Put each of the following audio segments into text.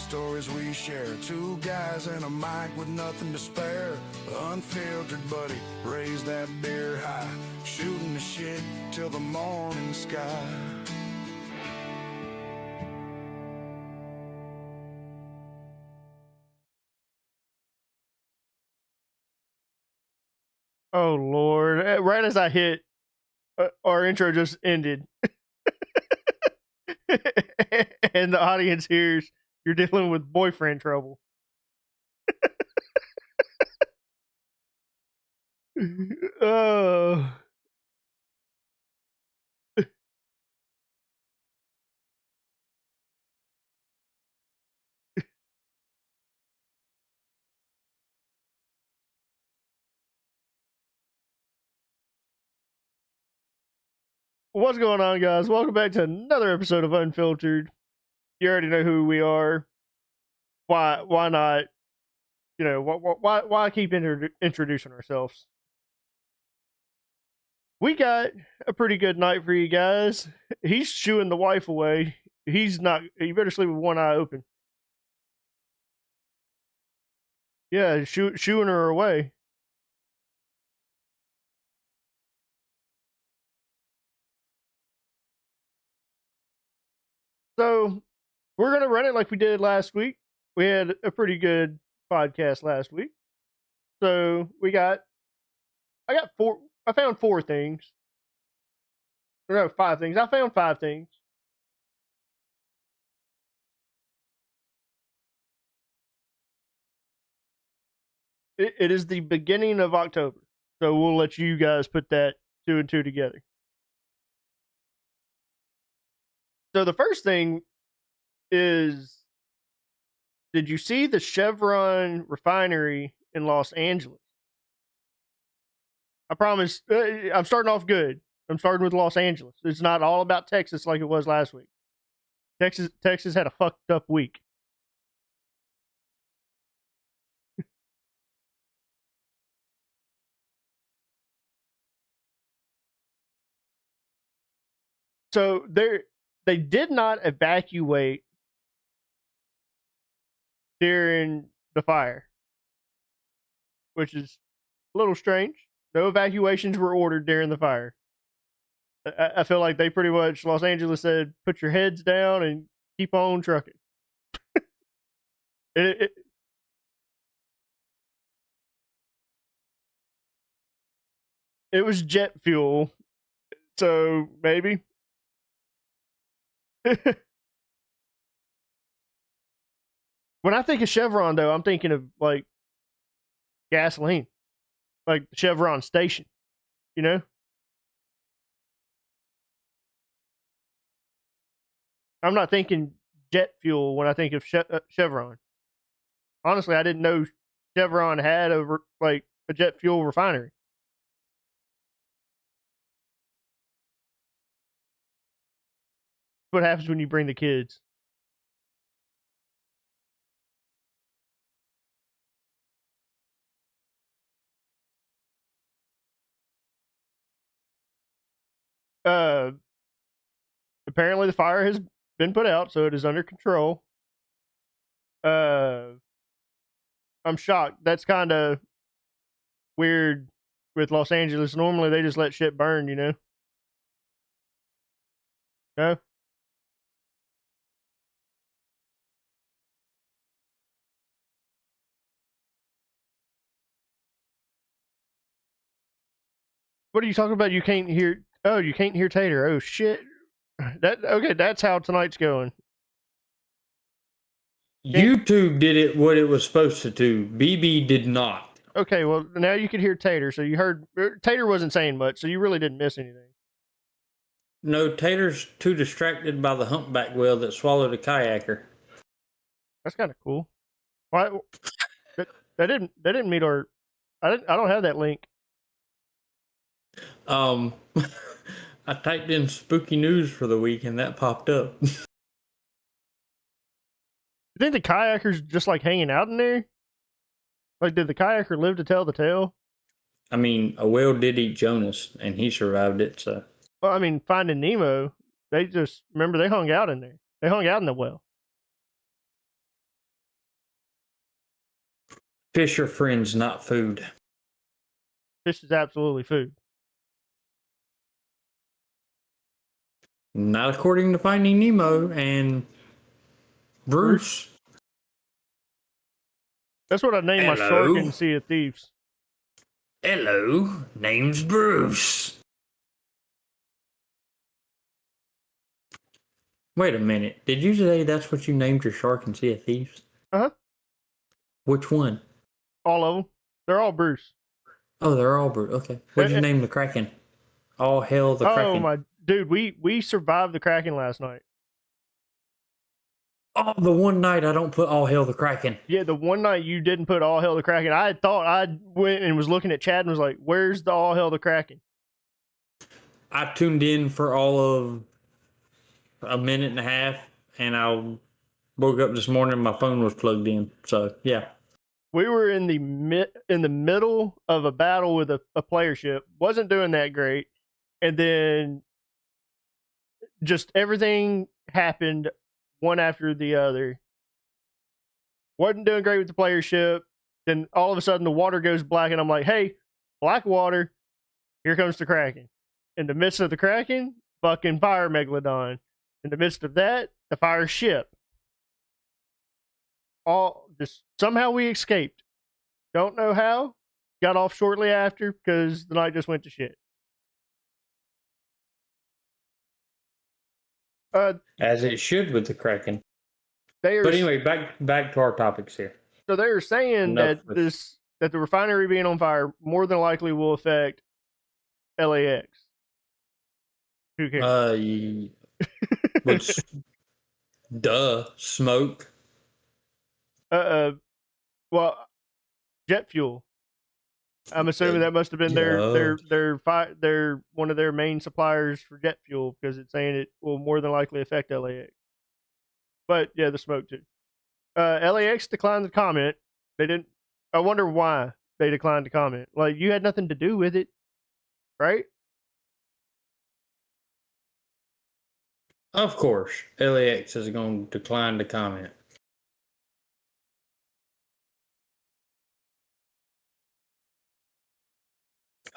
stories we share. Two guys and a mic with nothing to spare. Unfiltered, buddy, raise that beer high. Shooting the shit till the morning sky. Oh, Lord. Right as I hit, our intro just ended. And the audience hears you're dealing with boyfriend trouble. Oh. What's going on, guys? Welcome back to another episode of Unfiltered. You already know who we are. Why not? You know, why keep introducing ourselves? We got a pretty good night for you guys. He's shooing the wife away. He's not. You better sleep with one eye open. Yeah, shooing her away. So we're gonna run it like we did last week. We had a pretty good podcast last week. So I got four. I found four things. No, five things. I found five things. It is the beginning of October, so we'll let you guys put that two and two together. So the first thing is, did you see the Chevron refinery in Los Angeles? I promise. I'm starting off good. I'm starting with Los Angeles. It's not all about Texas like it was last week. Texas had a fucked up week. So they did not evacuate during the fire, which is a little strange. No evacuations were ordered during the fire. I feel like they pretty much, Los Angeles said, put your heads down and keep on trucking. it, it, it was jet fuel, so maybe. When I think of Chevron, though, I'm thinking of like gasoline, like the Chevron station, you know? I'm not thinking jet fuel when I think of Chevron. Honestly, I didn't know Chevron had like a jet fuel refinery. What happens when you bring the kids? Uh, Apparently the fire has been put out, so it is under control. Uh, I'm shocked. That's kind of weird with Los Angeles. Normally they just let shit burn, you know. No. What are you talking about? You can't hear. Oh, you can't hear Tater. Oh shit. That okay? That's how tonight's going. YouTube did it what it was supposed to do. BB did not. Okay, well now you can hear Tater. So you heard Tater wasn't saying much, so you really didn't miss anything. No, Tater's too distracted by the humpback whale that swallowed a kayaker. That's kind of cool. Why? That didn't meet our. I don't have that link. I typed in spooky news for the week and that popped up. You think the kayaker's just like hanging out in there? Like, did the kayaker live to tell the tale? I mean, a whale did eat Jonas and he survived it, so. Well, I mean, Finding Nemo, they just remember they hung out in there. They hung out in the well. Fish are friends, not food. Fish is absolutely food. Not according to Finding Nemo and Bruce. That's what I named my shark in Sea of Thieves. Hello, name's Bruce. Wait a minute. Did you say that's what you named your shark in Sea of Thieves? Uh-huh. Which one? All of them. They're all Bruce. Oh, they're all Bruce. Okay. What'd you name the Kraken? All hail the Kraken. Oh my dude, we survived the Kraken last night. Oh, the one night I don't put all hail the Kraken. Yeah, the one night you didn't put all hail the Kraken. I thought I went and was looking at Chad and was like, "Where's the all hail the Kraken?" I tuned in for all of a minute and a half, and I woke up this morning and my phone was plugged in. So yeah. We were in the middle of a battle with a player ship. Wasn't doing that great, and then just everything happened one after the other. Wasn't doing great with the player ship. Then all of a sudden the water goes black, and I'm like, "Hey, black water! Here comes the Kraken." In the midst of the Kraken, fucking fire megalodon. In the midst of that, the fire ship. All just somehow we escaped. Don't know how. Got off shortly after because the night just went to shit. As it should with the Kraken. But anyway, back to our topics here. So they were saying that the refinery being on fire more than likely will affect LAX. Who cares? Which, duh, smoke. Well, jet fuel. I'm assuming that must have been their one of their main suppliers for jet fuel because it's saying it will more than likely affect LAX. But yeah, the smoke too. LAX declined to comment. They didn't. I wonder why they declined to comment. Like you had nothing to do with it, right? Of course, LAX is going to decline to comment.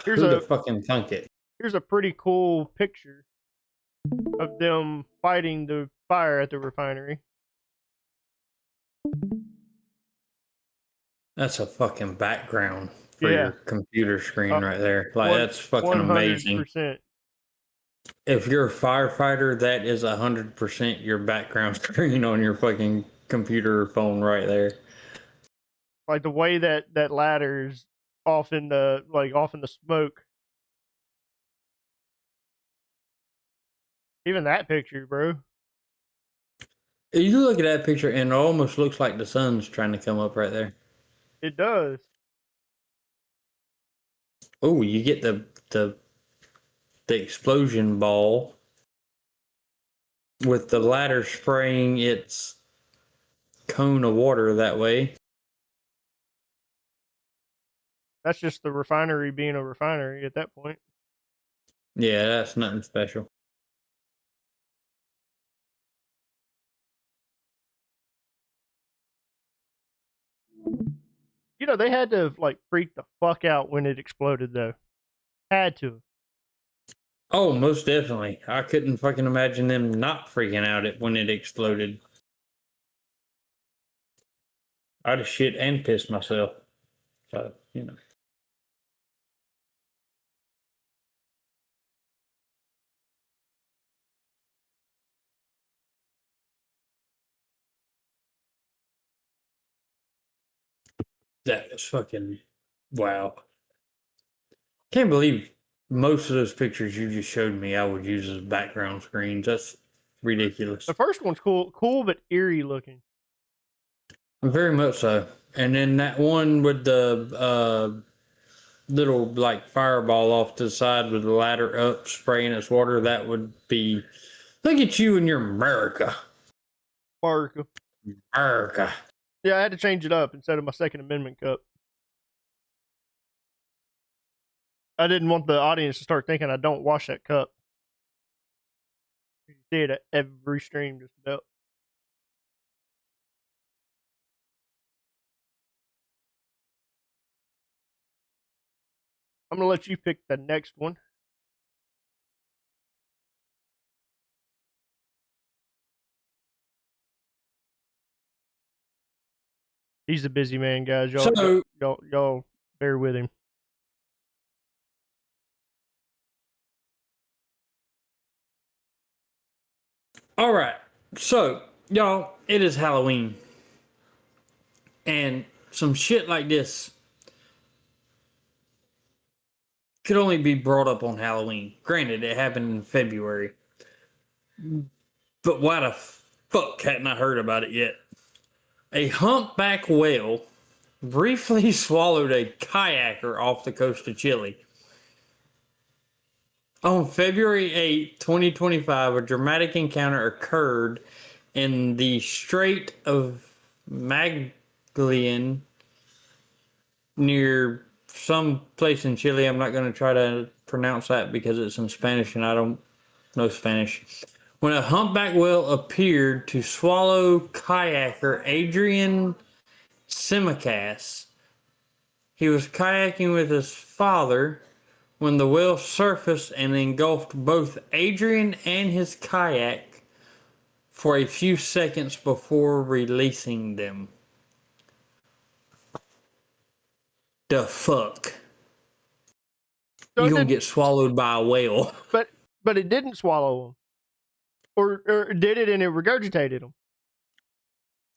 Who'd have fucking thunk it? Here's a pretty cool picture of them fighting the fire at the refinery. That's a fucking background for your computer screen right there. Like that's fucking 100%. Amazing. If you're a firefighter, that is 100% your background screen on your fucking computer phone right there. Like the way that ladder's off in the smoke. Even that picture, bro. You look at that picture and it almost looks like the sun's trying to come up right there. It does. Oh, you get the explosion ball with the ladder spraying its cone of water that way. That's just the refinery being a refinery at that point. Yeah, that's nothing special. You know, they had to like freak the fuck out when it exploded though. Had to. Oh, most definitely. I couldn't fucking imagine them not freaking out when it exploded. I'd have shit and pissed myself. So, you know. That is fucking wow. Can't believe most of those pictures you just showed me I would use as background screens. That's ridiculous. The first one's cool but eerie looking. Very much so. And then that one with the little like fireball off to the side with the ladder up spraying its water, that would be, look at you and your America. America. Yeah, I had to change it up instead of my Second Amendment cup. I didn't want the audience to start thinking I don't wash that cup. You see it at every stream just about. I'm gonna let you pick the next one. He's a busy man, guys. Y'all bear with him. All right. So, y'all, it is Halloween. And some shit like this could only be brought up on Halloween. Granted, it happened in February. But why the fuck hadn't I heard about it yet? A humpback whale briefly swallowed a kayaker off the coast of Chile. On February 8, 2025, a dramatic encounter occurred in the Strait of Magallanes near some place in Chile. I'm not going to try to pronounce that because it's in Spanish and I don't know Spanish. When a humpback whale appeared to swallow kayaker Adrian Simicas. He was kayaking with his father when the whale surfaced and engulfed both Adrian and his kayak for a few seconds before releasing them. The fuck? So You're gonna get swallowed by a whale. But it didn't swallow him. Or did it and it regurgitated him?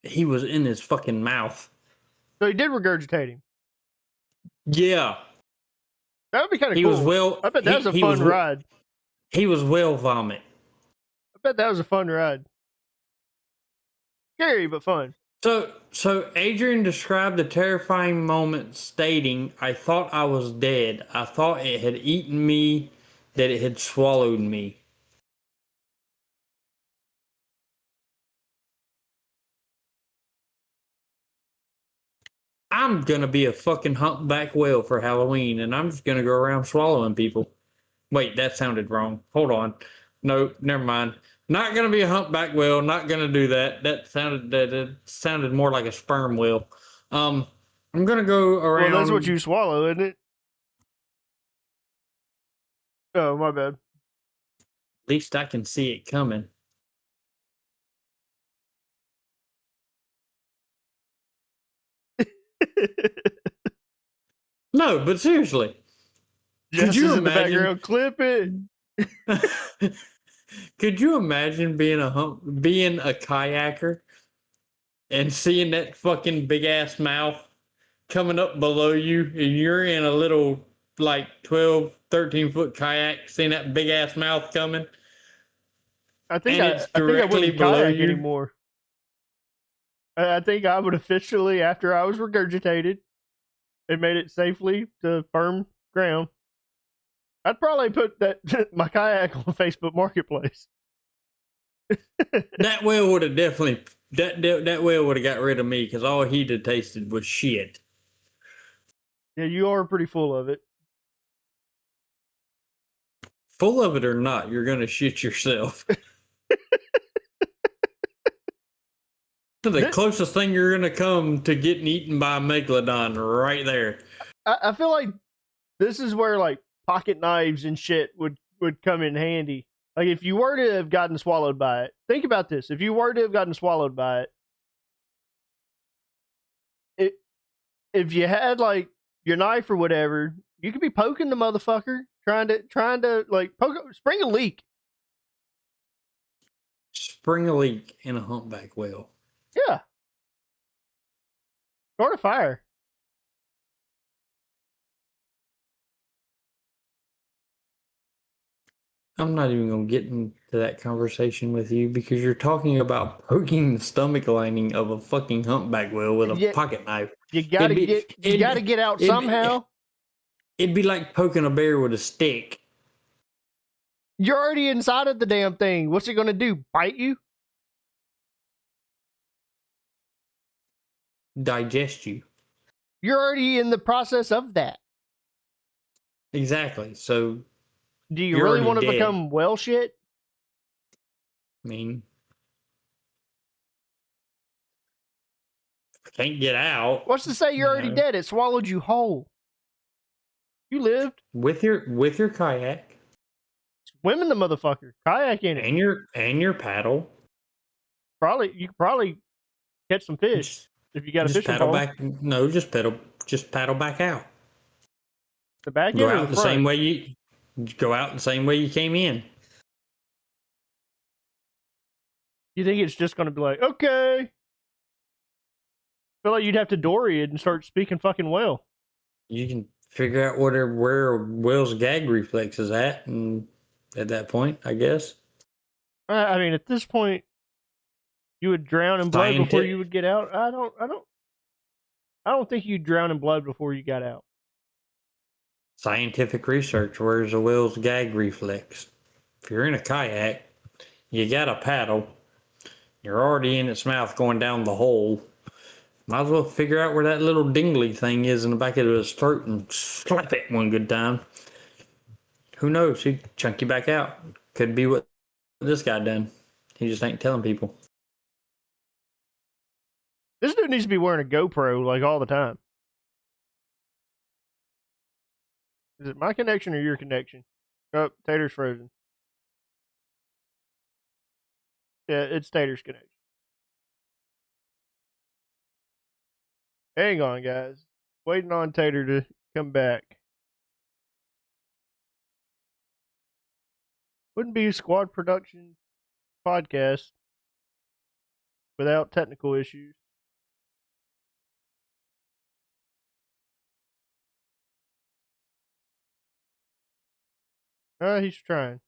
He was in his fucking mouth. So he did regurgitate him. Yeah. That would be kind of He cool. was whale. I bet that was a fun ride. He was whale vomit. I bet that was a fun ride. Scary, but fun. So Adrian described the terrifying moment stating, "I thought I was dead. I thought it had eaten me, that it had swallowed me." I'm gonna be a fucking humpback whale for Halloween, and I'm just gonna go around swallowing people. Wait, that sounded wrong. Hold on. No, never mind. Not gonna be a humpback whale. Not gonna do that. That sounded more like a sperm whale. I'm gonna go around. Well, that's what you swallow, isn't it? Oh, my bad. At least I can see it coming. No, but seriously. Could you imagine? In the background, clip it. Could you imagine being a kayaker and seeing that fucking big ass mouth coming up below you, and you're in a little like 12, 13 foot kayak, seeing that big ass mouth coming? I think I wouldn't kayak anymore. I think I would officially, after I was regurgitated and made it safely to firm ground, I'd probably put my kayak on Facebook Marketplace. That whale would have definitely that whale would have got rid of me because all he'd have tasted was shit. Yeah, you are pretty full of it. Full of it or not, you're gonna shit yourself. The closest thing you're gonna come to getting eaten by a megalodon, right there. I feel like this is where like pocket knives and shit would come in handy. Like if you were to have gotten swallowed by it, think about this. If you were to have gotten swallowed by it, if you had like your knife or whatever, you could be poking the motherfucker, trying to like spring a leak. Spring a leak in a humpback whale. Yeah. Start a fire. I'm not even going to get into that conversation with you because you're talking about poking the stomach lining of a fucking humpback whale with a pocket knife. You gotta get out somehow. It'd be like poking a bear with a stick. You're already inside of the damn thing. What's it gonna do? Bite you? Digest you. You're already in the process of that. Exactly. So do you really want to become whale shit? I mean, I can't get out. What's to say you're already dead? It swallowed you whole. You lived with your kayak, swimming the motherfucker, kayaking it, and your paddle. You could probably catch some fish if you got a Just fishing paddle pole. back. No, just paddle back out. The back Go end or out the the front? same way you came in. You think it's just going to be like, okay? I feel like you'd have to dory it and start speaking fucking well. You can figure out where Will's gag reflex is at, and at that point, I guess. I mean, at this point, you would drown in blood before you would get out. I don't think you'd drown in blood before you got out. Scientific research. Where's the Will's gag reflex? If you're in a kayak, you got a paddle. You're already in its mouth going down the hole. Might as well figure out where that little dingly thing is in the back of his throat and slap it one good time. Who knows? He'd chunk you back out. Could be what this guy done. He just ain't telling people. This dude needs to be wearing a GoPro like all the time. Is it my connection or your connection? Oh, Tater's frozen. Yeah, it's Tater's connection. Hang on, guys. Waiting on Tater to come back. Wouldn't be a squad production podcast without technical issues. He's trying.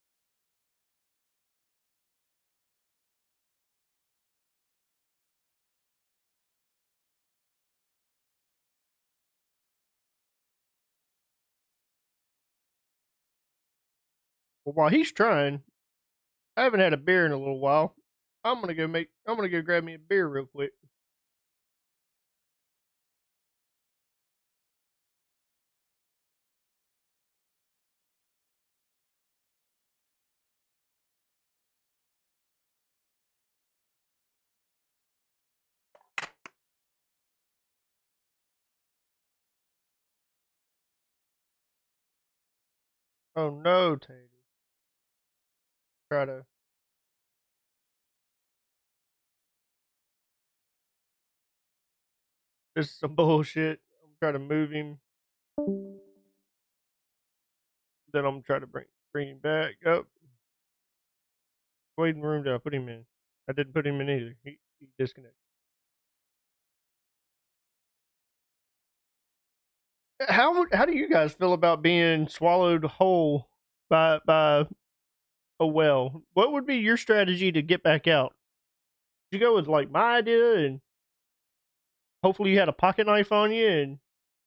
Well, while he's trying, I haven't had a beer in a little while. I'm gonna go grab me a beer real quick. Oh no, Tater. Try to. This is some bullshit. I'm trying to move him. Then I'm trying to bring him back up. Waiting room did I put him in? I didn't put him in either. He disconnected. How do you guys feel about being swallowed whole by a whale? What would be your strategy to get back out? Did you go with like my idea and hopefully you had a pocket knife on you and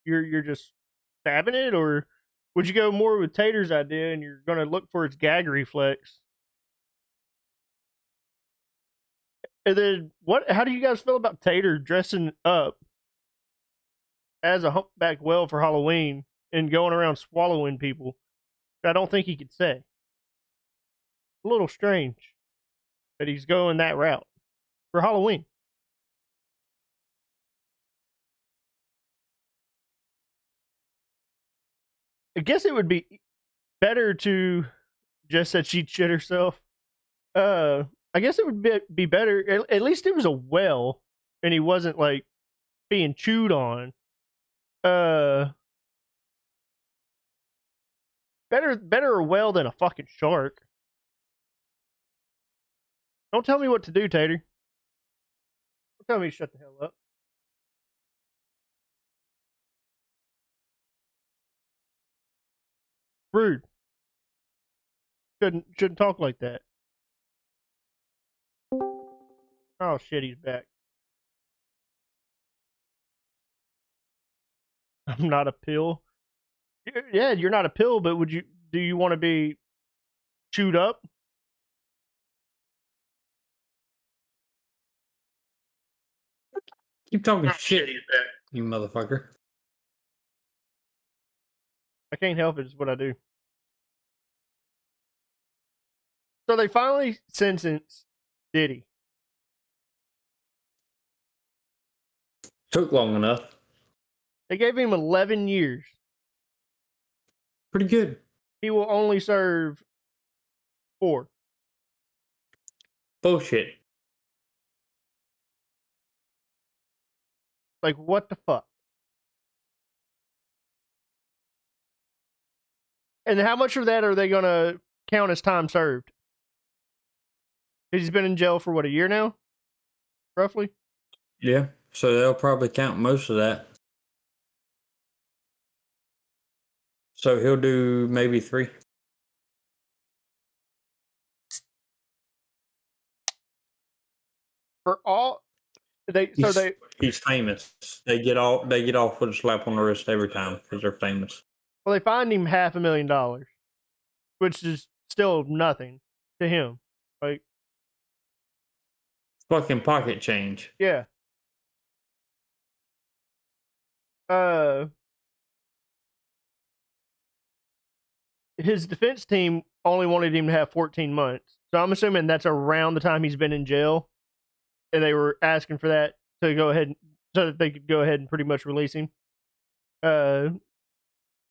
you're just stabbing it, or would you go more with Tater's idea and you're gonna look for its gag reflex? And then how do you guys feel about Tater dressing up as a humpback whale for Halloween and going around swallowing people? I don't think he could say. A little strange that he's going that route for Halloween. I guess it would be better to just that she'd shit herself. I guess it would be better. At least it was a whale, and he wasn't like being chewed on. Better a whale than a fucking shark. Don't tell me what to do, Tater. Don't tell me to shut the hell up. Rude. Shouldn't talk like that. Oh shit, he's back. I'm not a pill. Yeah, you're not a pill, but do you want to be chewed up? Keep talking shit, you motherfucker. I can't help it. It's what I do. So they finally sentenced Diddy. Took long enough. They gave him 11 years. Pretty good. He will only serve 4. Bullshit. Like, what the fuck? And how much of that are they going to count as time served? He's been in jail for, what, a year now? Roughly? Yeah. So they'll probably count most of that. So he'll do maybe 3. For all he's famous. They get off with a slap on the wrist every time because they're famous. Well, they fined him $500,000, which is still nothing to him. Like, fucking pocket change. Yeah. His defense team only wanted him to have 14 months. So I'm assuming that's around the time he's been in jail. And they were asking for that to go ahead so that they could go ahead and pretty much release him. Consider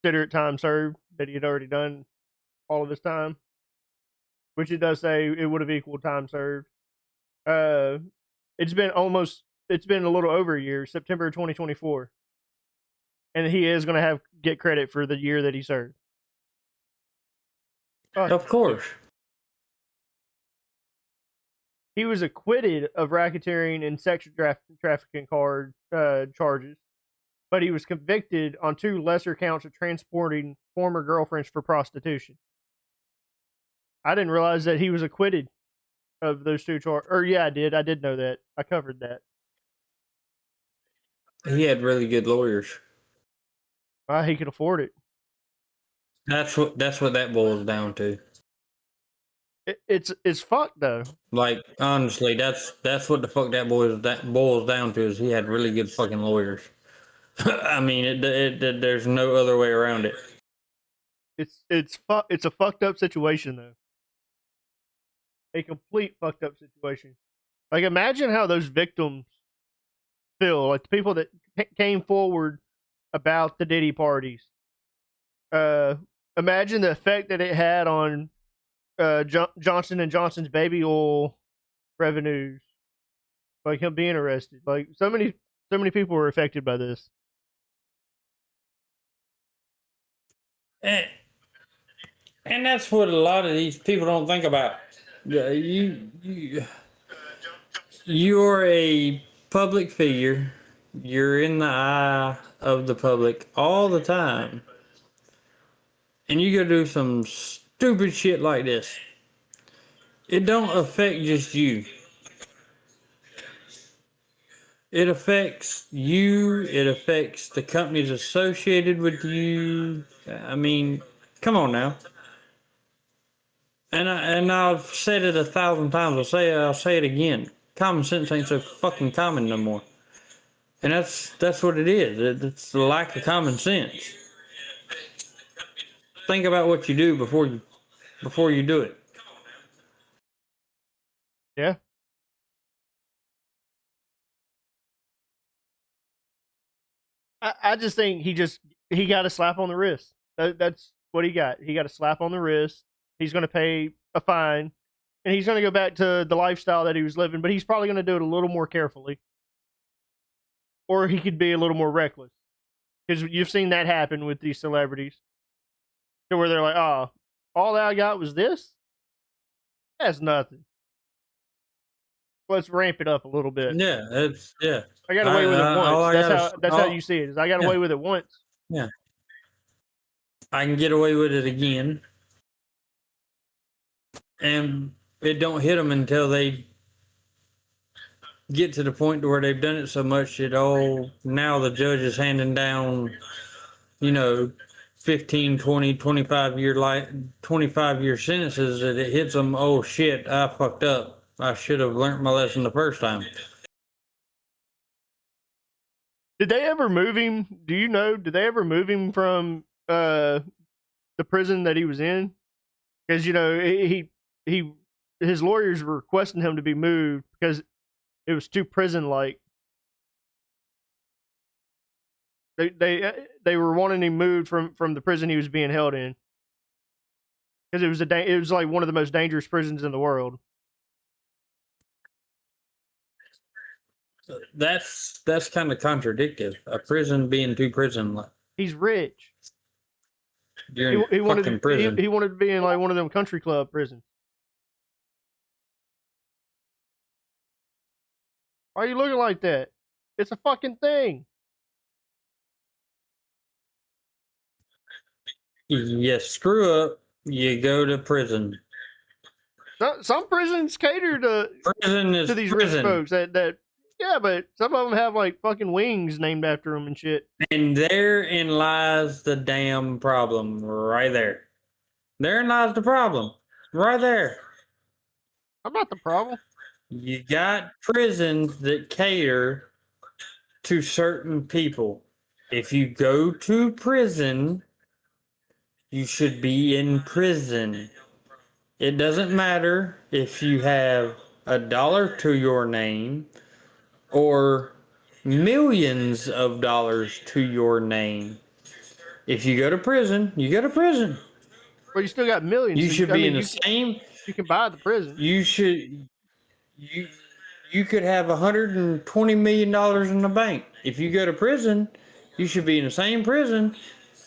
it time served that he had already done all of this time. Which it does say it would have equaled time served. It's been a little over a year, September 2024. And he is going to get credit for the year that he served. Of course. He was acquitted of racketeering and sex trafficking charges, but he was convicted on 2 lesser counts of transporting former girlfriends for prostitution. I didn't realize that he was acquitted of those 2 charges. Or yeah, I did. I did know that. I covered that. He had really good lawyers. He could afford it. That's what that boils down to. It's fucked though. Like honestly, that's what the fuck that boils down to is he had really good fucking lawyers. I mean, there's no other way around it. It's a fucked up situation though. A complete fucked up situation. Like, imagine how those victims feel. Like the people that came forward about the Diddy parties. Imagine the effect that it had on Johnson and Johnson's baby oil revenues, like him being arrested. Like so many people were affected by this. And that's what a lot of these people don't think about. You're a public figure. You're in the eye of the public all the time. And you go do some stupid shit like this. It don't affect just you. It affects you. It affects the companies associated with you. I mean, come on now. And I've said it 1,000 times. I'll say it again. Common sense ain't so fucking common no more. And that's what it is. It's the lack of common sense. Think about what you do before you do it. Yeah. I just think he got a slap on the wrist. That's what he got. He got a slap on the wrist. He's going to pay a fine, and he's going to go back to the lifestyle that he was living. But he's probably going to do it a little more carefully, or he could be a little more reckless. Because you've seen that happen with these celebrities, to where they're like, "Oh, all that I got was this. That's nothing. Let's ramp it up a little bit." Yeah, I got away with it once. That's how you see it. Is I got away with it once. Yeah. I can get away with it again. And it don't hit them until they get to the point where they've done it so much that now the judge is handing down, 15, 20, 25 year sentences that it hits them. Oh shit, I fucked up. I should have learned my lesson the first time. Did they ever move him? Do you know? Did they ever move him from the prison that he was in? Because his lawyers were requesting him to be moved because it was too prison like. They were wanting him moved from the prison he was being held in because it was like one of the most dangerous prisons in the world. That's kind of contradictory. A prison being too prison. He's rich. You're in he fucking prison. He wanted to be in like one of them country club prisons. Why are you looking like that? It's a fucking thing. You screw up, you go to prison. Some prisons cater to these rich folks. Yeah, but some of them have like fucking wings named after them and shit. And therein lies the damn problem, right there. Therein lies the problem, right there. I'm not the problem. You got prisons that cater to certain people. If you go to prison, you should be in prison. It doesn't matter if you have $1 to your name or millions of dollars to your name. If you go to prison, you go to prison. Well, you still got millions. You should be in the same. You can buy the prison. You should. You could have $120 million in the bank. If you go to prison, you should be in the same prison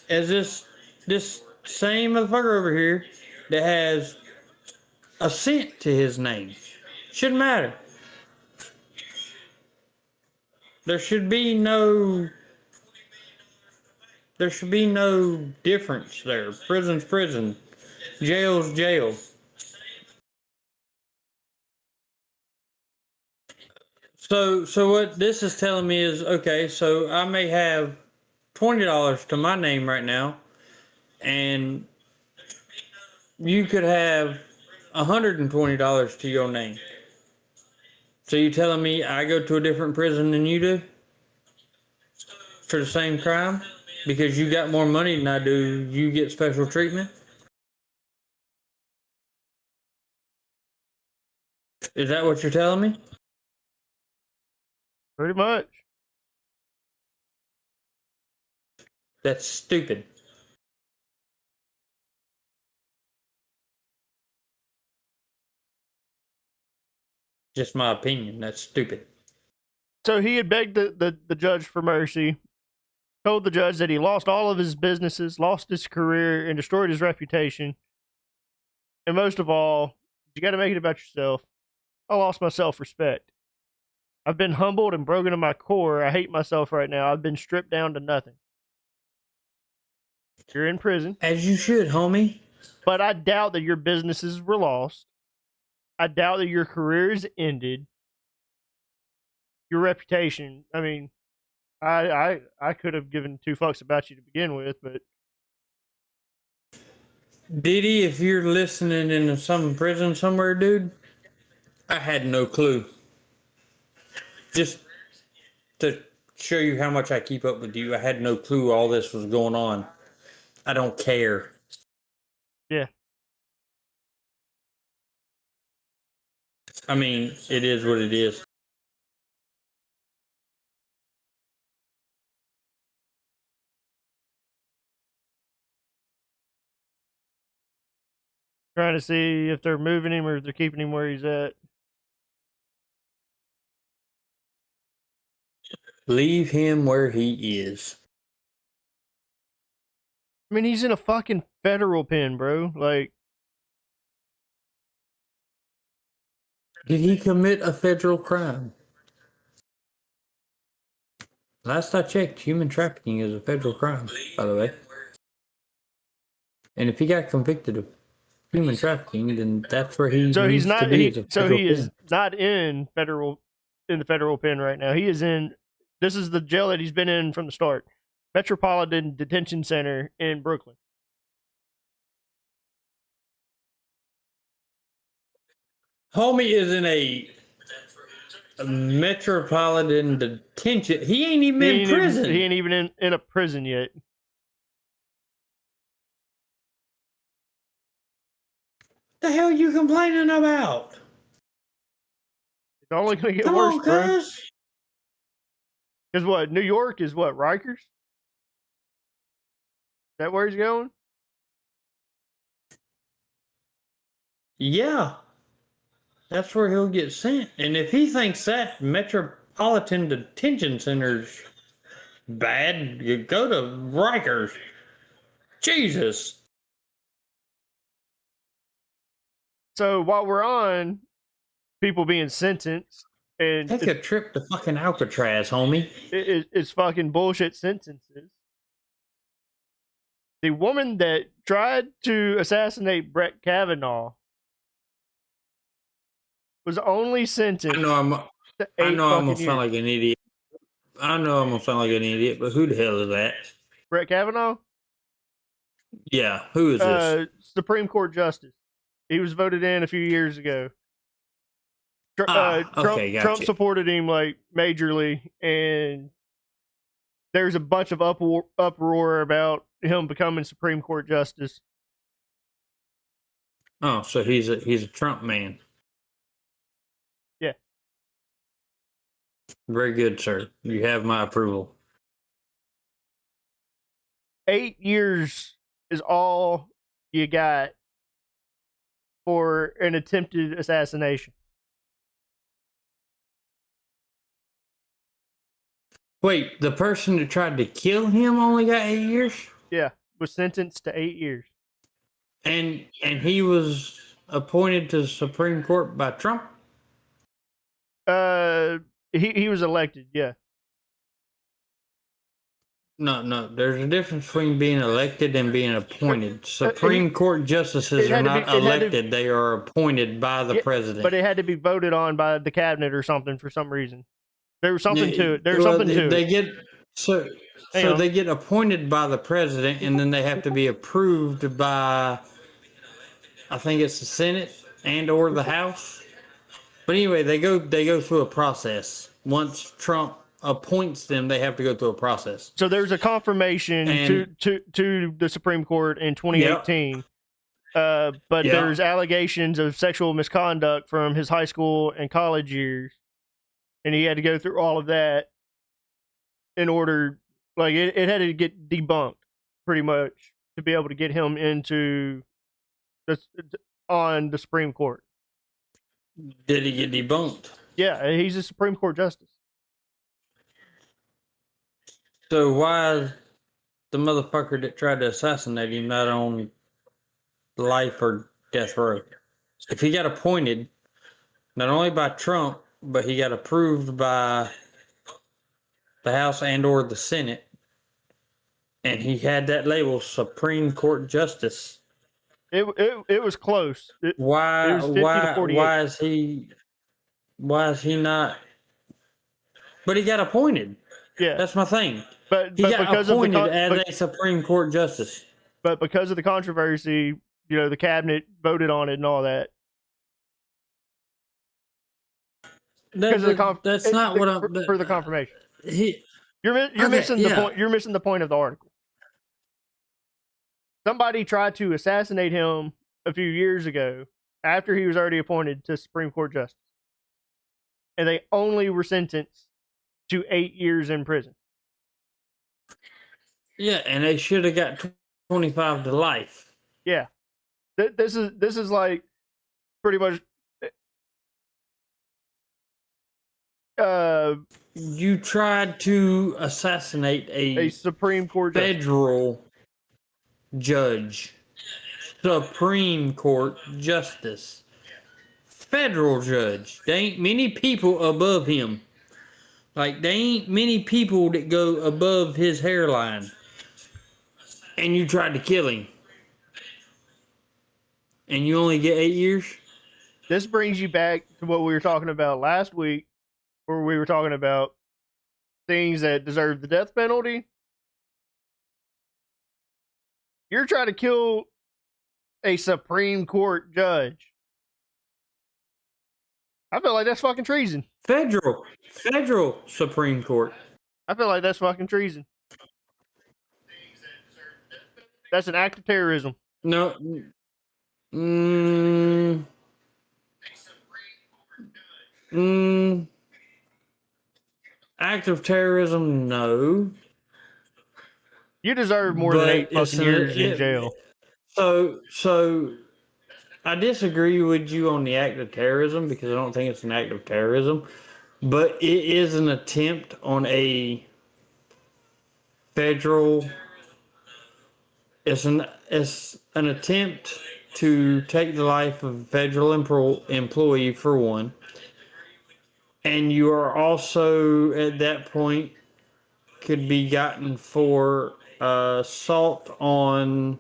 as this same motherfucker over here that has a cent to his name. Shouldn't matter. There should be no difference there. Prison's prison. Jail's jail. So what this is telling me is, okay, so I may have $20 to my name right now, and you could have $120 to your name. So you telling me I go to a different prison than you do for the same crime? Because you got more money than I do, you get special treatment? Is that what you're telling me? Pretty much. That's stupid. Just my opinion. That's stupid. So he had begged the judge for mercy, told the judge that he lost all of his businesses, lost his career, and destroyed his reputation. And most of all, you got to make it about yourself. I lost my self-respect. I've been humbled and broken to my core. I hate myself right now. I've been stripped down to nothing. You're in prison. As you should, homie. But I doubt that your businesses were lost. I doubt that your career is ended. Your reputation. I mean, I could have given two fucks about you to begin with, but Diddy, if you're listening in some prison somewhere, dude, I had no clue. Just to show you how much I keep up with you, I had no clue all this was going on. I don't care. Yeah. I mean, it is what it is. Trying to see if they're moving him or if they're keeping him where he's at. Leave him where he is. I mean, he's in a fucking federal pen, bro. Like, did he commit a federal crime? Last I checked, human trafficking is a federal crime, by the way. And if he got convicted of human trafficking, then that's where he so needs he's not. to be. He is not in the federal pen right now. He is in. This is the jail that he's been in from the start. Metropolitan Detention Center in Brooklyn. Homie is in a metropolitan detention. He ain't even in prison. He ain't even in a prison yet. The hell you complaining about? It's only going to get worse, bro. Because what? New York is what? Rikers? that where he's going? Yeah, that's where he'll get sent. And if he thinks that Metropolitan Detention Center's bad, you go to Rikers. Jesus. So while we're on people being sentenced, and Take a trip to fucking Alcatraz, homie. It's fucking bullshit sentences. The woman that tried to assassinate Brett Kavanaugh was only sentenced to 8 I'm gonna fucking sound years. like an idiot. I know I'm gonna sound like an idiot, but who the hell is that? Brett Kavanaugh? Yeah, who is this? Supreme Court Justice. He was voted in a few years ago. Okay, gotcha. Trump supported him like majorly, and there's a bunch of uproar about him becoming Supreme Court Justice. Oh, so he's a Trump man. Yeah. Very good, sir. You have my approval. 8 years is all you got for an attempted assassination. Wait, the person that tried to kill him only got 8 years? Yeah, was sentenced to 8 years. And he was appointed to the Supreme Court by Trump? He was elected, yeah. No. There's a difference between being elected and being appointed. Supreme Court justices are not elected; they are appointed by the president. But it had to be voted on by the cabinet or something for some reason. There was something to it. There's something to they it. Get so they get appointed by the president, and then they have to be approved by, I think it's the Senate and or the House. But anyway, they go through a process. Once Trump appoints them, they have to go through a process. So there's a confirmation to the Supreme Court in 2018. Yep. But there's allegations of sexual misconduct from his high school and college years, and he had to go through all of that in order, like it had to get debunked pretty much to be able to get him into on the Supreme Court. Did he get debunked? Yeah, he's a Supreme Court justice. So why the motherfucker that tried to assassinate him not on life or death row? If he got appointed, not only by Trump, but he got approved by the House and or the Senate, and he had that label, Supreme Court Justice. It was close. Why is he not? But he got appointed. Yeah, that's my thing. But he got appointed as a Supreme Court justice. But because of the controversy, the cabinet voted on it and all that. That's not what I'm for the confirmation. You're missing the point. You're missing the point of the article. Somebody tried to assassinate him a few years ago after he was already appointed to Supreme Court justice, and they only were sentenced to 8 years in prison. Yeah, and they should have got 25 to life. Yeah, this is like pretty much. You tried to assassinate a Supreme Court federal judge, Supreme Court justice, federal judge. There ain't many people above him. Like, there ain't many people that go above his hairline. And you tried to kill him. And you only get 8 years? This brings you back to what we were talking about last week, where we were talking about things that deserve the death penalty. You're trying to kill a Supreme Court judge. I feel like that's fucking treason. Federal Supreme Court. I feel like that's fucking treason. That's an act of terrorism. No. Act of terrorism, no. You deserve more than 8 fucking years in jail. So I disagree with you on the act of terrorism because I don't think it's an act of terrorism, but it is an attempt on a federal. It's an attempt to take the life of a federal employee for one, and you are also at that point could be gotten for assault on.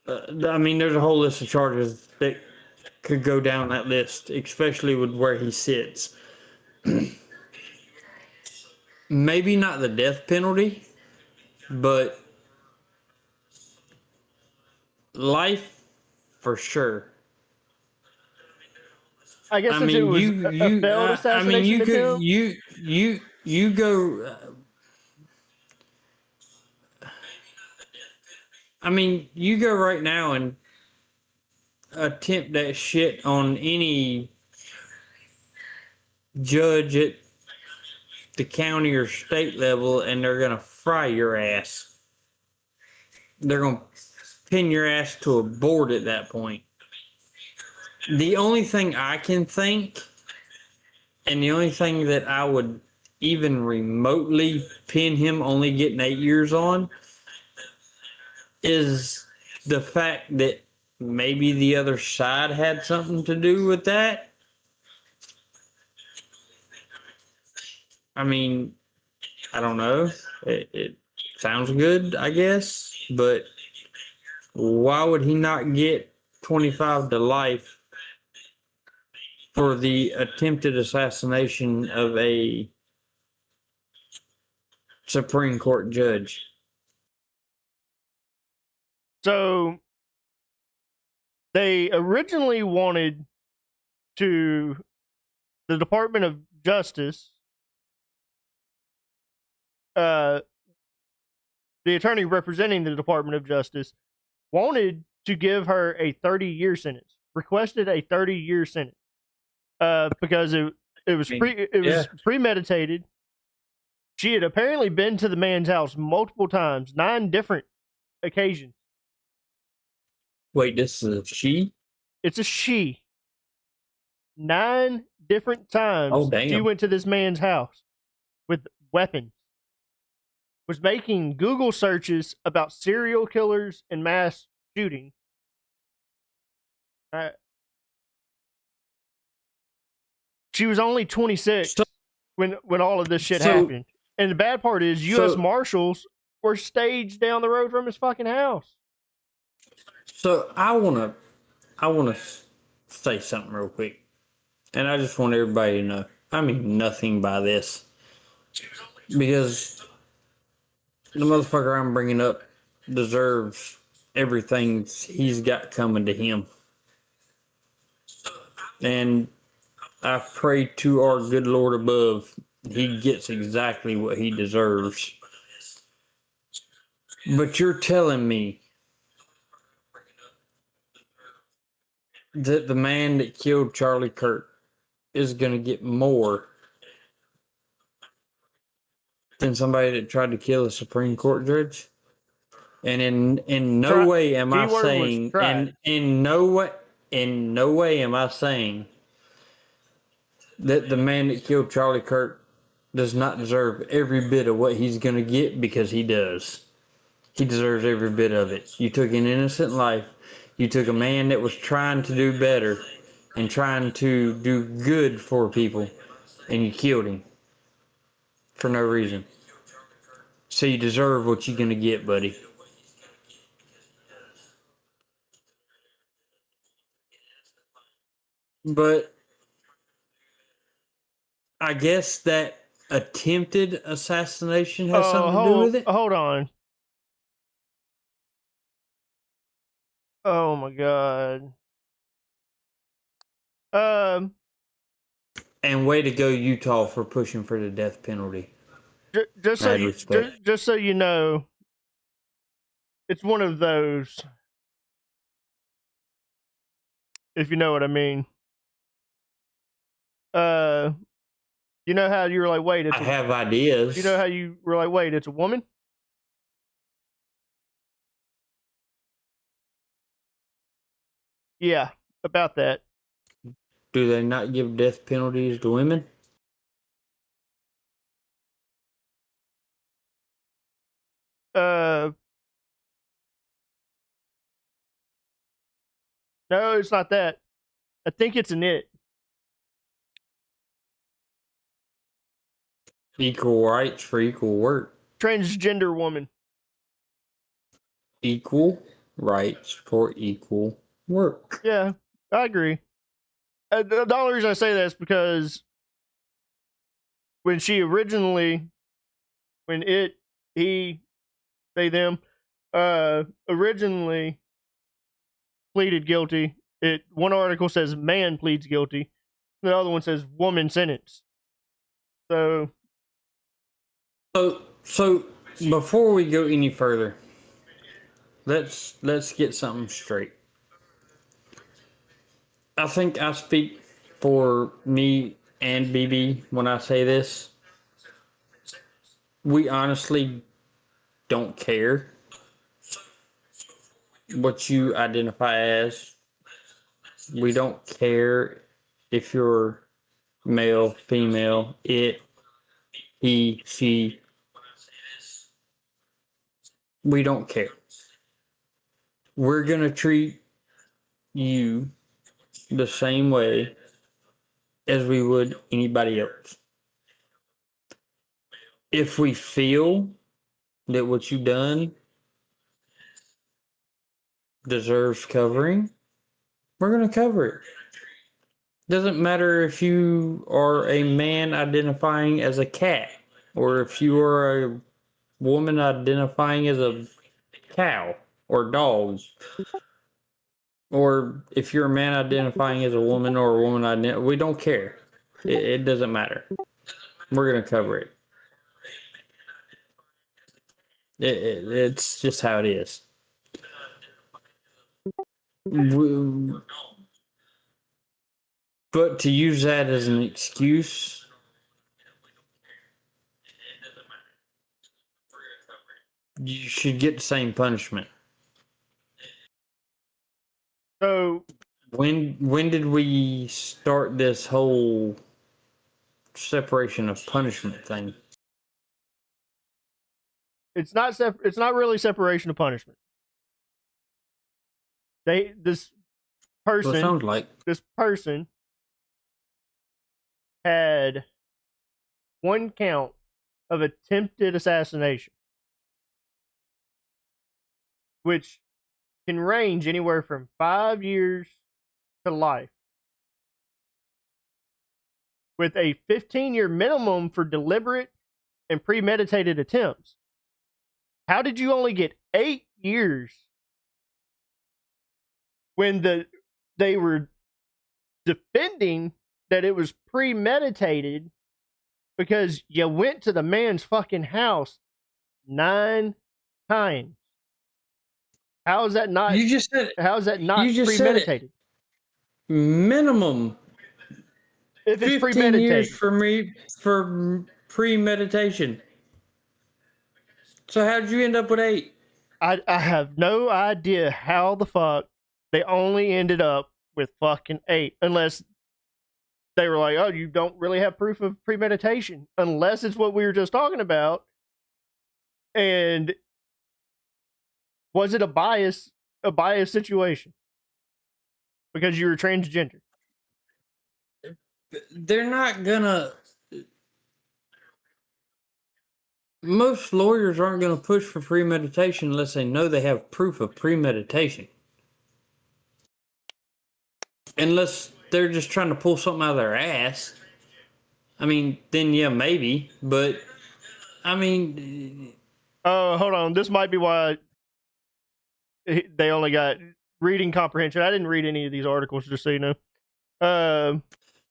I mean, there's a whole list of charges that could go down that list, especially with where he sits. Maybe not the death penalty, but life for sure. I guess since it was a failed assassination attempt. You go. I mean, you go right now and attempt that shit on any judge at the county or state level, and they're gonna fry your ass. They're gonna pin your ass to a board at that point. The only thing I can think, and the only thing that I would even remotely pin him only getting 8 years on, is the fact that maybe the other side had something to do with that. I mean, I don't know. It sounds good, I guess, but why would he not get 25 to life for the attempted assassination of a Supreme Court judge? So they originally wanted the Department of Justice, the attorney representing the Department of Justice wanted to give her a 30-year sentence, requested a 30-year sentence, because it was premeditated. She had apparently been to the man's house multiple times, 9 different occasions. Wait, this is a she? It's a she. 9 different times she went to this man's house with weapons. Was making Google searches about serial killers and mass shootings. She was only 26 when all of this shit happened. And the bad part is U.S. Marshals were staged down the road from his fucking house. So I wanna say something real quick. And I just want everybody to know, I mean nothing by this. Because the motherfucker I'm bringing up deserves everything he's got coming to him. And I pray to our good Lord above, he gets exactly what he deserves. But you're telling me that the man that killed Charlie Kirk is going to get more than somebody that tried to kill a Supreme Court judge? And in no way am I saying, and in no way am I saying that the man that killed Charlie Kirk does not deserve every bit of what he's going to get, because he does. He deserves every bit of it. You took an innocent life. You took a man that was trying to do better and trying to do good for people, and you killed him for no reason. So you deserve what you're going to get, buddy. But I guess that attempted assassination has something to do with it. Hold on. Oh my god. And way to go, Utah, for pushing for the death penalty. Just so you know, it's one of those, if you know what I mean. You know how you were like, wait, I have ideas. You know how you were like, wait, it's a woman? Yeah, about that. Do they not give death penalties to women? No, it's not that. I think it's an it. Equal rights for equal work. Transgender woman. Equal rights for equal work. Yeah, I agree. The only reason I say that is because when she originally, when it, he, they, them, originally pleaded guilty, one article says man pleads guilty, the other one says woman sentenced. So before we go any further, let's get something straight. I think I speak for me and BB when I say this. We honestly don't care what you identify as. We don't care if you're male, female, it, he, she. We don't care. We're going to treat you the same way as we would anybody else. If we feel that what you've done deserves covering, we're going to cover it. Doesn't matter if you are a man identifying as a cat, or if you are a woman identifying as a cow or dog, or if you're a man identifying as a woman or a woman we don't care. It doesn't matter. We're going to cover it. It's just how it is. But to use that as an excuse, you should get the same punishment. So when did we start this whole separation of punishment thing? it's not it's not really separation of punishment. This person, well, it sounds like this person had one count of attempted assassination, which can range anywhere from 5 years to life, with a 15-year minimum for deliberate and premeditated attempts. How did you only get 8 years when they were defending that it was premeditated because you went to the man's fucking house 9 times? How is that not? You just said. How is that not you just premeditated? Said it. Minimum. If it's 15 premeditated. years for premeditation. So how did you end up with 8? I have no idea how the fuck they only ended up with fucking 8, unless they were like, oh, you don't really have proof of premeditation, unless it's what we were just talking about. And was it a bias situation because you were transgender? They're not gonna. Most lawyers aren't going to push for premeditation unless they know they have proof of premeditation. Unless they're just trying to pull something out of their ass. I mean, then yeah, maybe. But, I mean... hold on. This might be why they only got reading comprehension. I didn't read any of these articles, just so you know.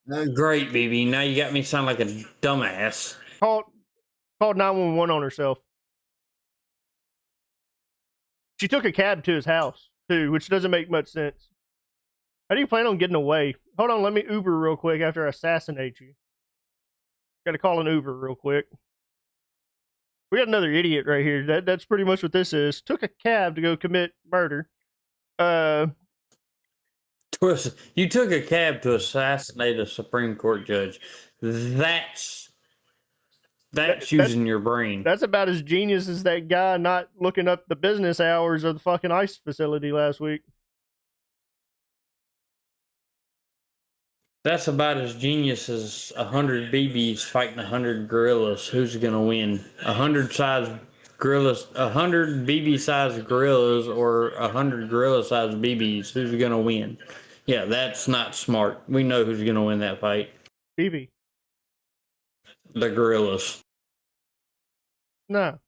Great, BB. Now you got me sound like a dumbass. Called 911 on herself. She took a cab to his house, too, which doesn't make much sense. How do you plan on getting away? Hold on, let me Uber real quick after I assassinate you. Got to call an Uber real quick. We got another idiot right here. That's pretty much what this is. Took a cab to go commit murder. You took a cab to assassinate a Supreme Court judge. That's using your brain. That's about as genius as that guy not looking up the business hours of the fucking ICE facility last week. That's about as genius as 100 BBs fighting 100 gorillas. Who's gonna win? 100 size gorillas, 100 BB sized gorillas, or 100 gorilla sized BBs? Who's gonna win? Yeah, that's not smart. We know who's gonna win that fight. BB. The gorillas. No.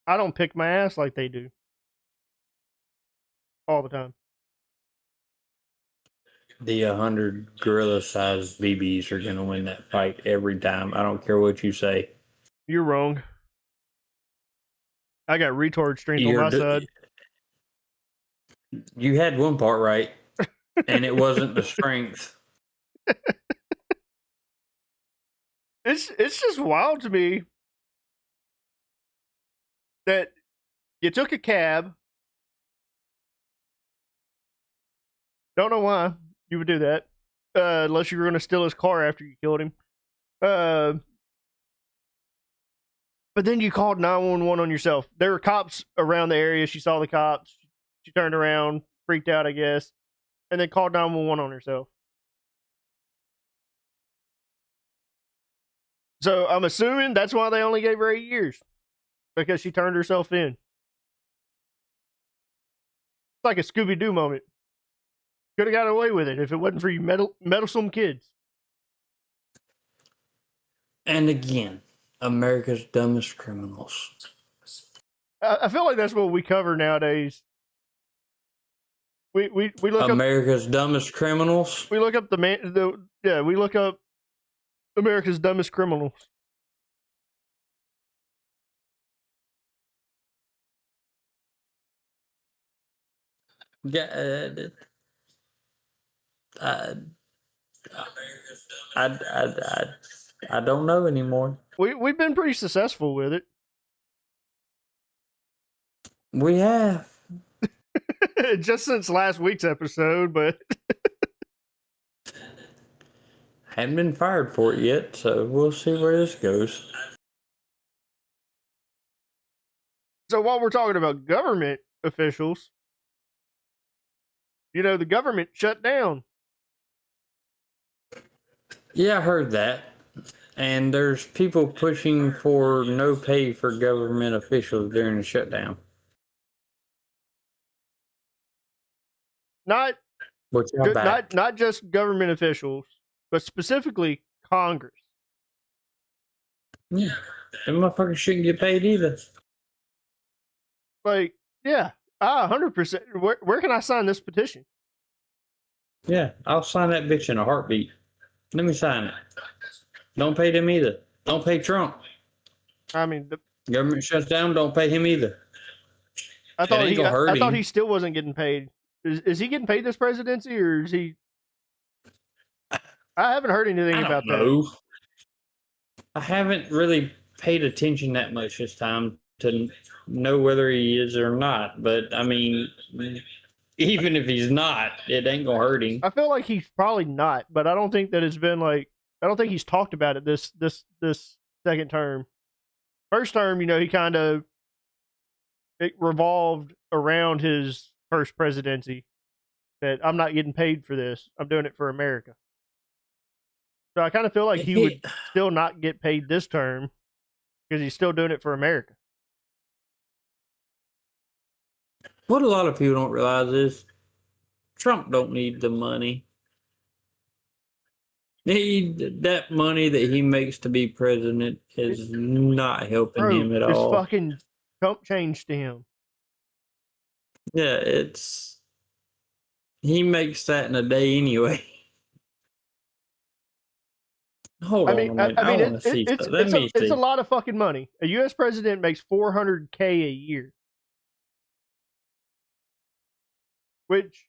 I don't pick my ass like they do. All the time. The 100 gorilla sized BBs are gonna win that fight every time. I don't care what you say. You're wrong. I got retard strength on my side. You had one part right, and it wasn't the strength. It's just wild to me that you took a cab. Don't know why you would do that, unless you were going to steal his car after you killed him. But then you called 911 on yourself. There were cops around the area. She saw the cops. She turned around, freaked out, I guess, and then called 911 on herself. So I'm assuming that's why they only gave her 8 years, because she turned herself in. It's like a Scooby-Doo moment. Could have got away with it if it wasn't for you meddlesome kids. And again, America's dumbest criminals. I feel like that's what we cover nowadays. We look America's dumbest criminals. We look up we look up America's dumbest criminals. Yeah, I don't know anymore. We've been pretty successful with it. We have. Just since last week's episode, but haven't been fired for it yet, so we'll see where this goes. So while we're talking about government officials, the government shut down. Yeah, I heard that. And there's people pushing for no pay for government officials during the shutdown. Not just government officials, but specifically Congress. Yeah, them motherfuckers shouldn't get paid either. Like, yeah, 100%. Where can I sign this petition? Yeah, I'll sign that bitch in a heartbeat. Let me sign it. Don't pay them either. Don't pay Trump. I mean, the government shuts down. Don't pay him either. I thought he still wasn't getting paid. Is he getting paid this presidency, or is he? I haven't heard anything about that. I haven't really paid attention that much this time to know whether he is or not. But I mean, even if he's not, it ain't gonna hurt him. I feel like he's probably not, but I don't think that it's been like. I don't think he's talked about it this second term. First term, he kind of it revolved around his first presidency. That I'm not getting paid for this. I'm doing it for America. So I kind of feel like he would still not get paid this term because he's still doing it for America. What a lot of people don't realize is Trump don't need the money. That money that he makes to be president is not helping him at all. It's fucking Trump change to him. Yeah, he makes that in a day anyway. Hold on a minute. I want to see stuff. It's a lot of fucking money. A U.S. president makes $400K a year, which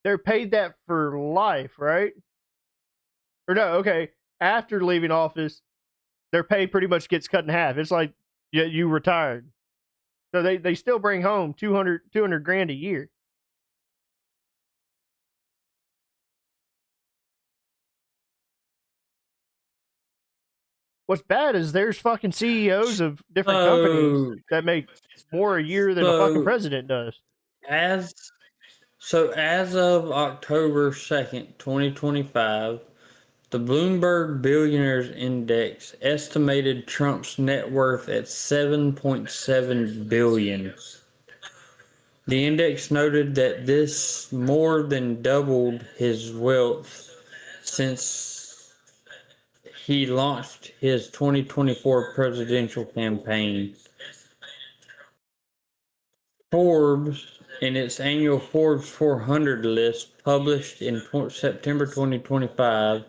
they're paid that for life, right? Or no, okay. After leaving office, their pay pretty much gets cut in half. It's like you retired. So they still bring home 200 grand a year. What's bad is there's fucking CEOs of different companies that make more a year than a fucking president does. As of October 2nd, 2025, the Bloomberg Billionaires Index estimated Trump's net worth at $7.7 billion. The index noted that this more than doubled his wealth since he launched his 2024 presidential campaign. Forbes, in its annual Forbes 400 list published in September 2025,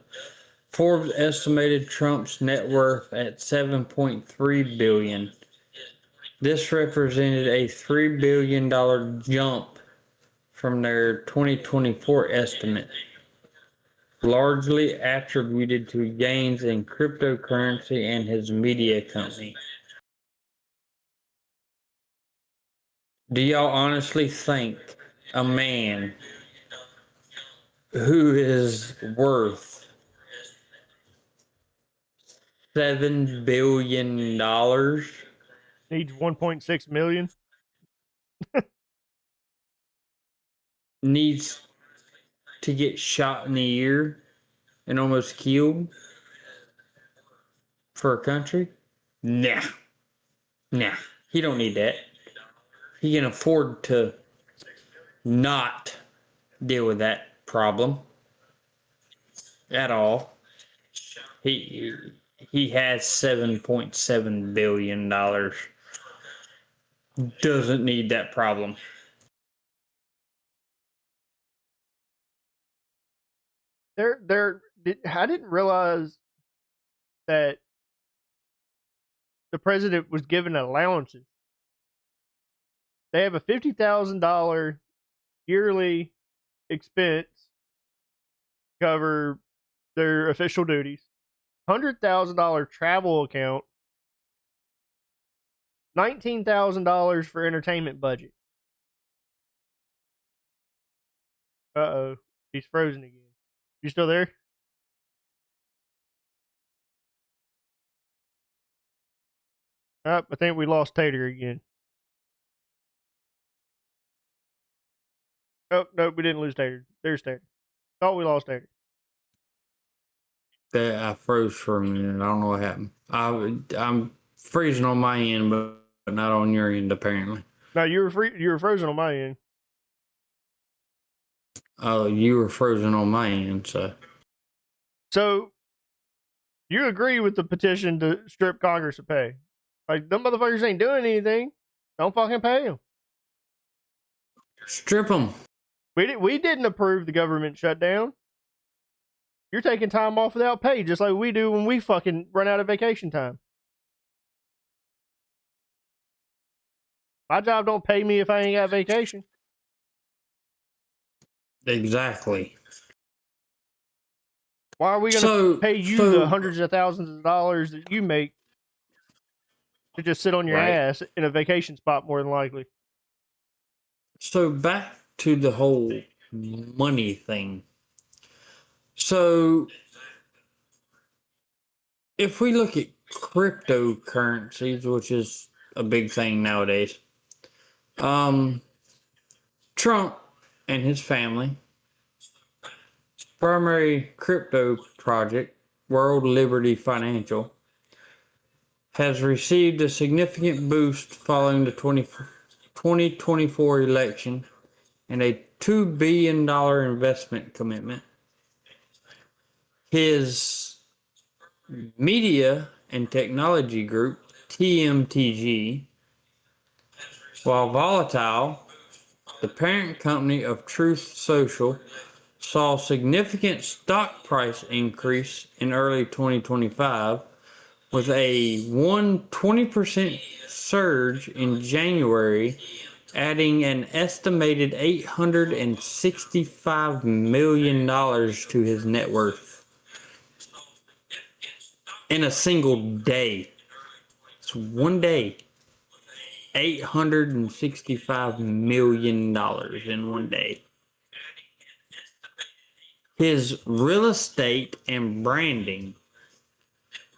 Forbes estimated Trump's net worth at $7.3 billion. This represented a $3 billion jump from their 2024 estimate, largely attributed to gains in cryptocurrency and his media company. Do y'all honestly think a man who is worth $7 billion needs 1.6 million? needs to get shot in the ear and almost killed for a country? Nah. He don't need that. He can afford to not deal with that problem at all. He has $7.7 billion. Doesn't need that problem. I didn't realize that the president was given allowances. They have a $50,000 yearly expense to cover their official duties, $100,000 travel account, $19,000 for entertainment budget. Uh-oh, he's frozen again. You still there? I think we lost Tater again. Oh, no, we didn't lose Tater. There's Tater. Thought we lost Tater. I froze for a minute. I don't know what happened. I'm freezing on my end, but not on your end, apparently. No, you were frozen on my end. Oh, you were frozen on my end, so. So, you agree with the petition to strip Congress of pay? Like, them motherfuckers ain't doing anything. Don't fucking pay them. Strip them. We didn't approve the government shutdown. You're taking time off without pay, just like we do when we fucking run out of vacation time. My job don't pay me if I ain't got vacation. Exactly. Why are we going to pay you the hundreds of thousands of dollars that you make to just sit on your ass in a vacation spot, more than likely? So back to the whole money thing. So if we look at cryptocurrencies, which is a big thing nowadays, Trump and his family, primary crypto project, World Liberty Financial, has received a significant boost following the 2024 election and a $2 billion investment commitment. His media and technology group, TMTG, while volatile, the parent company of Truth Social, saw significant stock price increase in early 2025 with a 120% surge in January adding an estimated $865 million to his net worth in a single day. It's one day. $865 million in one day. His real estate and branding,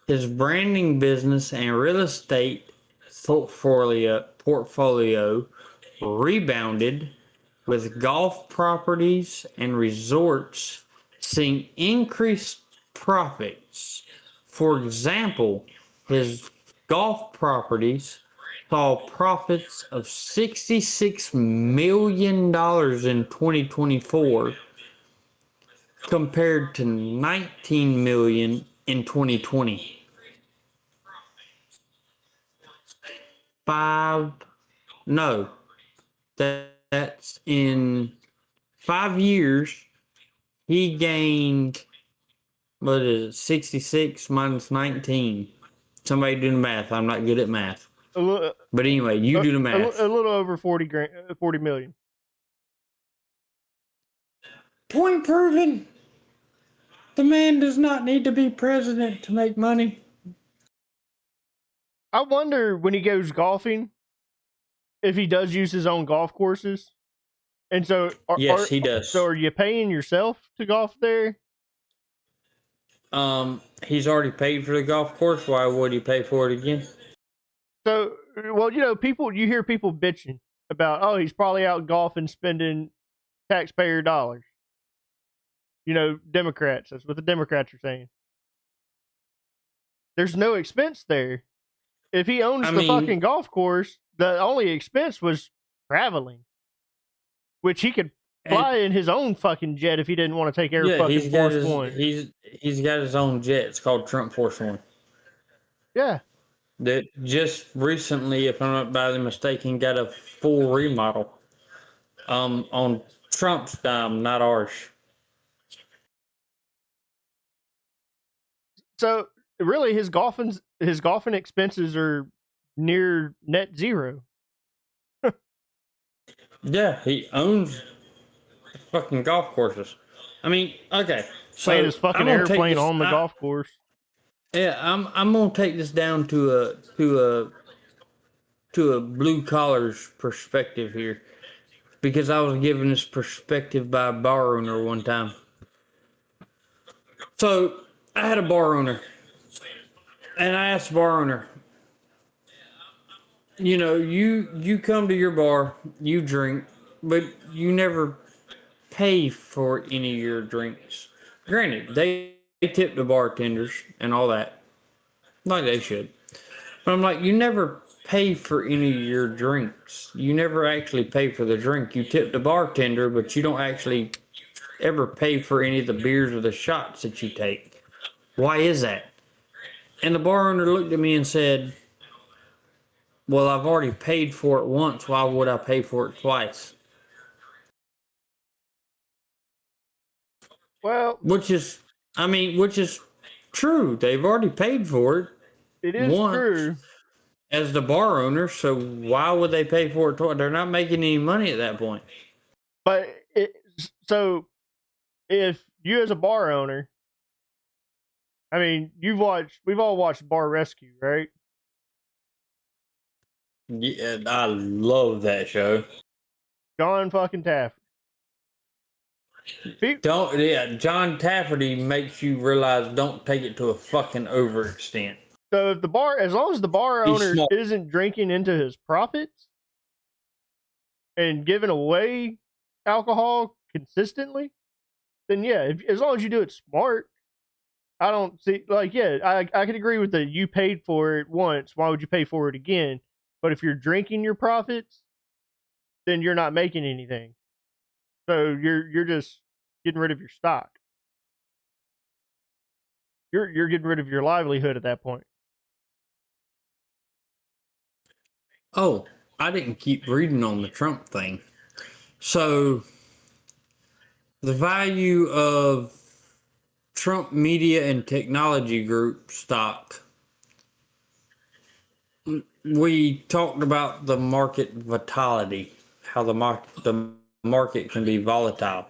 his branding business and real estate portfolio rebounded, with golf properties and resorts seeing increased profits. For example, his golf properties saw profits of $66 million in 2024 compared to $19 million in 2020. That's in 5 years, he gained, what is it, 66 minus 19. Somebody do the math. I'm not good at math. But anyway, you do the math. A little over 40 million. Point proven. The man does not need to be president to make money. I wonder when he goes golfing if he does use his own golf courses. And so, yes, he does. So, are you paying yourself to golf there? He's already paid for the golf course. Why would he pay for it again? So, well, you hear people bitching about, oh, he's probably out golfing spending taxpayer dollars. Democrats. That's what the Democrats are saying. There's no expense there. If he owns the fucking golf course, the only expense was traveling, which he could fly in his own fucking jet if he didn't want to take Air fucking Force One. He's got his own jet. It's called Trump Force One. Yeah. That just recently, if I'm not badly mistaken, got a full remodel. On Trump's dime, not ours. So really, his golfing expenses are near net zero. Yeah, he owns fucking golf courses. I mean, okay. So playing his fucking airplane on the golf course. Yeah, I'm gonna take this down to a blue collar's perspective here, because I was given this perspective by a bar owner one time. So I had a bar owner, and I asked the bar owner, you come to your bar, you drink, but you never pay for any of your drinks. Granted, they tip the bartenders and all that, like they should. But I'm like, you never pay for any of your drinks. You never actually pay for the drink. You tip the bartender, but you don't actually ever pay for any of the beers or the shots that you take. Why is that? And the bar owner looked at me and said, well, I've already paid for it once. Why would I pay for it twice? Well, which is true. They've already paid for it. It is once true. As the bar owner, so why would they pay for it twice? They're not making any money at that point. But so if you as a bar owner, I mean, we've all watched Bar Rescue, right? Yeah, I love that show. John fucking Tafferty. John Tafferty makes you realize don't take it to a fucking overextent. So if as long as the bar owner isn't drinking into his profits and giving away alcohol consistently, then yeah, as long as you do it smart, I don't see, I can agree with that. You paid for it once, why would you pay for it again? But if you're drinking your profits, then you're not making anything. So you're just getting rid of your stock. You're getting rid of your livelihood at that point. Oh, I didn't keep reading on the Trump thing. So the value of Trump Media and Technology Group stock. We talked about the market vitality. how the market can be volatile.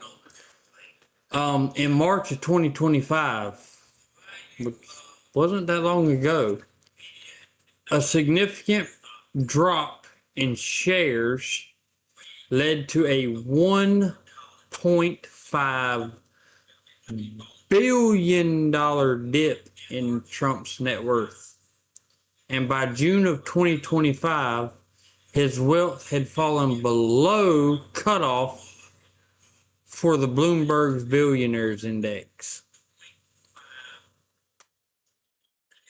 In March of 2025, which wasn't that long ago, a significant drop in shares led to a $1.5 billion dip in Trump's net worth. And by June of 2025, his wealth had fallen below cutoff for the Bloomberg Billionaires Index.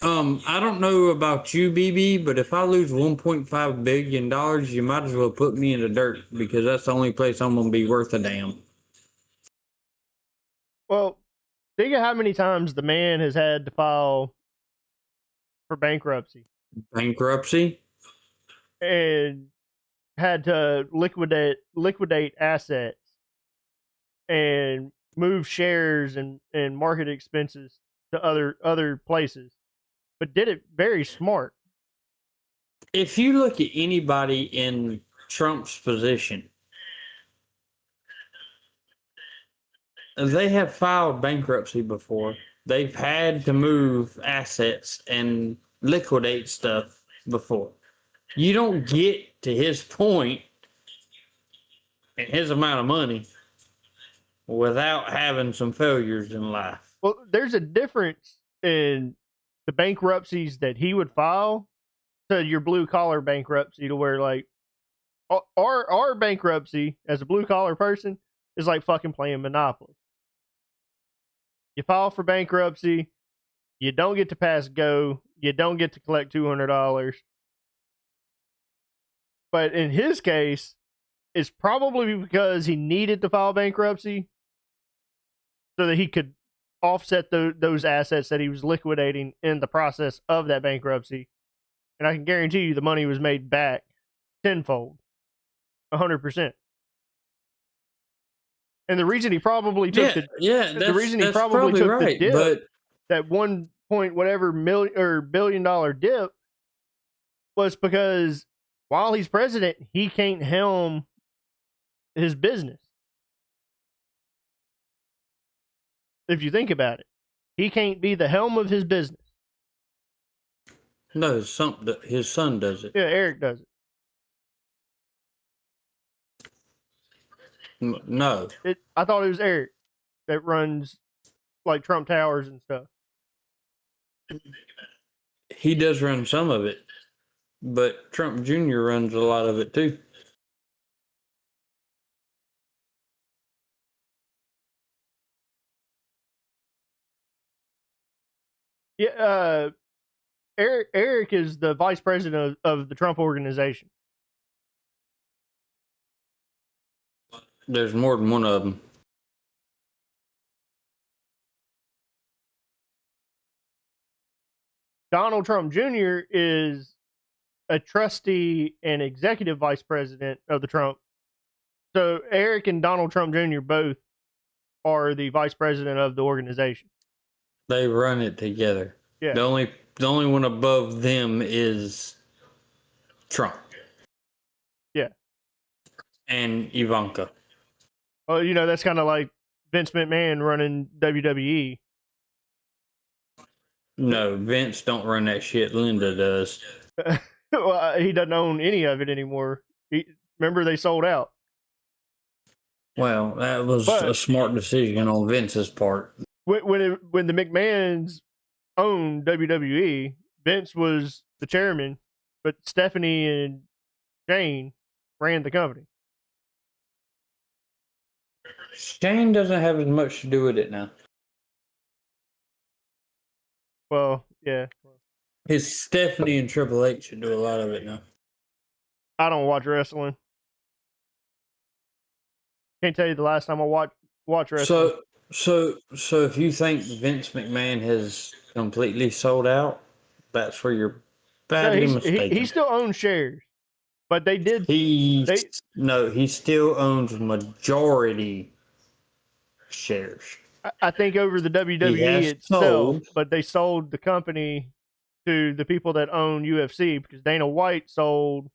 I don't know about you, BB, but if I lose $1.5 billion, you might as well put me in the dirt, because that's the only place I'm going to be worth a damn. Well, think of how many times the man has had to file for bankruptcy. Bankruptcy? And had to liquidate assets and move shares and market expenses to other places, but did it very smart. If you look at anybody in Trump's position, they have filed bankruptcy before. They've had to move assets and liquidate stuff before. You don't get to his point and his amount of money without having some failures in life. Well, there's a difference in the bankruptcies that he would file to your blue collar bankruptcy, to where like our bankruptcy as a blue collar person is like fucking playing Monopoly. You file for bankruptcy, you don't get to pass go, you don't get to collect $200. But in his case, it's probably because he needed to file bankruptcy so that he could offset those assets that he was liquidating in the process of that bankruptcy. And I can guarantee you the money was made back tenfold, 100%. And the reason he probably took the dip, but that 1 point whatever million or $1 billion dip, was because while he's president, he can't helm his business. If you think about it, he can't be the helm of his business. No, his son does it. Yeah, Eric does it. No. I thought it was Eric that runs like Trump Towers and stuff. He does run some of it, but Trump Jr. runs a lot of it too. Yeah, Eric is the vice president of the Trump organization. There's more than one of them. Donald Trump Jr. is a trustee and executive vice president of the Trump. So Eric and Donald Trump Jr. both are the vice president of the organization. They run it together. Yeah. The only one above them is Trump. Yeah. And Ivanka. Well, you know, that's kind of like Vince McMahon running WWE. No, Vince don't run that shit. Linda does. Well, he doesn't own any of it anymore. Remember, they sold out. Well, that was a smart decision on Vince's part. When the McMahons owned WWE, Vince was the chairman, but Stephanie and Shane ran the company. Shane doesn't have as much to do with it now. Well, yeah. His Stephanie and Triple H should do a lot of it now. I don't watch wrestling. Can't tell you the last time I watch wrestling. So if you think Vince McMahon has completely sold out, that's where you're badly mistaken. He still owns shares, but they did. He still owns majority shares. I think over the WWE itself, but they sold the company to the people that own UFC, because Dana White sold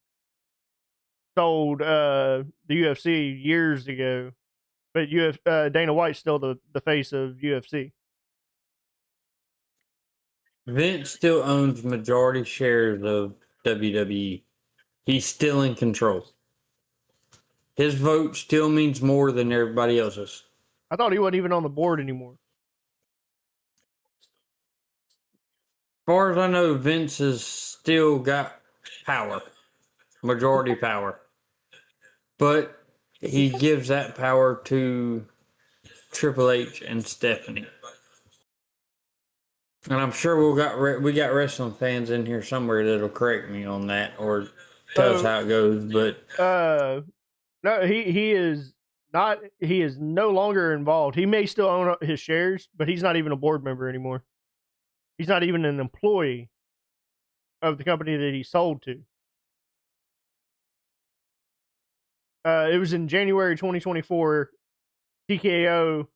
sold the UFC years ago, but Dana White's still the face of UFC. Vince still owns majority shares of WWE. He's still in control. His vote still means more than everybody else's. I thought he wasn't even on the board anymore. As far as I know, Vince has still got power, majority power. But he gives that power to Triple H and Stephanie. And I'm sure we got wrestling fans in here somewhere that'll correct me on that or tell us how it goes. But no, he is not. He is no longer involved. He may still own his shares, but he's not even a board member anymore. He's not even an employee of the company that he sold to. It was in January 2024. TKO.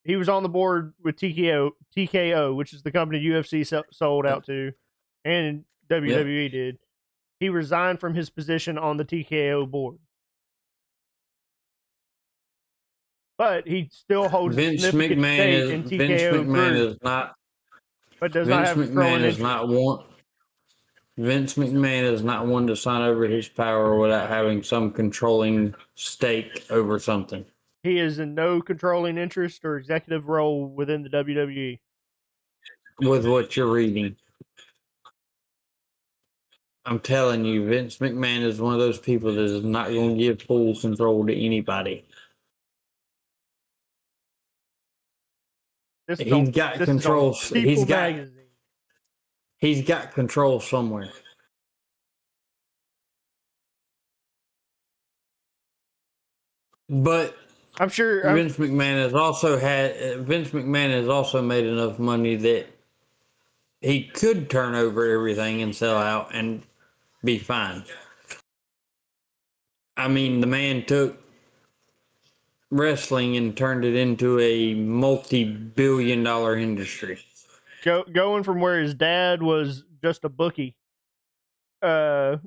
He was on the board with TKO, which is the company UFC sold out to, and WWE did. He resigned from his position on the TKO board, but he still holds a significant stake in TKO Vince McMahon Group, is not. but does not have controlling interest. Vince McMahon is not one to sign over his power without having some controlling stake over something. He is in no controlling interest or executive role within the WWE. With what you're reading. I'm telling you, Vince McMahon is one of those people that is not going to give full control to anybody. He's got control. He's got control somewhere. But I'm sure Vince McMahon has also made enough money that he could turn over everything and sell out and be fine. I mean, the man took wrestling and turned it into a multi-billion-dollar industry. Going from where his dad was just a bookie, and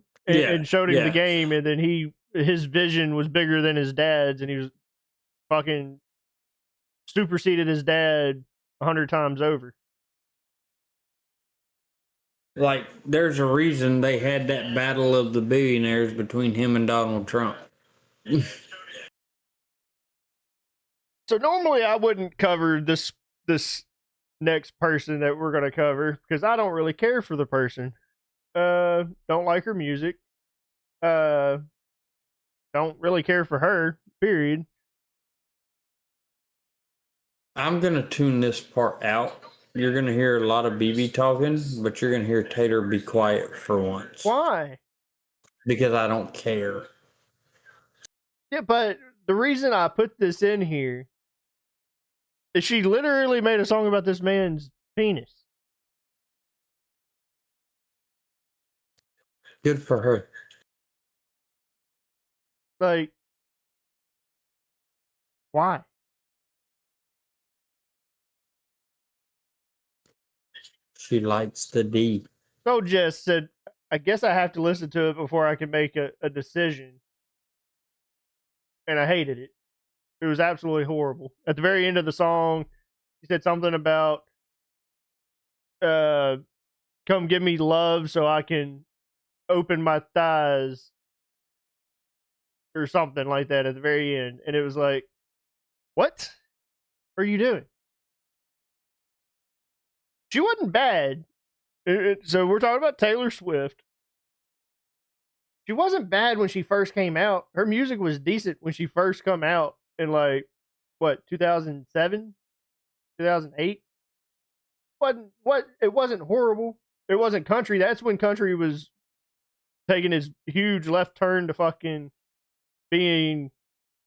showed him the game, and then his vision was bigger than his dad's, and he was fucking superseded his dad 100 times over. Like, there's a reason they had that battle of the billionaires between him and Donald Trump. So normally I wouldn't cover this next person that we're going to cover because I don't really care for the person. Don't like her music. Don't really care for her, period. I'm going to tune this part out. You're going to hear a lot of BB talking, but you're going to hear Tater be quiet for once. Why? Because I don't care. Yeah, but the reason I put this in here is she literally made a song about this man's penis. Good for her. Like, why? She likes the D. So Jess said, I guess I have to listen to it before I can make a decision. And I hated it. It was absolutely horrible. At the very end of the song, he said something about come give me love so I can open my thighs or something like that at the very end. And it was like, what are you doing? She wasn't bad. So we're talking about Taylor Swift. She wasn't bad when she first came out. Her music was decent when she first come out in like what 2007, 2008. It wasn't horrible. It wasn't country. That's when country was taking his huge left turn to fucking being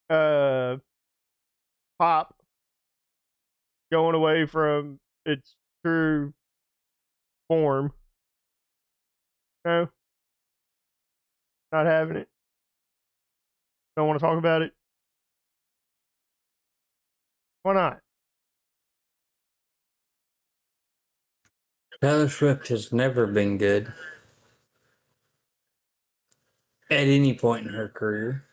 pop, going away from its true form. No, not having it. Don't want to talk about it. Why not? Taylor Swift has never been good. at any point in her career.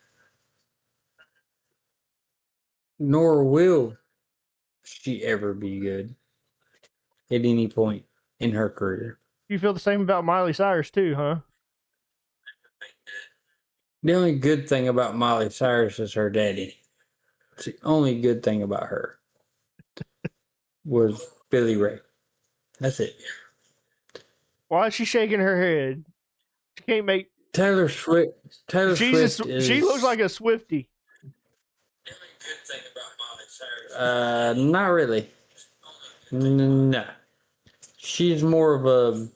Nor will she ever be good at any point in her career. You feel the same about Miley Cyrus too, huh? The only good thing about Miley Cyrus is her daddy. It's the only good thing about her was Billy Ray. That's it. Why is she shaking her head? She can't make Taylor Swift. She looks like a Swiftie. Not really. No. She's more of a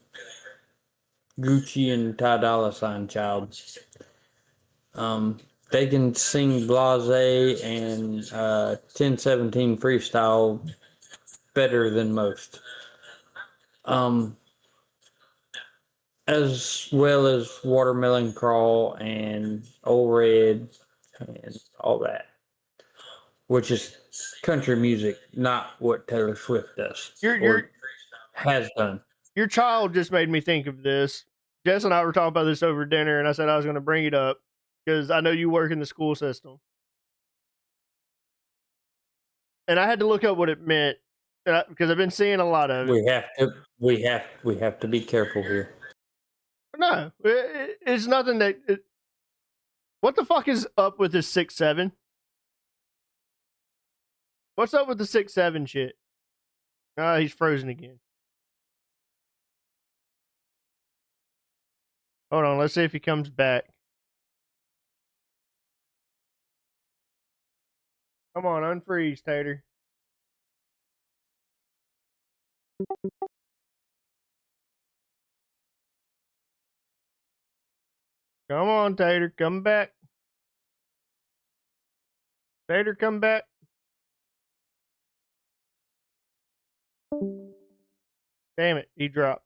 Gucci and Ty Dolla $ign child. They can sing Blase and 1017 freestyle better than most. As well as Watermelon Crawl and Old Red and all that, which is country music, not what Taylor Swift does or has done. Your child just made me think of this. Jess and I were talking about this over dinner, and I said I was going to bring it up because I know you work in the school system. And I had to look up what it meant because I've been seeing a lot of it. We have to be careful here. No, it's nothing that. What the fuck is up with this 6'7"? What's up with the 6'7" shit? He's frozen again. Hold on, let's see if he comes back. Come on, unfreeze, Tater. Come on, Tater, come back. Tater, come back. Damn it, he dropped.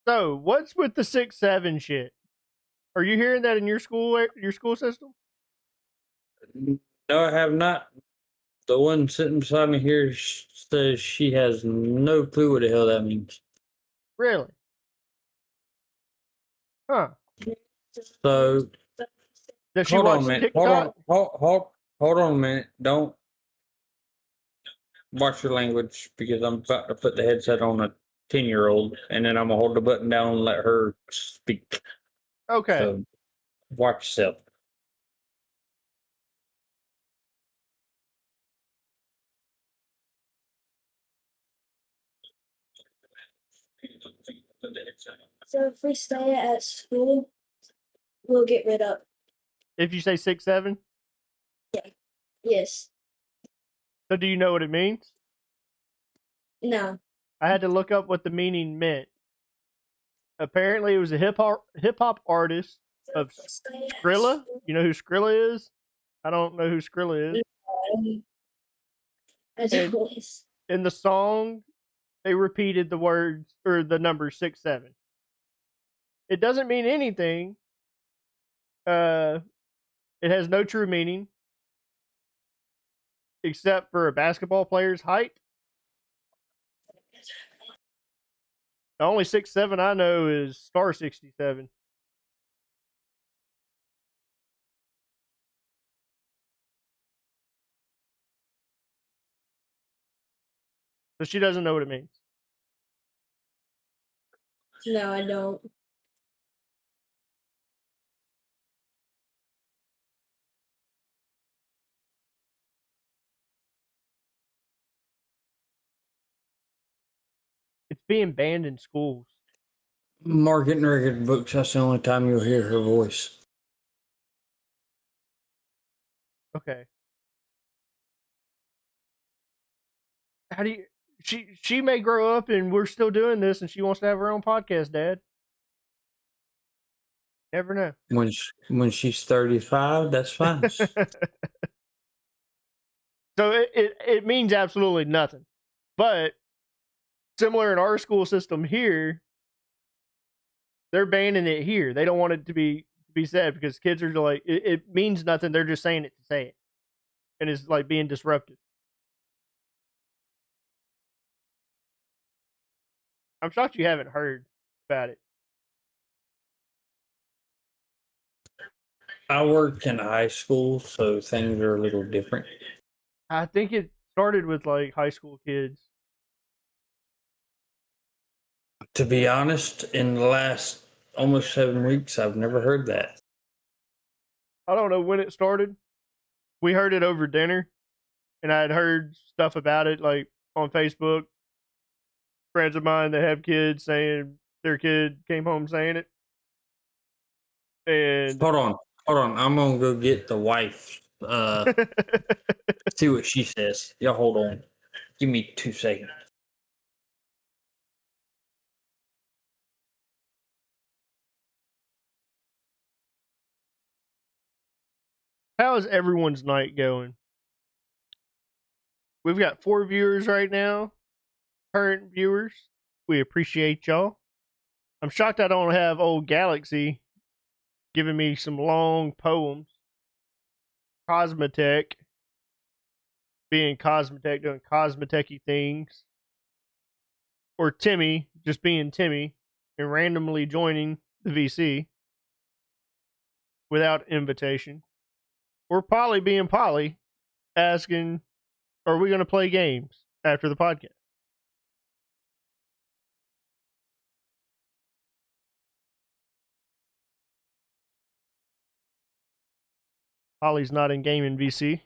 So, what's with the 6'7" shit? Are you hearing that in your school system? No, I have not. The one sitting beside me here says she has no clue what the hell that means. Really? Huh. So, does she watch TikTok? Hold on a minute. Don't watch your language because I'm about to put the headset on a 10-year-old and then I'm going to hold the button down and let her speak. Okay. So, watch yourself. So if we stay at school, we'll get rid of. If you say 6'7"? Yeah. Yes. So do you know what it means? No. I had to look up what the meaning meant. Apparently, it was a hip hop artist of Skrilla. You know who Skrilla is? I don't know who Skrilla is. In the song, they repeated the words or the number 6'7". It doesn't mean anything. It has no true meaning except for a basketball player's height. The only 6'7" I know is Star 67. So she doesn't know what it means. No, I don't. It's being banned in schools. Market and record books, that's the only time you'll hear her voice. Okay. How do you she may grow up and we're still doing this and she wants to have her own podcast, Dad. Never know. When she's 35, that's fine. So it means absolutely nothing. But similar in our school system here, they're banning it here. They don't want it to be be said because kids are like, it means nothing. They're just saying it to say it. And it's like being disruptive. I'm shocked you haven't heard about it. I worked in high school, so things are a little different. I think it started with like high school kids. To be honest, in the last almost 7 weeks, I've never heard that. I don't know when it started. We heard it over dinner, and I had heard stuff about it like on Facebook. Friends of mine that have kids saying their kid came home saying it. And hold on. I'm gonna go get the wife. See what she says. Yeah, hold on. Give me 2 seconds. How is everyone's night going? We've got 4 viewers right now, current viewers. We appreciate y'all. I'm shocked I don't have old Galaxy giving me some long poems. Cosmetech being Cosmetech, doing Cosmetechy things. Or Timmy just being Timmy and randomly joining the VC without invitation. Or Polly being Polly asking, are we going to play games after the podcast? Polly's not in gaming VC.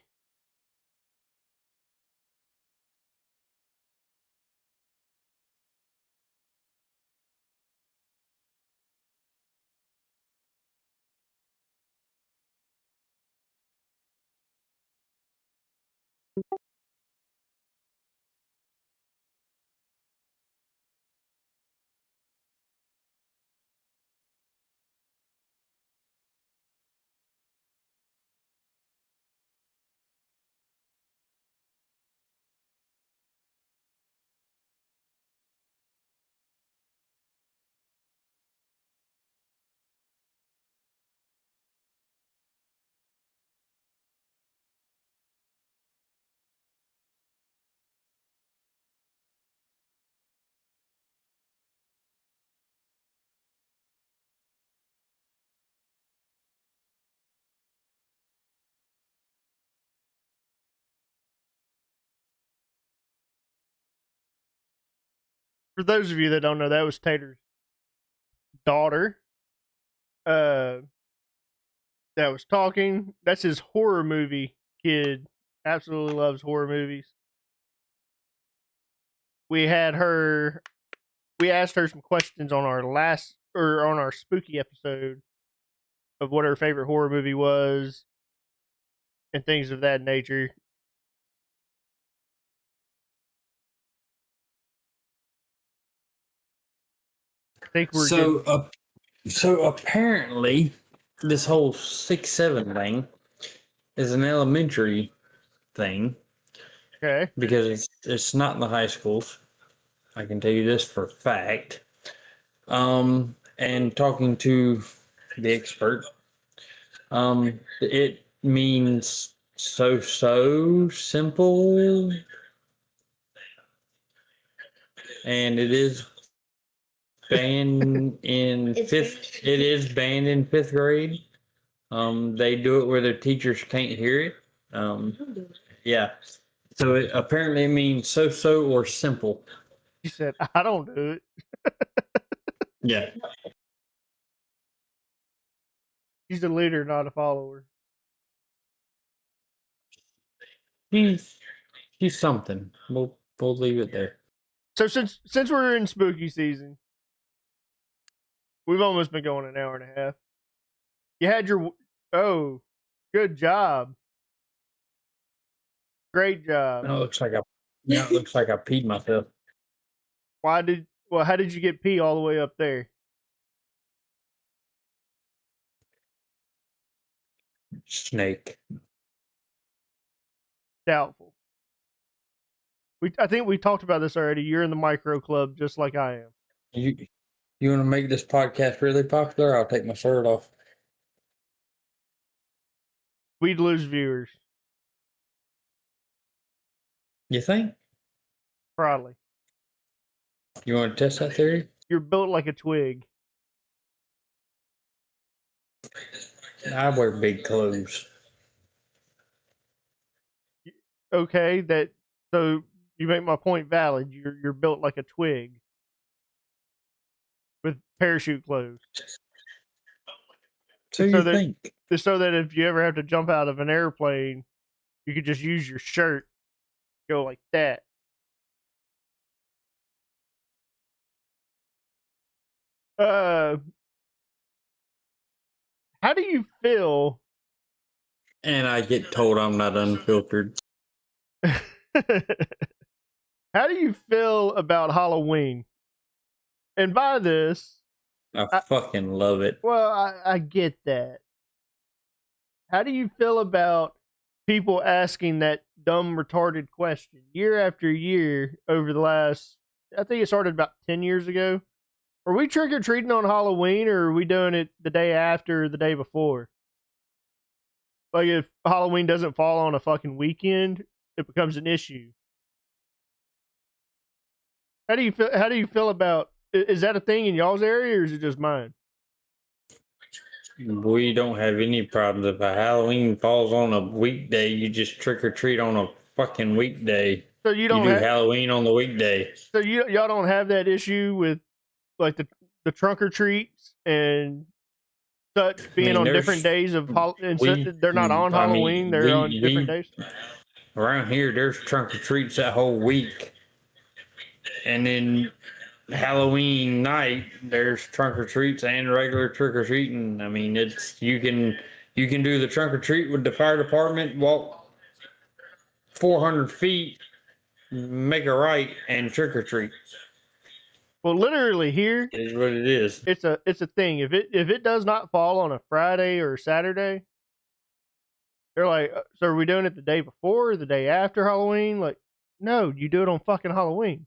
For those of you that don't know, that was Tater's daughter. That was talking. That's his horror movie kid. Absolutely loves horror movies. We had her. We asked her some questions on our last or on our spooky episode of what her favorite horror movie was and things of that nature. I think we're so apparently this whole 6-7 thing is an elementary thing. Okay. Because it's not in the high schools. I can tell you this for a fact. And talking to the expert, it means so simple, and it is banned in fifth. It is banned in 5th grade. They do it where their teachers can't hear it. Yeah. So it apparently means so or simple. She said, I don't do it. Yeah. She's a leader, not a follower. She's something. We'll leave it there. So since we're in spooky season, we've almost been going an hour and a half. You had your good job. Great job. It looks like I peed myself. How did you get pee all the way up there? Snake. Doubtful. I think we talked about this already. You're in the micro club just like I am. You want to make this podcast really popular? I'll take my shirt off. we'd lose viewers. You think? Probably. You want to test that theory? You're built like a twig. I wear big clothes. Okay, so you make my point valid. You're built like a twig with parachute clothes. So you think? So that if you ever have to jump out of an airplane, you could just use your shirt, go like that. How do you feel? And I get told I'm not unfiltered. How do you feel about Halloween? And by this, I fucking love it. Well, I get that. How do you feel about people asking that dumb, retarded question year after year over the last, I think it started about 10 years ago? Are we trick or treating on Halloween, or are we doing it the day after or the day before? Like, if Halloween doesn't fall on a fucking weekend, it becomes an issue. How do you feel? How do you feel about? Is that a thing in y'all's area, or is it just mine? We don't have any problems. If a Halloween falls on a weekday, you just trick or treat on a fucking weekday. So you don't do have Halloween on the weekday. So y'all don't have that issue with like the trunk or treats and such being on different days of they're not on Halloween, they're on different days. Around here, there's trunk or treats that whole week, and then Halloween night, there's trunk or treats and regular trick or treating. I mean, it's you can do the trunk or treat with the fire department, walk 400 feet, make a right, and trick or treat. Well, literally here, it is what it is. It's a thing. If it does not fall on a Friday or Saturday, they're like, so are we doing it the day before or the day after Halloween? Like, no, you do it on fucking Halloween.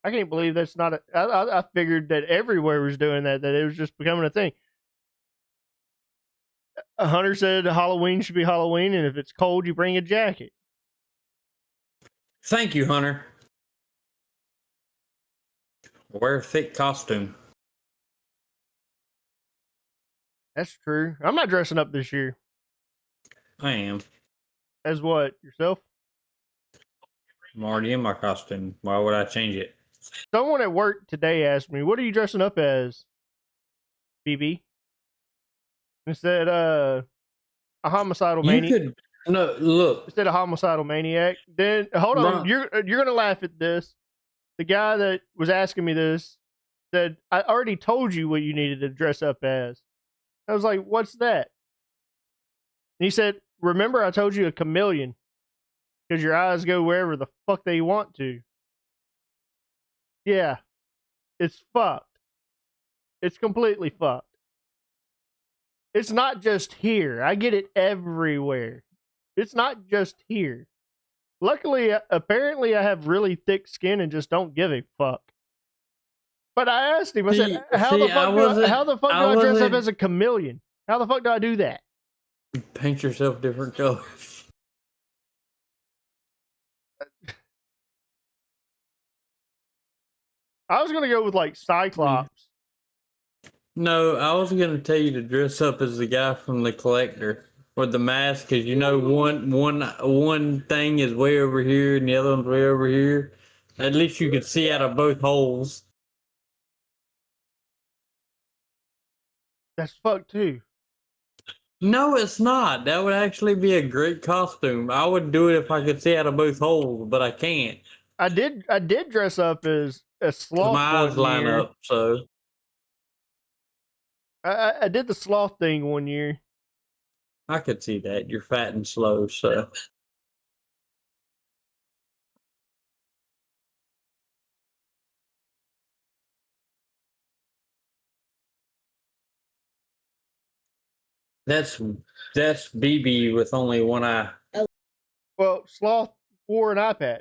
I can't believe that's not I figured that everywhere was doing that it was just becoming a thing. Hunter said Halloween should be Halloween, and if it's cold, you bring a jacket. Thank you, Hunter. Wear a thick costume. That's true. I'm not dressing up this year. I am. As what? Yourself? I'm already in my costume. Why would I change it? Someone at work today asked me, "What are you dressing up as, BB?" Instead, a homicidal maniac. No, look. Instead of homicidal maniac. Then hold on, you're gonna laugh at this. The guy that was asking me this said, "I already told you what you needed to dress up as." I was like, "What's that?" And he said, "Remember, I told you a chameleon, because your eyes go wherever the fuck they want to." Yeah, it's fucked. It's completely fucked. It's not just here. I get it everywhere. It's not just here. Luckily, apparently, I have really thick skin and just don't give a fuck. But I asked him, I said, how the fuck do I dress up as a chameleon? How the fuck do I do that? Paint yourself different colors. I was gonna go with like Cyclops. No, I was gonna tell you to dress up as the guy from The Collector with the mask, because you know one thing is way over here and the other one's way over here. At least you can see out of both holes. That's fucked too. No, it's not. That would actually be a great costume. I would do it if I could see out of both holes, but I can't. I did dress up as a sloth. My eyes line up, so I did the sloth thing one year. I could see that. You're fat and slow, so. That's BB with only one eye. Well, sloth wore an eye patch.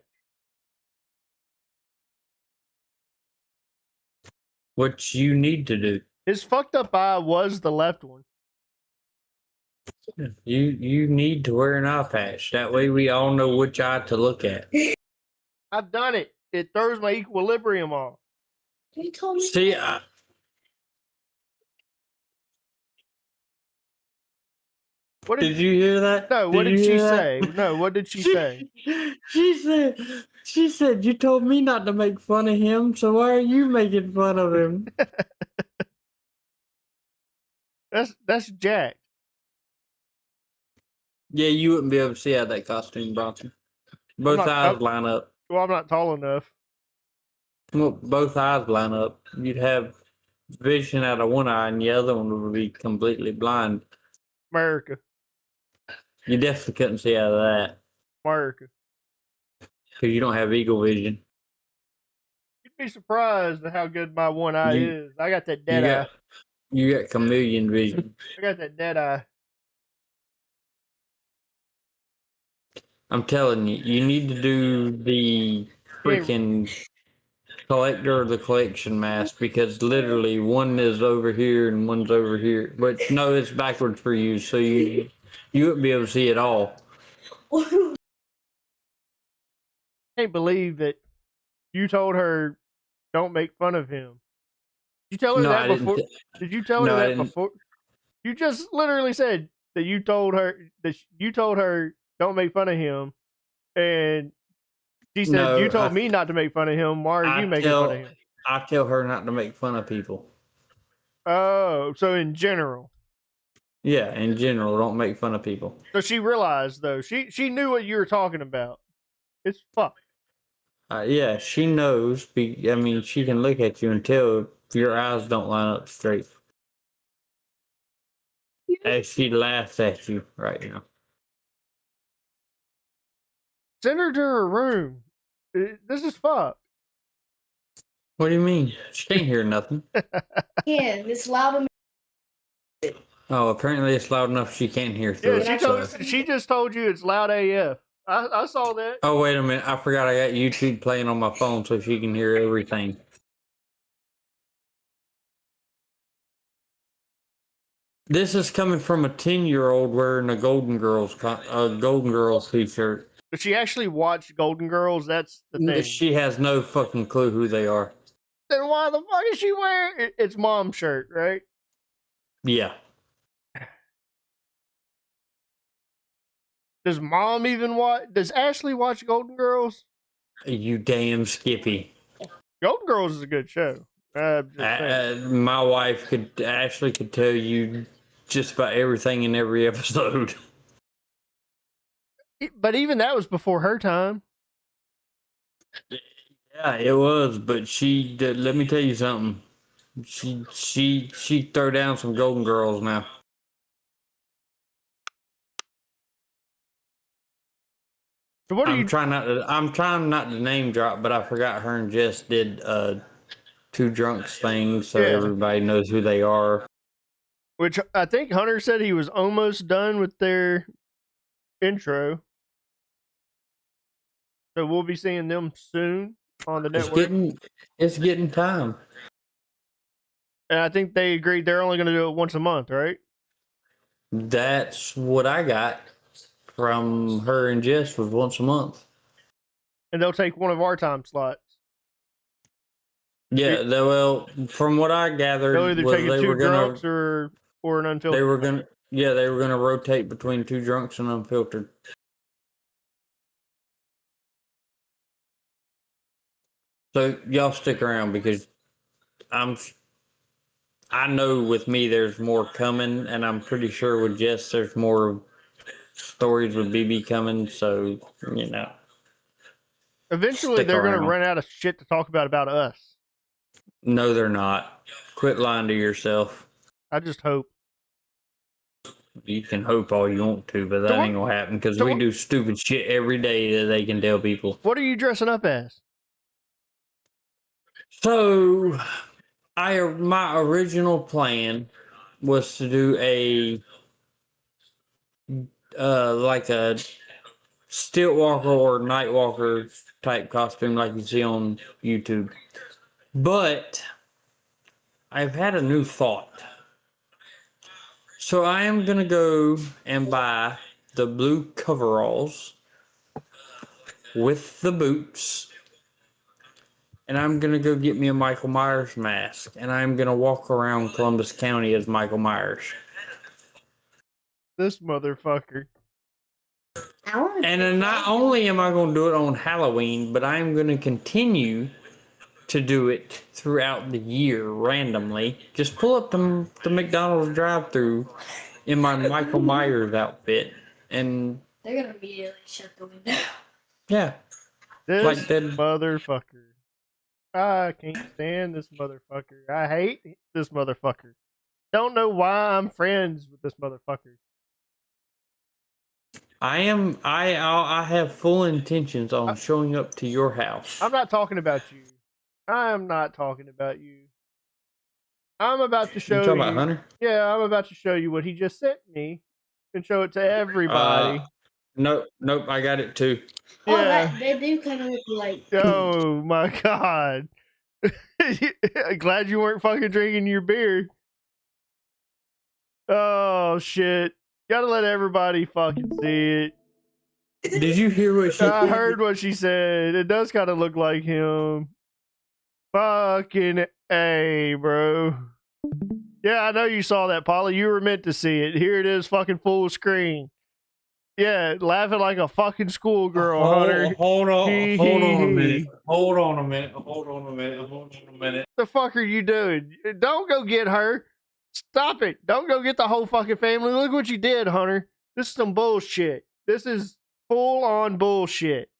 What you need to do. His fucked up eye was the left one. You need to wear an eye patch. That way we all know which eye to look at. I've done it. It throws my equilibrium off. You told me. See, What did you hear that? No, what did she say? No, what did she say? She said, you told me not to make fun of him, so why are you making fun of him? That's Jack. Yeah, you wouldn't be able to see out that costume, Bronson. Both eyes line up. Well, I'm not tall enough. Well, both eyes line up. You'd have vision out of one eye, and the other one would be completely blind. America. You definitely couldn't see out of that America. because you don't have eagle vision. You'd be surprised at how good my one eye is. I got that dead eye. You got chameleon vision. I got that dead eye. I'm telling you, you need to do the freaking collector of the collection mask because literally one is over here and one's over here. But no, it's backwards for you, so you wouldn't be able to see it all. I can't believe that you told her don't make fun of him. Did you tell her that before? Did you tell her that before? You just literally said that you told her don't make fun of him, and she said you told me not to make fun of him. Why are you making fun of him? I tell her not to make fun of people. Oh, so in general. Yeah, in general, don't make fun of people. So she realized though. She knew what you were talking about. It's fucked. Yeah, she knows. I mean, she can look at you and tell if your eyes don't line up straight. As she laughs at you right now. Send her to her room. This is fucked. What do you mean? She can't hear nothing. Yeah, it's loud. Oh, apparently it's loud enough she can't hear through it. She just told you it's loud AF. I saw that. Oh, wait a minute. I forgot I got YouTube playing on my phone so she can hear everything. This is coming from a 10-year-old wearing a Golden Girls t-shirt. Does she actually watch Golden Girls? That's the thing. She has no fucking clue who they are. Then why the fuck is she wearing it's mom's shirt, right? Yeah. Does mom even watch? Does Ashley watch Golden Girls? You damn Skippy. Golden Girls is a good show. My wife Ashley could tell you just about everything in every episode. But even that was before her time. Yeah, it was. But she let me tell you something. She throw down some Golden Girls now. So I'm trying not to name drop, but I forgot her and Jess did Two Drunks thing, so everybody knows who they are. Which I think Hunter said he was almost done with their intro. So we'll be seeing them soon on the network. It's getting time. And I think they agreed they're only going to do it once a month, right? That's what I got from her and Jess was once a month. And they'll take one of our time slots. Yeah, well, from what I gathered, they'll either take Two Drunks or an Unfiltered. They were gonna rotate between Two Drunks and Unfiltered. So y'all stick around because I know with me there's more coming, and I'm pretty sure with Jess there's more stories with BB coming. So eventually they're gonna run out of shit to talk about us. No, they're not. Quit lying to yourself. I just hope. You can hope all you want to, but that ain't gonna happen because we do stupid shit every day that they can tell people. What are you dressing up as? So, my original plan was to do like a Stiltwalker or Nightwalker type costume like you see on YouTube. But I've had a new thought. So I am gonna go and buy the blue coveralls with the boots, and I'm gonna go get me a Michael Myers mask, and I'm gonna walk around Columbus County as Michael Myers. This motherfucker. And then not only am I gonna do it on Halloween, but I'm gonna continue to do it throughout the year randomly. Just pull up the McDonald's drive-through in my Michael Myers outfit, and they're gonna immediately shut the window. yeah, This like that. motherfucker. I can't stand this motherfucker. I hate this motherfucker. Don't know why I'm friends with this motherfucker. I have full intentions on showing up to your house. I'm not talking about you. I'm not talking about you. I'm about to show you. You talking about Hunter? Yeah, I'm about to show you what he just sent me and show it to everybody. Nope, I got it too. Yeah. They do kind of look like. Oh my god. Glad you weren't fucking drinking your beer. Oh shit. Gotta let everybody fucking see it. Did you hear what she I heard what she said. It does kind of look like him. Fucking A, bro. Yeah, I know you saw that, Polly. You were meant to see it. Here it is, fucking full screen. Yeah, laughing like a fucking schoolgirl, Hunter. Hold on a minute. The fuck are you doing? Don't go get her. Stop it. Don't go get the whole fucking family. Look what you did, Hunter. This is some bullshit. This is full on bullshit.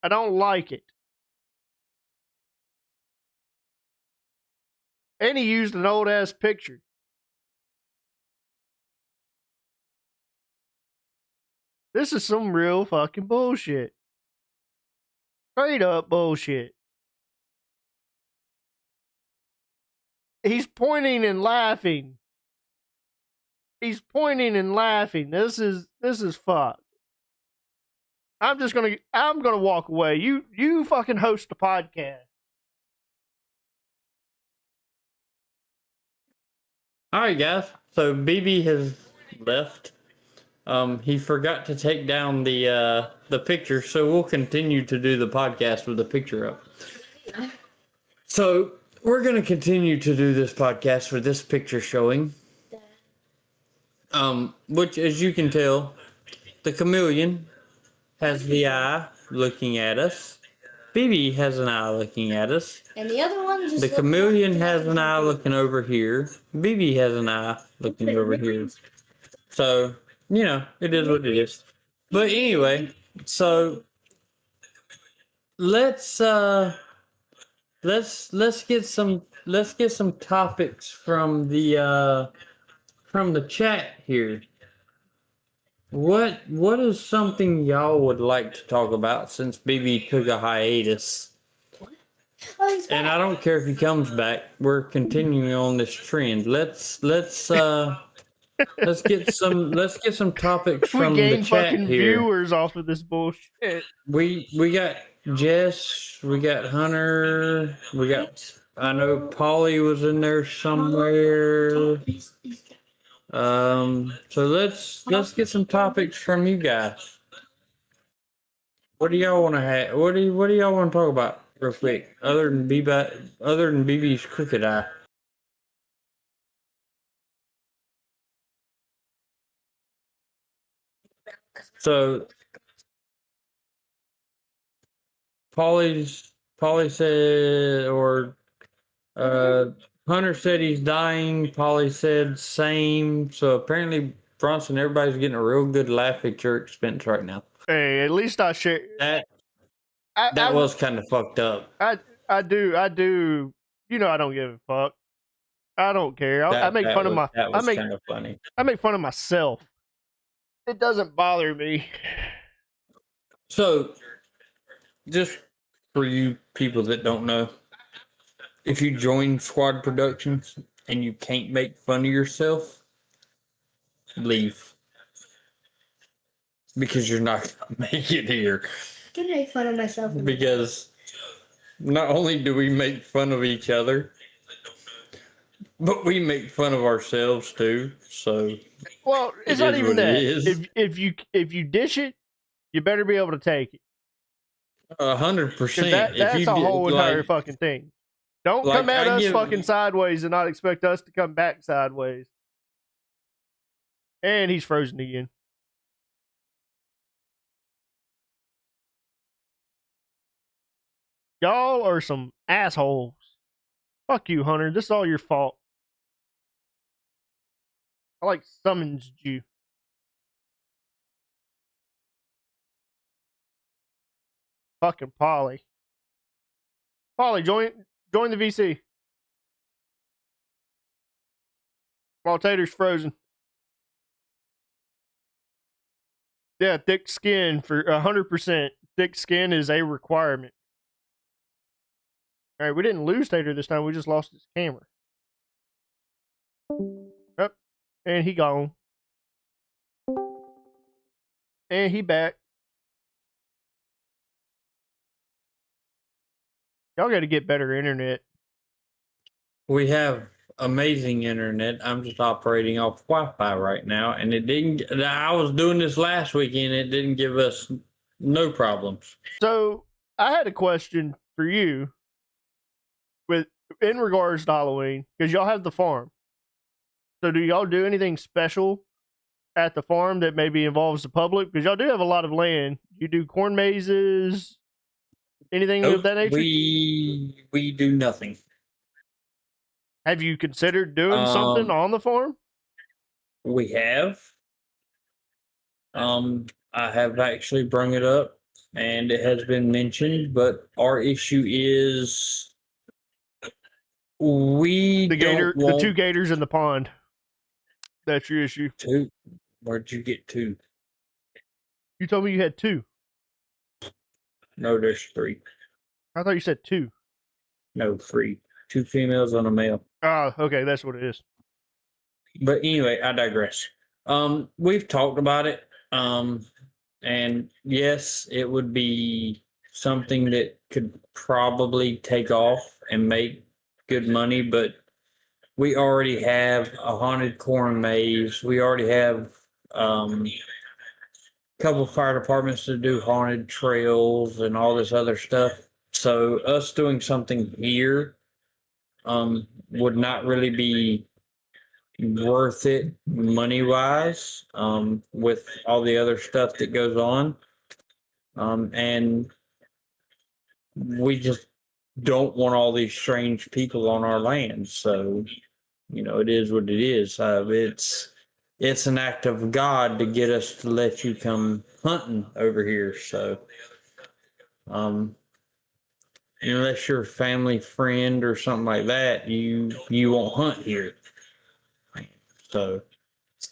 I don't like it. And he used an old ass picture. This is some real fucking bullshit. Straight up bullshit. He's pointing and laughing. He's pointing and laughing. This is fucked. I'm gonna walk away. You fucking host the podcast. All right, guys. So BB has left. He forgot to take down the picture, so we'll continue to do the podcast with the picture up. So we're gonna continue to do this podcast with this picture showing. Which, as you can tell, the chameleon has the eye looking at us. BB has an eye looking at us. And the other one just. The chameleon has an eye looking over here. BB has an eye looking over here. So, you know, it is what it is. But anyway, so let's get some topics from the chat here. What is something y'all would like to talk about since BB took a hiatus? Oh, and I don't care if he comes back. We're continuing on this trend. Let's get some topics from the chat fucking here. Viewers off of this bullshit. We got Jess, we got Hunter, I know Polly was in there somewhere. So let's get some topics from you guys. What do y'all want to have? What do y'all want to talk about real quick? Other than BB's crooked eye. So Polly said, or Hunter said he's dying. Polly said same. So apparently, Bronson, everybody's getting a real good laugh at your expense right now. Hey, at least I share. That was kind of fucked up. I do. You know, I don't give a fuck. I don't care. I make fun of my. That was kind of funny. I make fun of myself. It doesn't bother me. So, just for you people that don't know, if you join Squad Productions and you can't make fun of yourself, leave. Because you're not going to make it here. I can make fun of myself. Because not only do we make fun of each other, but we make fun of ourselves too. So Well, it's It not is even what it that. is. If you dish it, you better be able to take it. 100%. If you That's a did, whole entire fucking thing. Don't come at us fucking sideways and not expect us to come back sideways. And he's frozen again. Y'all are some assholes. Fuck you, Hunter. This is all your fault. I like summoned you. Fucking Polly. Polly, join the VC. While Tater's frozen. Yeah, thick skin for 100%. Thick skin is a requirement. All right, we didn't lose Tater this time. We just lost his camera. Yep, and he gone. And he back. Y'all got to get better internet. We have amazing internet. I'm just operating off Wi-Fi right now, and it didn't. I was doing this last weekend. It didn't give us no problems. So I had a question for you in regards to Halloween, because y'all have the farm. So do y'all do anything special at the farm that maybe involves the public? Because y'all do have a lot of land. You do corn mazes, anything of that nature? We do nothing. Have you considered doing something on the farm? We have. I have actually brung it up, and it has been mentioned, but our issue is the two gators in the pond. That's your issue. Two? Where'd you get two? You told me you had two. No, there's three. I thought you said two. No, three. Two females and a male. Oh, okay, that's what it is. But anyway, I digress. We've talked about it. And yes, it would be something that could probably take off and make good money, but we already have a haunted corn maze. We already have a couple fire departments to do haunted trails and all this other stuff. So us doing something here would not really be worth it money wise with all the other stuff that goes on. And we just don't want all these strange people on our land. So, it is what it is. It's an act of God to get us to let you come hunting over here. So, unless you're a family friend or something like that, you won't hunt here. So,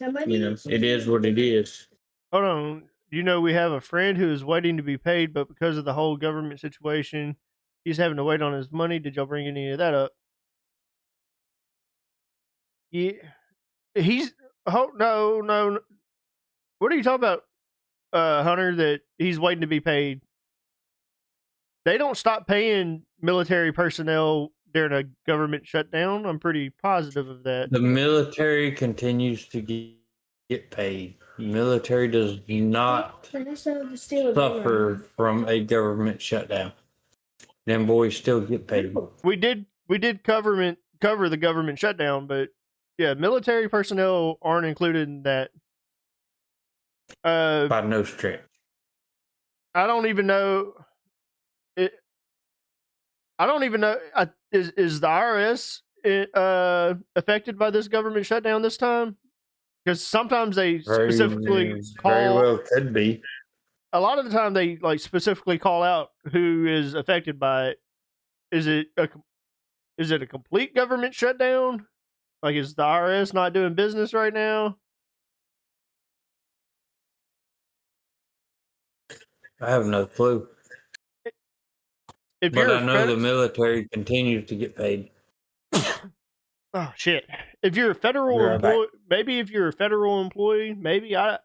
it is what it is. Hold on. We have a friend who is waiting to be paid, but because of the whole government situation, he's having to wait on his money. Did y'all bring any of that up? Yeah. No. What are you talking about, Hunter, that he's waiting to be paid? They don't stop paying military personnel during a government shutdown. I'm pretty positive of that. The military continues to get paid. The military does not suffer from a government shutdown. Them boys still get paid. We did cover the government shutdown, but yeah, military personnel aren't included in that. By no stretch. I don't even know. I don't even know. Is the IRS affected by this government shutdown this time? Because sometimes they specifically call. Very well could be. A lot of the time they specifically call out who is affected by it. Is it a complete government shutdown? Like, is the IRS not doing business right now? I have no clue. But I know the military continues to get paid. Oh shit! If you're a federal employee, maybe if you're a federal employee, maybe I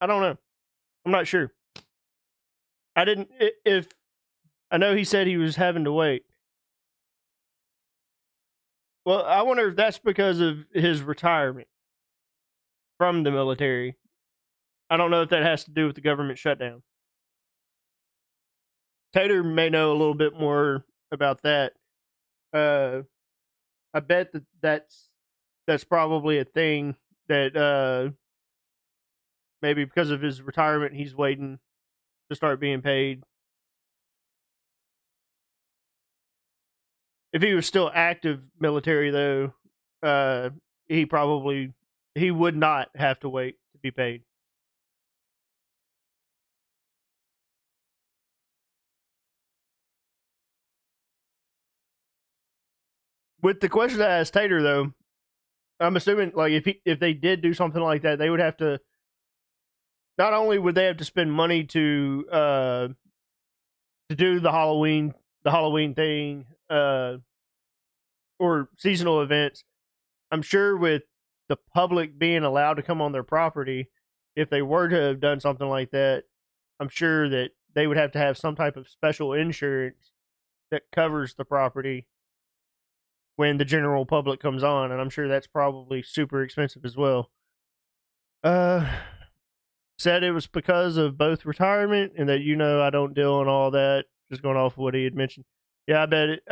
don't know. I'm not sure. I didn't. If I know he said he was having to wait. Well, I wonder if that's because of his retirement. from the military. I don't know if that has to do with the government shutdown. Tater may know a little bit more about that. I bet that's probably a thing that maybe because of his retirement, he's waiting to start being paid. If he was still active military, though, he would not have to wait to be paid. With the question I asked Tater, though, I'm assuming like if they did do something like that, they would have to. Not only would they have to spend money to do the Halloween thing or seasonal events, I'm sure with the public being allowed to come on their property, if they were to have done something like that, I'm sure that they would have to have some type of special insurance that covers the property when the general public comes on, and I'm sure that's probably super expensive as well. Said it was because of both retirement and that I don't deal in all that. Just going off of what he had mentioned. Yeah, I bet it.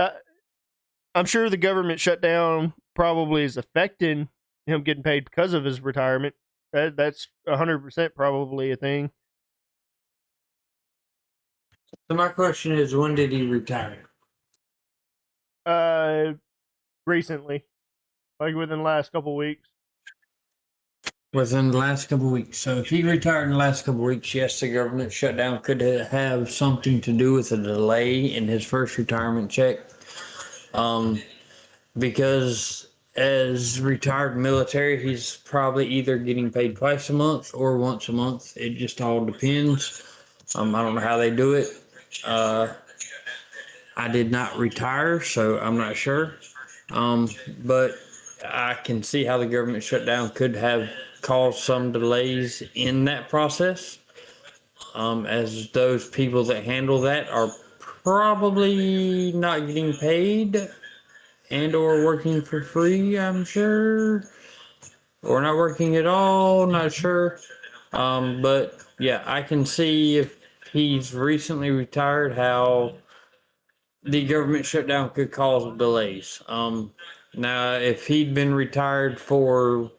I'm sure the government shutdown probably is affecting him getting paid because of his retirement. That's 100% probably a thing. So my question is, when did he retire? Recently, like within the last couple of weeks. Within the last couple of weeks. So if he retired in the last couple of weeks, yes, the government shutdown could have something to do with a delay in his first retirement check. Because as retired military, he's probably either getting paid twice a month or once a month. It just all depends. I don't know how they do it. I did not retire, so I'm not sure. But I can see how the government shutdown could have caused some delays in that process. As those people that handle that are probably not getting paid and or working for free, I'm sure, or not working at all, not sure. But yeah, I can see if he's recently retired how the government shutdown could cause delays. Now, if he'd been retired for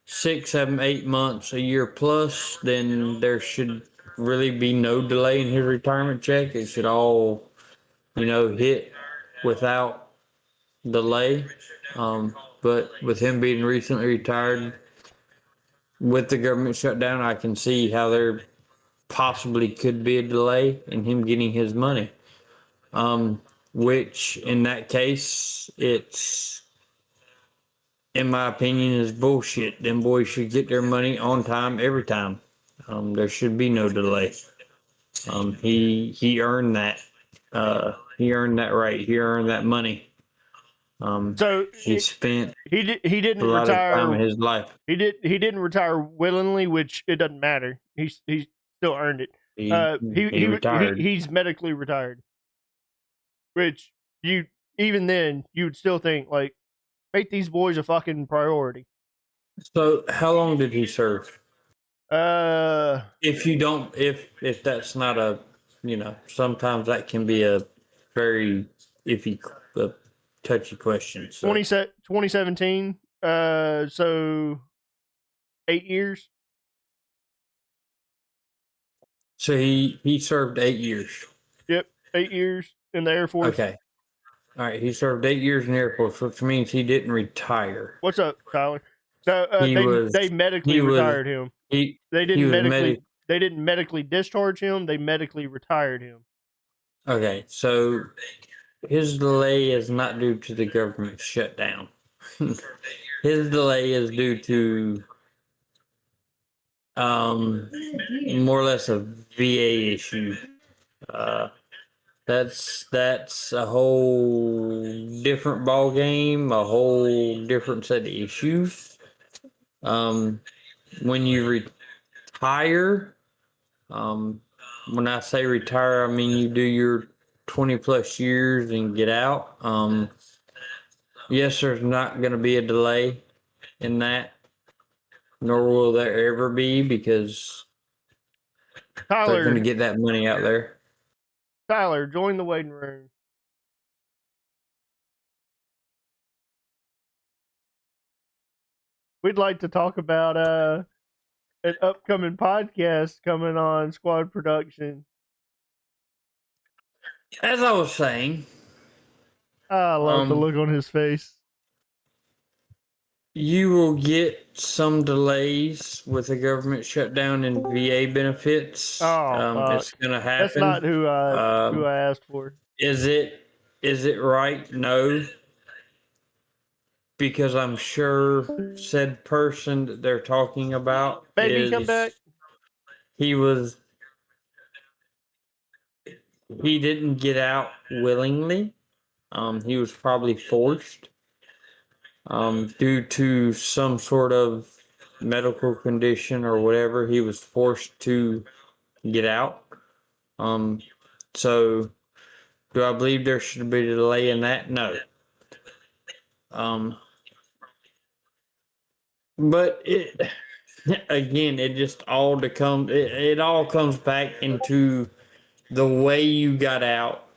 6, 7, 8 months, a year plus, then there should really be no delay in his retirement check. It should all, hit without delay. But with him being recently retired, with the government shutdown, I can see how there possibly could be a delay in him getting his money. Which in that case, it's, in my opinion, is bullshit. Them boys should get their money on time every time. There should be no delay. He earned that. He earned that right. He earned that money. So he spent he didn't a lot retire of time in his life. He didn't retire willingly, which it doesn't matter. He still earned it. He retired. He's medically retired, which even then you would still think like make these boys a fucking priority. So how long did he serve? If that's not a, sometimes that can be a very iffy, touchy question. So 2017. So 8 years. So he served 8 years. Yep, 8 years in the Air Force. Okay. All right. He served 8 years in the Air Force, which means he didn't retire. What's up, Tyler? No, they medically retired him. They didn't medically discharge him. They medically retired him. Okay, so his delay is not due to the government shutdown. His delay is due to more or less a VA issue. That's a whole different ball game, a whole different set of issues. When you retire, when I say retire, I mean you do your 20 plus years and get out. Yes, there's not going to be a delay in that. nor will there ever be, because they're going to Tyler, get that money out there. Tyler, join the waiting room. We'd like to talk about an upcoming podcast coming on Squad Production. As I was saying, I love the look on his face. you will get some delays with the government shutdown and VA benefits. It's going to happen. That's not who I asked for. Is it right? No. Because I'm sure said person that they're talking about Baby, come back. He didn't get out willingly. He was probably forced. Due to some sort of medical condition or whatever, he was forced to get out. So do I believe there should be a delay in that? No. But it just all it all comes back into the way you got out,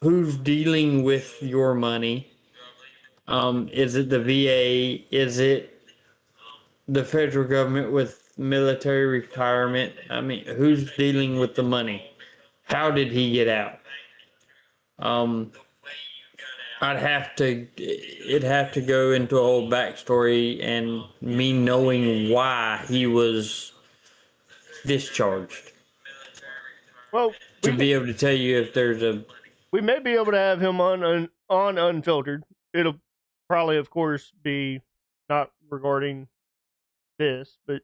who's dealing with your money. Is it the VA? Is it the federal government with military retirement? I mean, who's dealing with the money? How did he get out? It'd have to go into a whole backstory and me knowing why he was discharged. Well, to be able to tell you if there's a. We may be able to have him on Unfiltered. It'll probably, of course, be not regarding this, but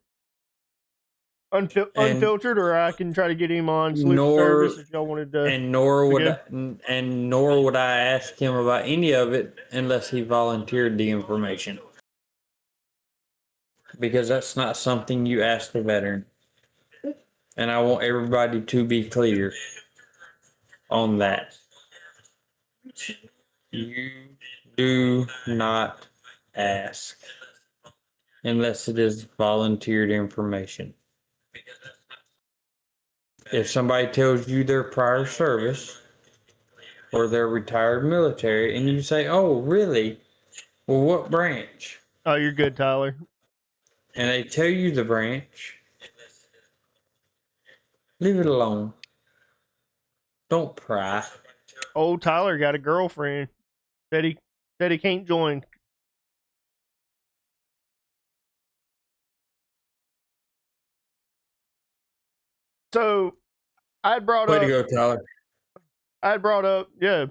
unfiltered, or I can try to get him on Salute Service if y'all wanted to. And nor would I ask him about any of it unless he volunteered the information, because that's not something you ask the veteran. And I want everybody to be clear on that. You do not ask unless it is volunteered information. If somebody tells you their prior service or their retired military and you say, "Oh, really? Well, what branch?" Oh, you're good, Tyler. And they tell you the branch, leave it alone. Don't pry. Old Tyler got a girlfriend that he can't join. So I brought Way up. to go, Tyler. I brought up, yeah,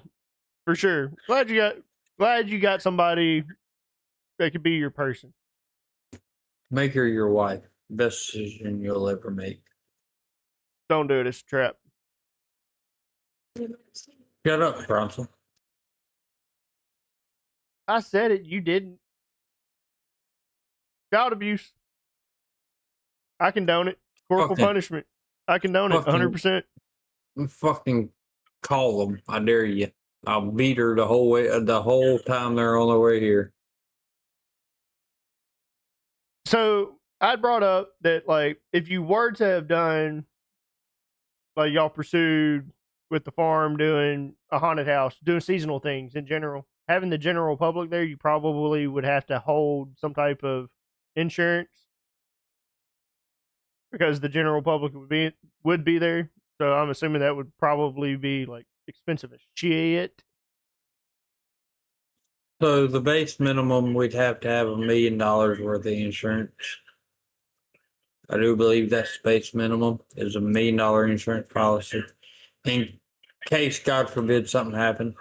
for sure. Glad you got somebody that could be your person. Make her your wife. Best decision you'll ever make. Don't do it. It's a trap. Shut up, Bronson. I said it. You didn't. Child abuse. I condone it. Corporal punishment. I condone it 100%. Fucking call them. I dare you. I'll beat her the whole time they're on their way here. So I brought up that, like, if you were to have done, like, y'all pursued with the farm, doing a haunted house, doing seasonal things in general, having the general public there, you probably would have to hold some type of insurance because the general public would be there. So I'm assuming that would probably be like expensive as shit. So the base minimum, we'd have to have $1 million worth of insurance. I do believe that's the base minimum, is $1 million insurance policy in case, God forbid, something happened.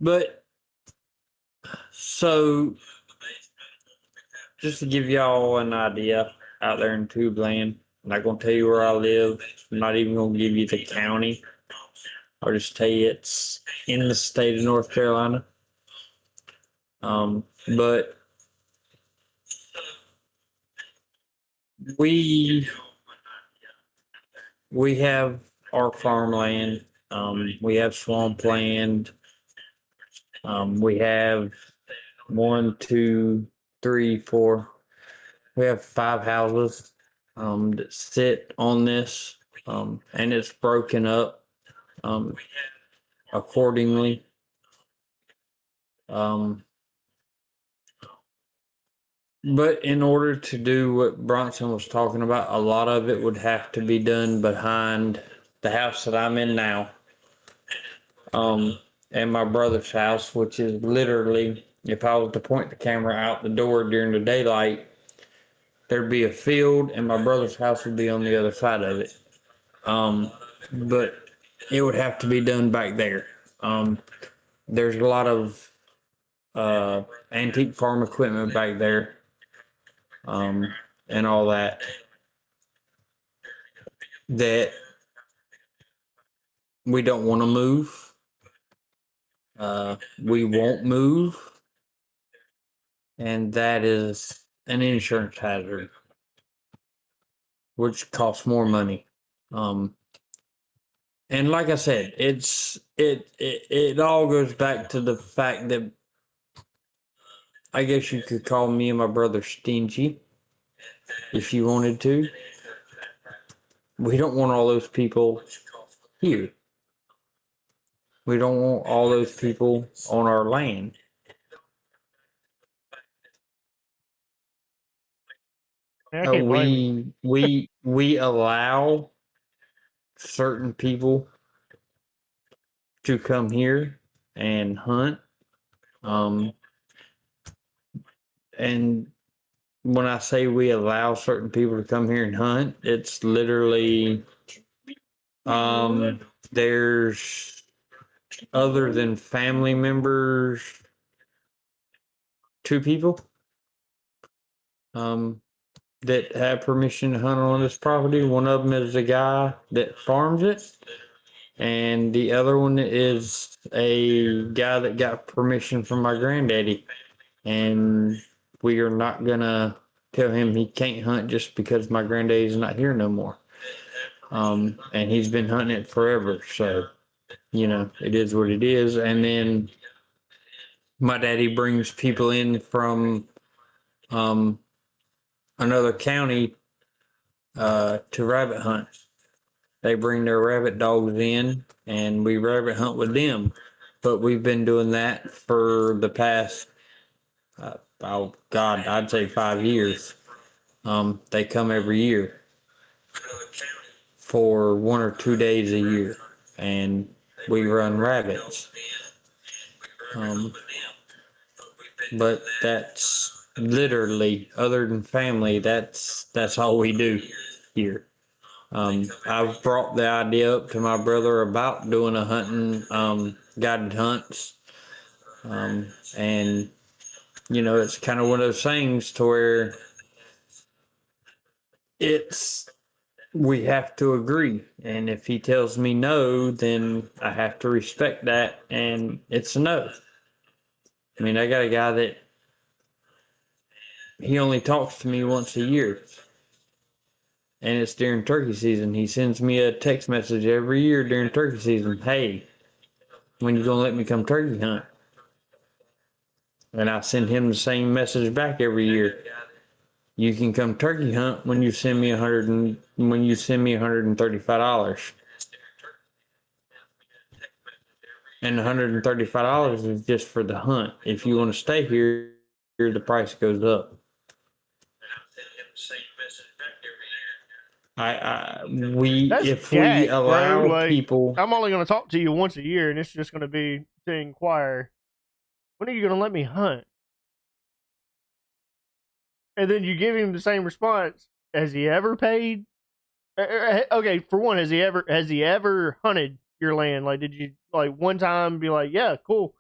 But so just to give y'all an idea, out there in Tube Land, I'm not gonna tell you where I live. I'm not even gonna give you the county. I'll just tell you it's in the state of North Carolina. But we have our farmland. We have swampland. We have 1, 2, 3, 4, We have 5 houses that sit on this, and it's broken up accordingly. But in order to do what Bronson was talking about, a lot of it would have to be done behind the house that I'm in now. And my brother's house, which is literally, if I was to point the camera out the door during the daylight, there'd be a field and my brother's house would be on the other side of it. But it would have to be done back there. There's a lot of antique farm equipment back there, and all that we don't want to move. We won't move, and that is an insurance hazard, which costs more money. And like I said, it all goes back to the fact that I guess you could call me and my brother stingy if you wanted to. We don't want all those people here. We don't want all those people on our land. We allow certain people to come here and hunt. And when I say we allow certain people to come here and hunt, it's literally there's, other than family members, 2 people that have permission to hunt on this property. One of them is a guy that farms it, and the other one is a guy that got permission from my granddaddy. And we are not gonna tell him he can't hunt just because my granddaddy's not here no more. And he's been hunting it forever, so it is what it is. And then my daddy brings people in from another county to rabbit hunt. They bring their rabbit dogs in, and we rabbit hunt with them. But we've been doing that for the past, oh God, I'd say 5 years. They come every year for 1 or 2 days a year, and we run rabbits. But that's literally, other than family, that's all we do here. I've brought the idea up to my brother about doing a hunting, guided hunts. And it's kind of one of those things to where we have to agree. And if he tells me no, then I have to respect that, and it's a no. I mean, I got a guy that he only talks to me once a year, and it's during turkey season. He sends me a text message every year during turkey season. Hey, when you gonna let me come turkey hunt? And I send him the same message back every year. You can come turkey hunt when you send me $135. And $135 is just for the hunt. If you want to stay here, the price goes up. If we allow people, I'm only going to talk to you once a year, and it's just going to be to inquire, when are you going to let me hunt? And then you give him the same response. Has he ever paid? Okay, for one, has he ever hunted your land? Like, did you one time be like, yeah, cool?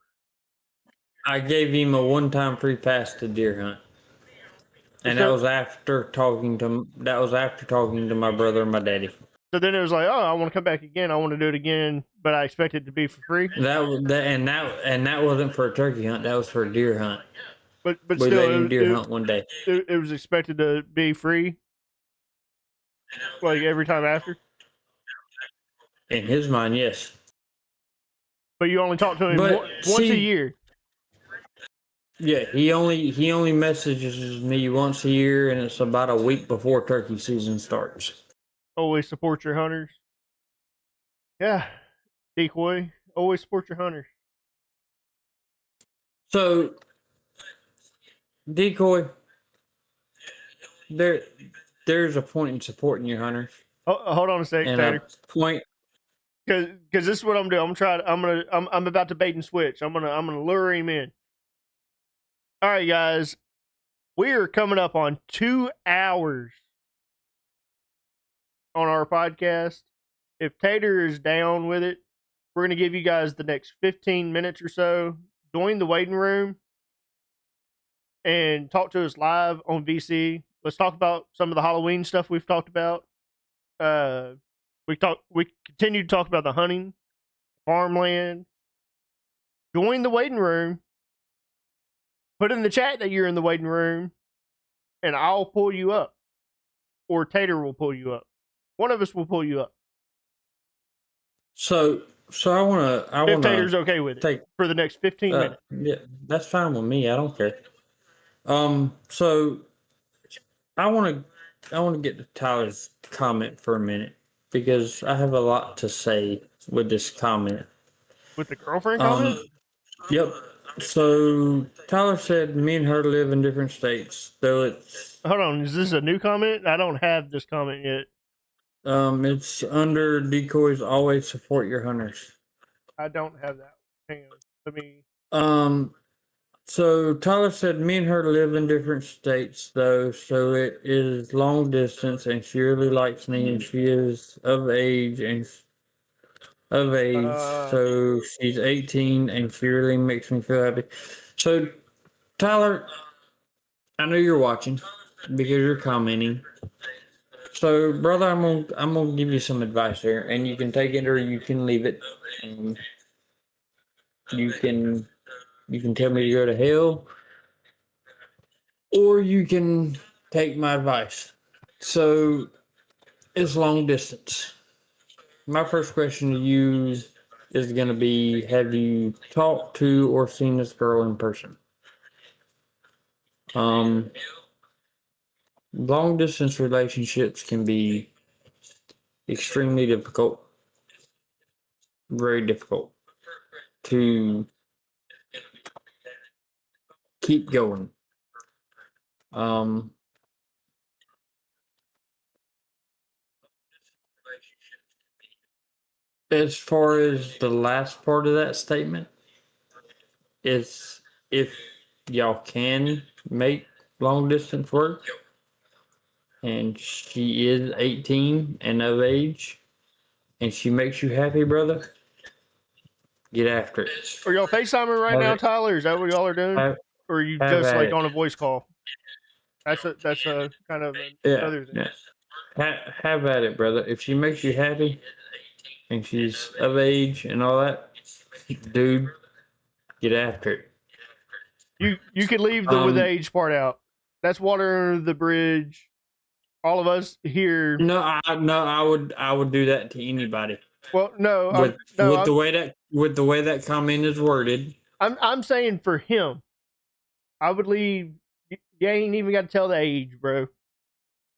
I gave him a one-time free pass to deer hunt. And that was after talking to my brother and my daddy. So then it was like, oh, I want to come back again. I want to do it again, but I expect it to be for free. That wasn't for a turkey hunt. That was for a deer hunt. But we still, let him deer hunt one day. It was expected to be free, like every time after. In his mind, yes. But you only talk to him once a year. Yeah, he only messages me once a year, and it's about a week before turkey season starts. Always support your hunters. Yeah, Decoy. Always support your hunters. So, Decoy, there, there's a point in supporting your hunters, Hold on a sec, and Tater. a point. Because this is what I'm doing. I'm about to bait and switch. I'm gonna lure him in. All right, guys. We are coming up on 2 hours on our podcast. If Tater is down with it, we're going to give you guys the next 15 minutes or so. Join the waiting room and talk to us live on VC. Let's talk about some of the Halloween stuff we've talked about. We continue to talk about the hunting, farmland. Join the waiting room. Put in the chat that you're in the waiting room, and I'll pull you up, or Tater will pull you up. One of us will pull you up. So I wanna If Tater's okay with it, take for the next 15 minutes. Yeah, that's fine with me. I don't care. So I wanna get to Tyler's comment for a minute because I have a lot to say with this comment. With the girlfriend comment? Yep. So Tyler said me and her live in different states, though it's Hold on, is this a new comment? I don't have this comment yet. it's under Decoys always support your hunters. I don't have that. Hang on. Let me. So Tyler said me and her live in different states though, so it is long distance and she really likes me and she is of age so she's 18 and she really makes me feel happy. So Tyler, I know you're watching because you're commenting. So brother, I'm gonna give you some advice here and you can take it or you can leave it. You can tell me to go to hell or you can take my advice. So it's long distance. My first question to you is going to be, have you talked to or seen this girl in person? Long distance relationships can be extremely difficult, very difficult to keep going. As far as the last part of that statement, it's if y'all can make long distance work and she is 18 and of age and she makes you happy, brother, get after it. Are y'all FaceTiming right now, Tyler? Is that what y'all are doing? Or are you just like on a voice call? That's a kind of another thing. Yeah. Have at it, brother. If she makes you happy and she's of age and all that, dude, get after it. You could leave the with age part out. That's water under the bridge. All of us here. No, I would do that to anybody. Well, no, with the way that comment is worded. I'm saying for him, I would leave. You ain't even got to tell the age, bro.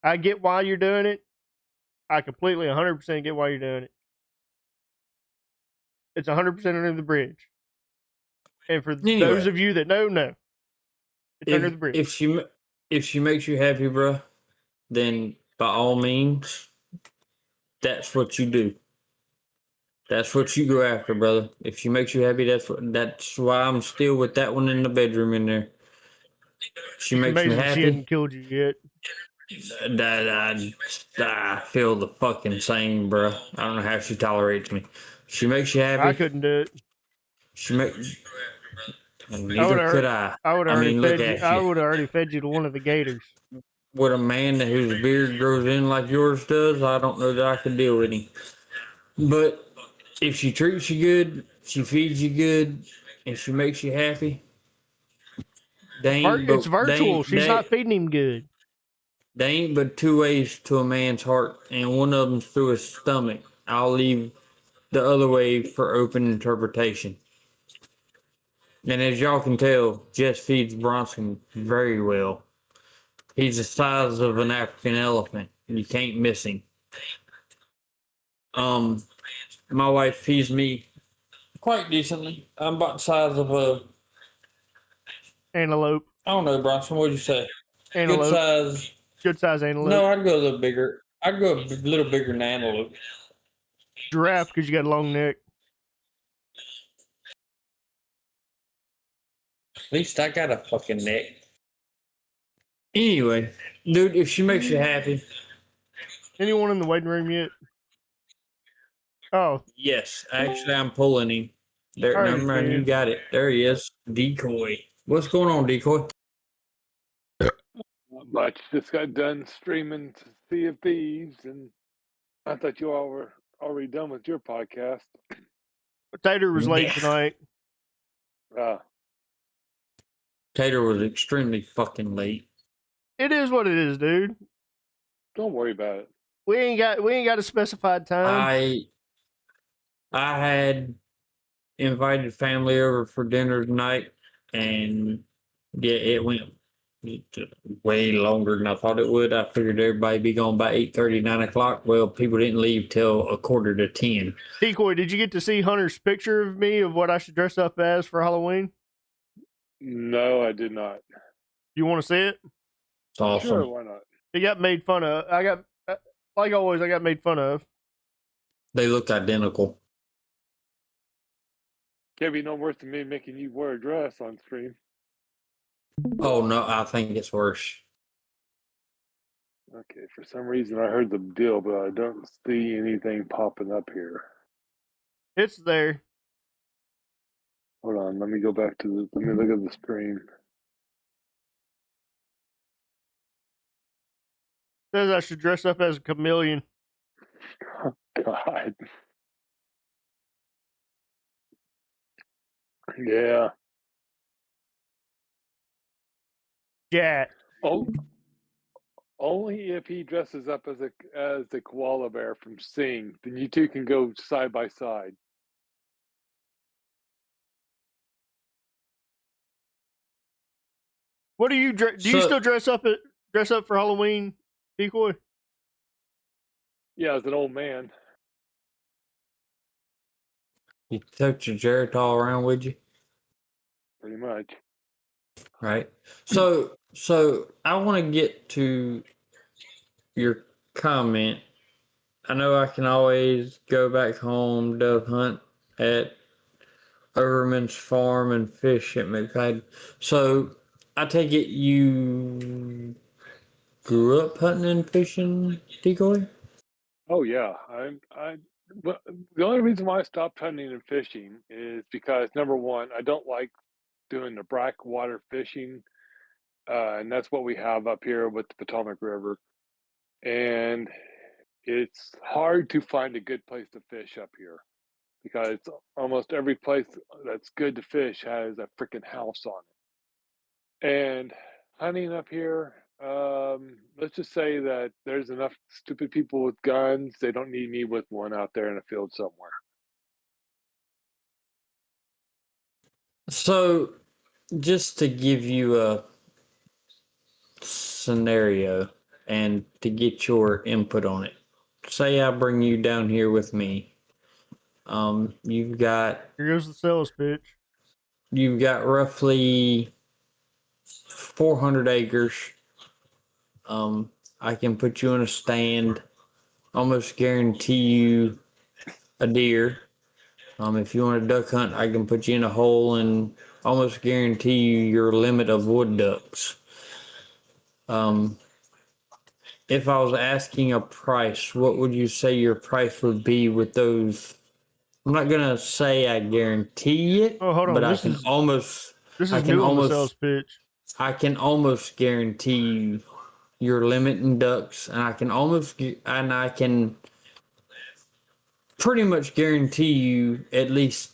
I get why you're doing it. I completely 100% get why you're doing it. It's 100% under the bridge. And for those of you that know, it's under the bridge. If she makes you happy, bro, then by all means, that's what you do. That's what you go after, brother. If she makes you happy, that's why I'm still with that one in the bedroom in there. She makes me happy. She hadn't killed you yet. I feel the fucking same, bro. I don't know how she tolerates me. She makes you happy. I couldn't do it. Neither could I. I would have already fed you to one of the gators. With a man whose beard grows in like yours does, I don't know that I could deal with him. But if she treats you good, she feeds you good, and she makes you happy, it's virtual. She's not feeding him good. There ain't but two ways to a man's heart, and one of them's through his stomach. I'll leave the other way for open interpretation. And as y'all can tell, Jess feeds Bronson very well. He's the size of an African elephant. You can't miss him. My wife feeds me quite decently. I'm about the size of a Antelope. I don't know, Bronson. What'd you say? Antelope. Good size. Good size antelope. No, I'd go a little bigger. I'd go a little bigger than antelope. Giraffe because you got a long neck. At least I got a fucking neck. Anyway, dude, if she makes you happy. Anyone in the waiting room yet? Oh. Yes, actually, I'm pulling him. There, never mind, you got it. There he is. Decoy. What's going on, Decoy? Not much. Just got done streaming Sea of Thieves, and I thought you all were already done with your podcast. Tater was late tonight. Tater was extremely fucking late. It is what it is, dude. Don't worry about it. We ain't got a specified time. I had invited family over for dinner tonight, and yeah, it went way longer than I thought it would. I figured everybody be gone by 8:30, 9 o'clock. Well, people didn't leave till 9:45. Decoy, did you get to see Hunter's picture of me of what I should dress up as for Halloween? No, I did not. You want to see it? It's awesome. Sure, why not? It got made fun of. Like always, I got made fun of. They looked identical. Can't be no worse than me making you wear a dress on stream. Oh no, I think it's worse. Okay, for some reason I heard the deal, but I don't see anything popping up here. It's there. Hold on, let me go back to let me look at the stream. Says I should dress up as a chameleon. Oh, God. Yeah. Jet. Oh, only if he dresses up as the koala bear from Sing, then you two can go side by side. What do you do? You still dress up for Halloween, Decoy? Yeah, as an old man. You took your Geritol around with you? Pretty much. Right. So I want to get to your comment. I know I can always go back home, dove hunt at Overman's farm and fish at McFadden. So I take it you grew up hunting and fishing, Decoy? Oh yeah, but the only reason why I stopped hunting and fishing is because number one, I don't like doing the black water fishing, and that's what we have up here with the Potomac River, and it's hard to find a good place to fish up here because almost every place that's good to fish has a freaking house on it. And hunting up here, let's just say that there's enough stupid people with guns. They don't need me with one out there in a field somewhere. So just to give you a scenario and to get your input on it. Say I bring you down here with me. You've got Here goes the sales pitch. You've got roughly 400 acres. I can put you in a stand, almost guarantee you a deer. If you want to duck hunt, I can put you in a hole and almost guarantee you your limit of wood ducks. If I was asking a price, what would you say your price would be with those? I'm not gonna say I guarantee it, Oh, hold on. but This is new on the sales pitch. I can almost guarantee you your limit in ducks, and I can pretty much guarantee you at least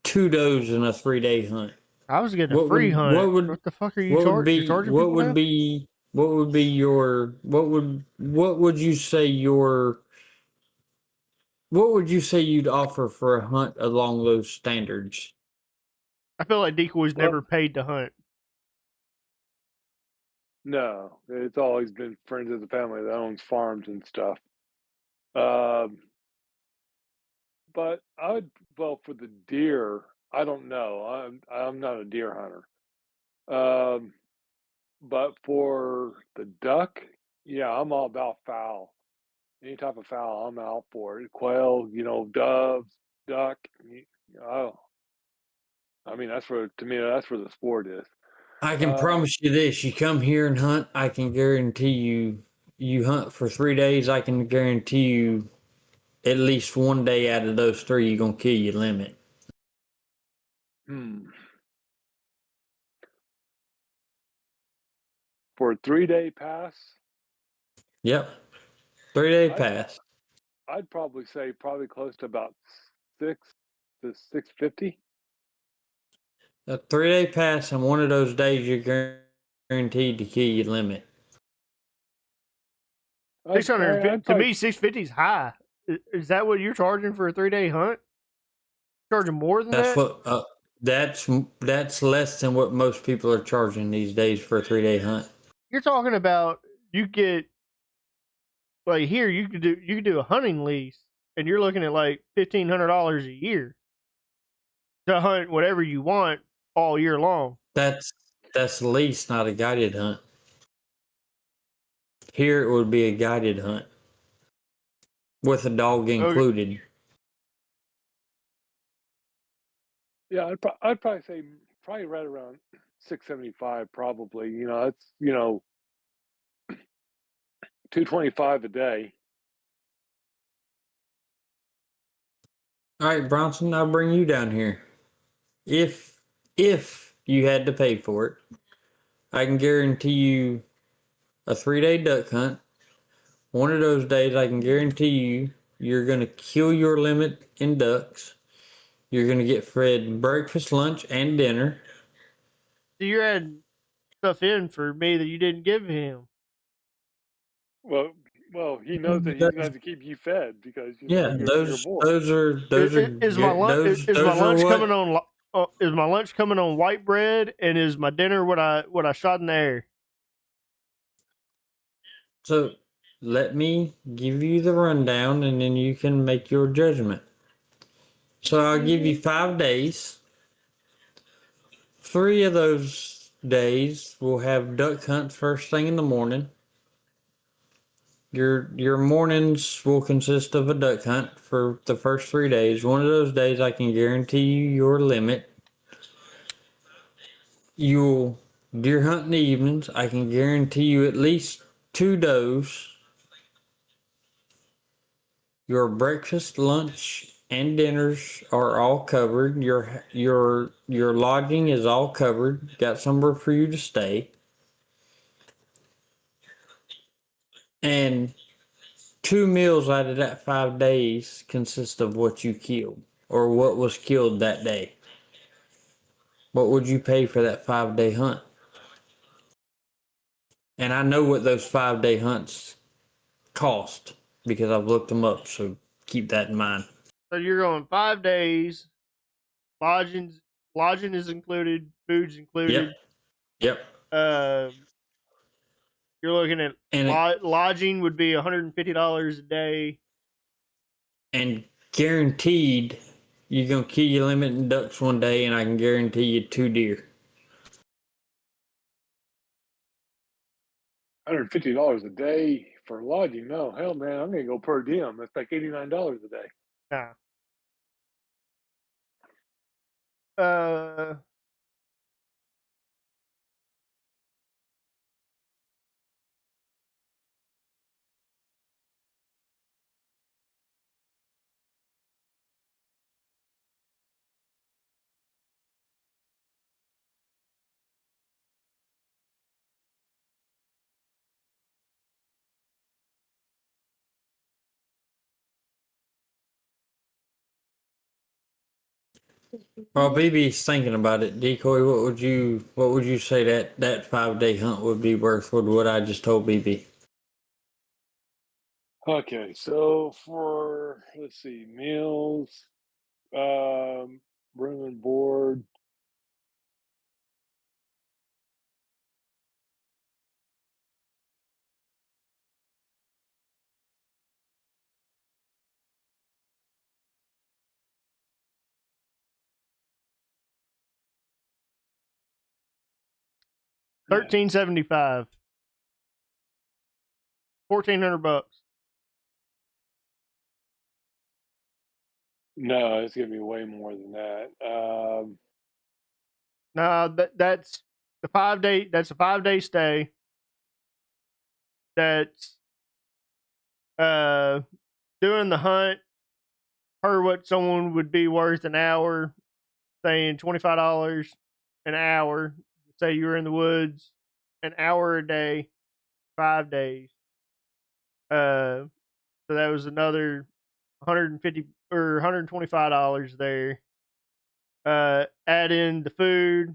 2 does in a 3-day hunt. I was getting a free hunt. What the fuck are you charging? What would you say you'd offer for a hunt along those standards? I feel like decoys Well, never paid to hunt. no, it's always been friends of the family that owns farms and stuff. Um, but I would, well, for the deer, I don't know. I'm not a deer hunter. Um, but for the duck, yeah, I'm all about fowl. Any type of fowl, I'm out for it. Quail, doves, duck. Oh, I mean, to me, that's where the sport is. I can Uh, promise you this: you come here and hunt, I can guarantee you hunt for 3 days. I can guarantee you at least one day out of those three, you're gonna kill your limit. hmm. For a 3-day pass, Yep, 3 day I'd pass. I'd probably say probably close to about 6 to 650. A 3 day pass, and one of those days, you're guaranteed to kill your limit. 600 I'd to probably me, 650 is high. Is that what you're charging for a 3-day hunt? Charging more than That's that? what. That's less than what most people are charging these days for a 3 day hunt. You're talking about you get like here you could do a hunting lease and you're looking at like $1,500 a year to hunt whatever you want all year long. That's that's the least, not a guided hunt. Here it would be a guided hunt with a dog Okay. included. yeah, I'd probably say probably right around 675 probably. It's 225 a day. All right, Bronson, I'll bring you down here. If you had to pay for it, I can guarantee you a 3 day duck hunt. One of those days, I can guarantee you're gonna kill your limit in ducks. You're gonna get fed breakfast, lunch, and dinner. So you're adding stuff in for me that you didn't give him. Well, he knows that he's gonna Those- have to keep you fed because yeah, you're your those boy. those are those are Is my lunch is my those are lunch coming what. on is my lunch coming on white bread and is my dinner what I shot in the air? So let me give you the rundown, and then you can make your judgment. So I'll give you 5 days. 3 of those days will have duck hunt first thing in the morning. Your mornings will consist of a duck hunt for the first 3 days. One of those days, I can guarantee you your limit. You'll deer hunt in the evenings. I can guarantee you at least 2 does. Your breakfast, lunch, and dinners are all covered. Your lodging is all covered. Got somewhere for you to stay. And 2 meals out of that 5 days consist of what you killed or what was killed that day. What would you pay for that 5 day hunt? And I know what those 5 day hunts cost because I've looked them up. So keep that in mind. So you're going 5 days. Lodging is included. Food's Yep. included. Yep. Um, you're looking at And it, lodging would be $150 a day. and guaranteed you're gonna kill your limit in ducks one day, and I can guarantee you 2 deer. $150 a day for lodging. No, hell, man, I'm gonna go per diem. That's like $89 a day. Nah. Uh, While BB's thinking about it, Decoy, what would you say that 5 day hunt would be worth with what I just told BB? Okay, so for let's see, meals, room and board. $1,375. $1,400. No, it's gonna be way more than that. No, that's the 5 day. That's a 5 day stay. That's doing the hunt per what someone would be worth an hour, saying $25 an hour. Say you were in the woods an hour a day, 5 days. So that was another 150 or $125 there. Add in the food,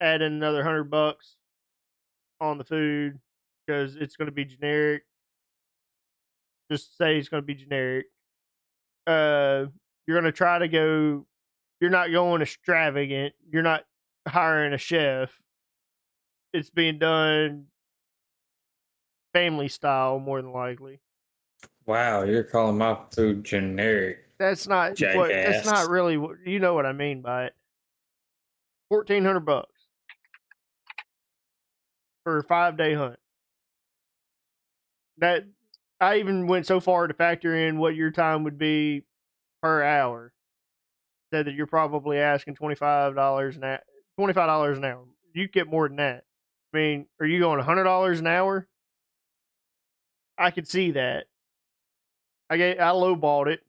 add in another $100 on the food because it's going to be generic. Just say it's going to be generic. You're going to try to go. You're not going extravagant. You're not hiring a chef. It's being done family style, more than likely. Wow, you're calling my food generic. That's not jackass. what. That's not really what you know what I mean by it. $1,400 for a 5 day hunt. That I even went so far to factor in what your time would be per hour. Said that you're probably asking $25 an hour. You get more than that. I mean, are you going $100 an hour? I could see that. I lowballed it.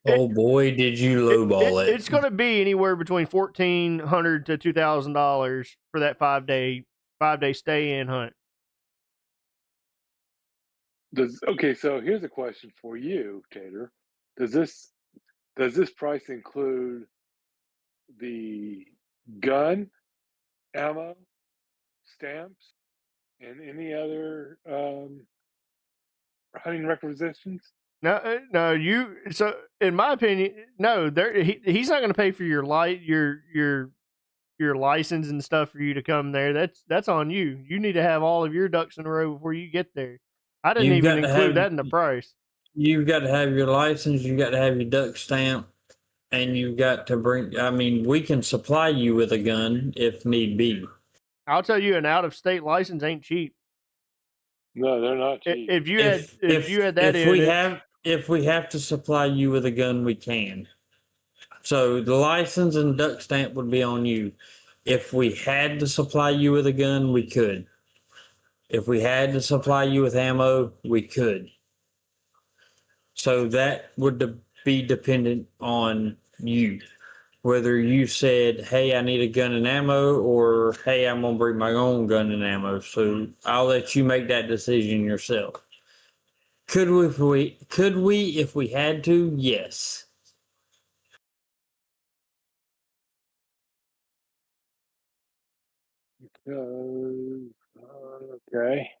Oh boy, did you lowball it! It's going to be anywhere between $1,400 to $2,000 for that 5 day stay in hunt. Okay, so here's a question for you, Tater. Does this price include the gun, ammo, stamps, and any other hunting requisitions? No. So in my opinion, no. He's not going to pay for your your license and stuff for you to come there. That's on you. You need to have all of your ducks in a row before you get there. I didn't even include that in the price. You've got to have your license. You've got to have your duck stamp, and you've got to bring. I mean, we can supply you with a gun if need be. I'll tell you, an out of state license ain't cheap. No, they're not cheap. If you had that, if we have to supply you with a gun, we can. So the license and duck stamp would be on you. If we had to supply you with a gun, we could. If we had to supply you with ammo, we could. So that would be dependent on you. Whether you said, hey, I need a gun and ammo, or hey, I'm going to bring my own gun and ammo. So I'll let you make that decision yourself. Could we if we had to? Yes. Okay.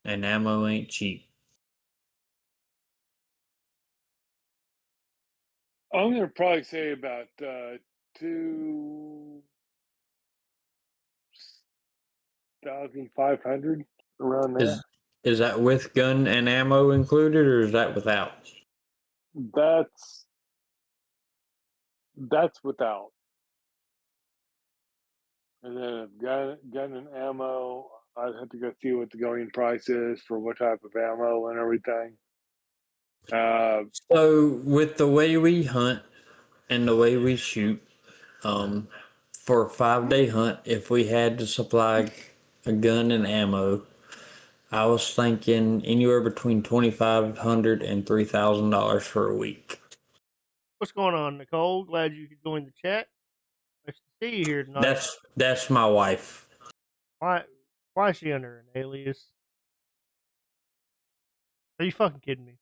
And ammo ain't cheap. I'm gonna probably say about 2,500 around there. Is that with gun and ammo included, or is that without? That's without. And then gun and ammo, I'd have to go see what the going price is for what type of ammo and everything. So with the way we hunt and the way we shoot, for a 5 day hunt, if we had to supply a gun and ammo, I was thinking anywhere between $2,500 and $3,000 for a week. what's going on, Nicole? Glad you could join the chat. Nice to see you here tonight. That's my wife. Why is she under an alias? Are you fucking kidding me?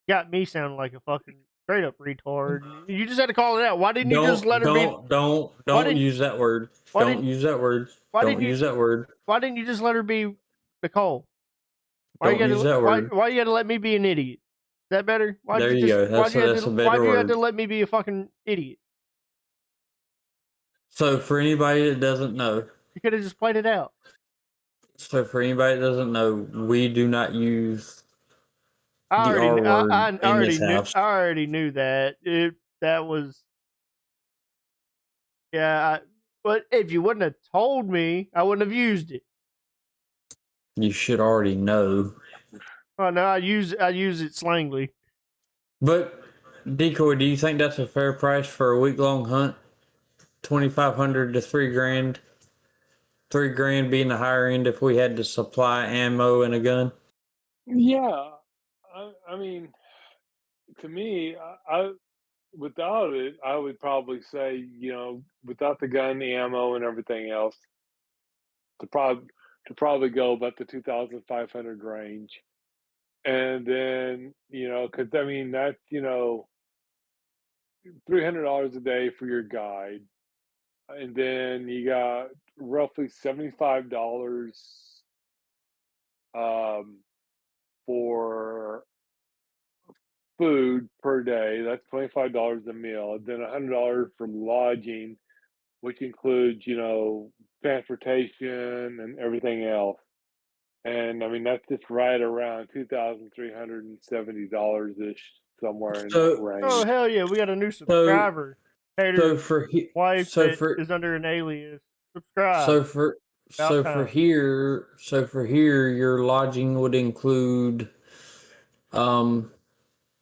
Got me sounding like a fucking straight up retard. You just had to call it out. Why didn't you just let her be? Don't use that word. Don't use that word. Don't use that word. Why didn't you just let her be Nicole? Don't use that word. Why you got to let me be an idiot? that better? Why'd There you you just go. That's a why'd better you have word. to let me be a fucking idiot? So for anybody that doesn't know, You could have just played it out. we do not use I the already, R kn- word I in already this knew, house. I already knew that. That was, yeah. But if you wouldn't have told me, I wouldn't have used it. You should already know. Oh no, I use it slangly. But Decoy, do you think that's a fair price for a week-long hunt? 2,500 to 3 grand. 3 grand being the higher end if we had to supply ammo and a gun. Yeah, I mean, to me, I without it, I would probably say, without the gun, the ammo, and everything else, to probably go about the 2,500 range, and then because I mean that's $300 a day for your guide, and then you got roughly $75 um, for food per day. That's $25 a meal, and then $100 for lodging, which includes, transportation and everything else. And I mean, that's just right around $2,370 ish, somewhere in that So, Oh range. hell yeah, we got a new so, subscriber. so Tater's for he, wife so that for is under an alias. Subscribe. so for About so for time. here, your lodging would include um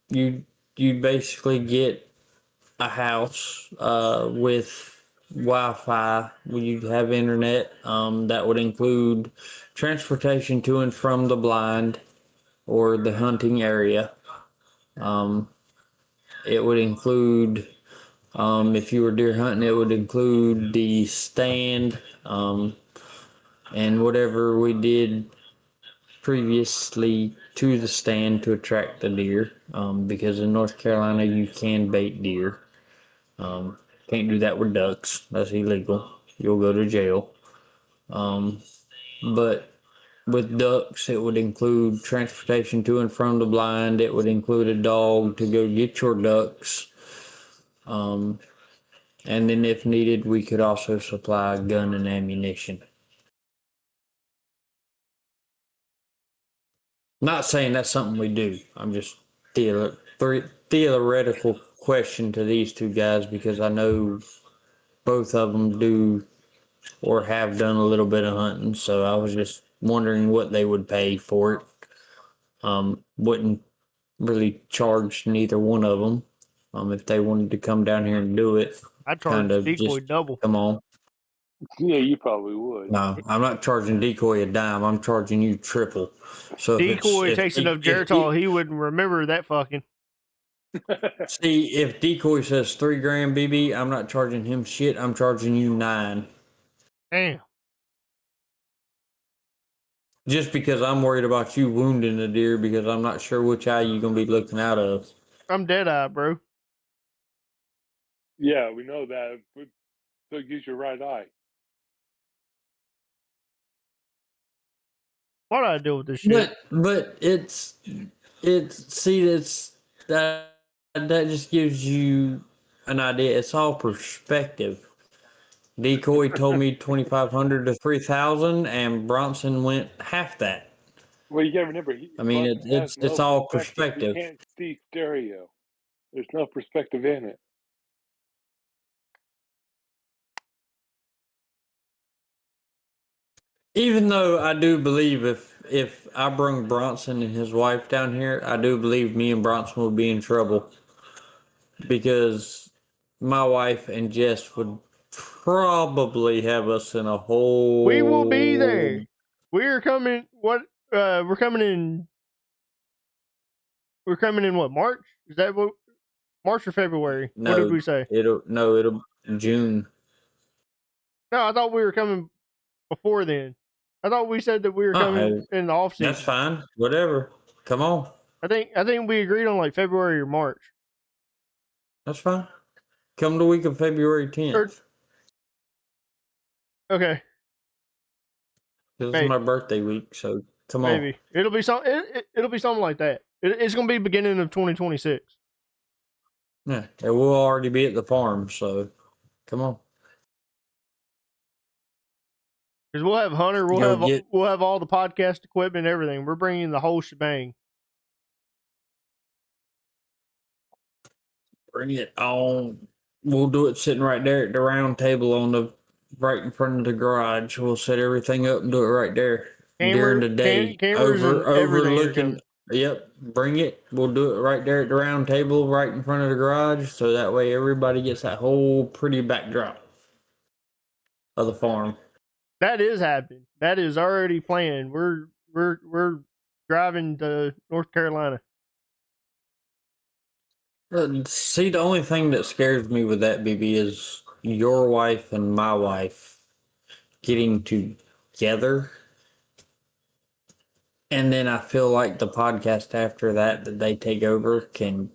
you you basically get a house with Wi-Fi. You'd have internet. That would include transportation to and from the blind or the hunting area. Um, it would include if you were deer hunting, it would include the stand and whatever we did previously to the stand to attract the deer. Because in North Carolina, you can bait deer. Um, can't do that with ducks. That's illegal. You'll go to jail. But with ducks, it would include transportation to and from the blind. It would include a dog to go get your ducks. And then if needed, we could also supply a gun and ammunition. Not saying that's something we do. I'm just theoretical question to these two guys because I know both of them do or have done a little bit of hunting. So I was just wondering what they would pay for it. Wouldn't really charge neither one of them. If they wanted to come down here and do it, I charge kind of Decoy just double. come on. Yeah, you probably would. No, I'm not charging Decoy a dime. I'm charging you triple. So Decoy takes enough Geritol, he wouldn't remember that fucking. if Decoy says 3 grand BB, I'm not charging him shit. I'm charging you 9. Damn. Just because I'm worried about you wounding the deer because I'm not sure which eye you're gonna be looking out of. I'm dead eye, bro. Yeah, we know that. But so use your right eye. Why do I deal with this shit? But that just gives you an idea. It's all perspective. Decoy told me 2,500 to 3,000, and Bronson went half that. Well, you got to remember, I mean, Bronson has it's no all perspective. He perspective. can't see stereo. There's no perspective in it. Even though I do believe if I bring Bronson and his wife down here, I do believe me and Bronson would be in trouble because my wife and Jess would probably have us in a We will be whole. there. We're coming. What? We're coming in. We're coming in what? March? Is that what? March or February? What did No, we say? it'll June. No, I thought we were coming before then. I thought we said that we were coming in the off season. That's fine. Whatever. Come on. I think we agreed on like February or March. That's fine. Come the week of February 10th. Okay. This is my birthday week, so come on. Maybe it'll be some. It'll be something like that. It's going to be beginning of 2026. Yeah, it will already be at the farm, so come on. Because we'll have Hunter, we'll have all the podcast equipment and everything. We're bringing the whole shebang. Bring it on. We'll do it sitting right there at the round table right in front of the garage. We'll set everything up and do it right there during the day. Cameras and Overlooking. Yep, bring it. We'll do it right there at the round table, right in front of the garage, so that way everybody gets that whole pretty backdrop of the farm. That is happening. That is already planned. We're driving to North Carolina. See, the only thing that scares me with that, BB, is your wife and my wife getting together. And then I feel like the podcast after that they take over could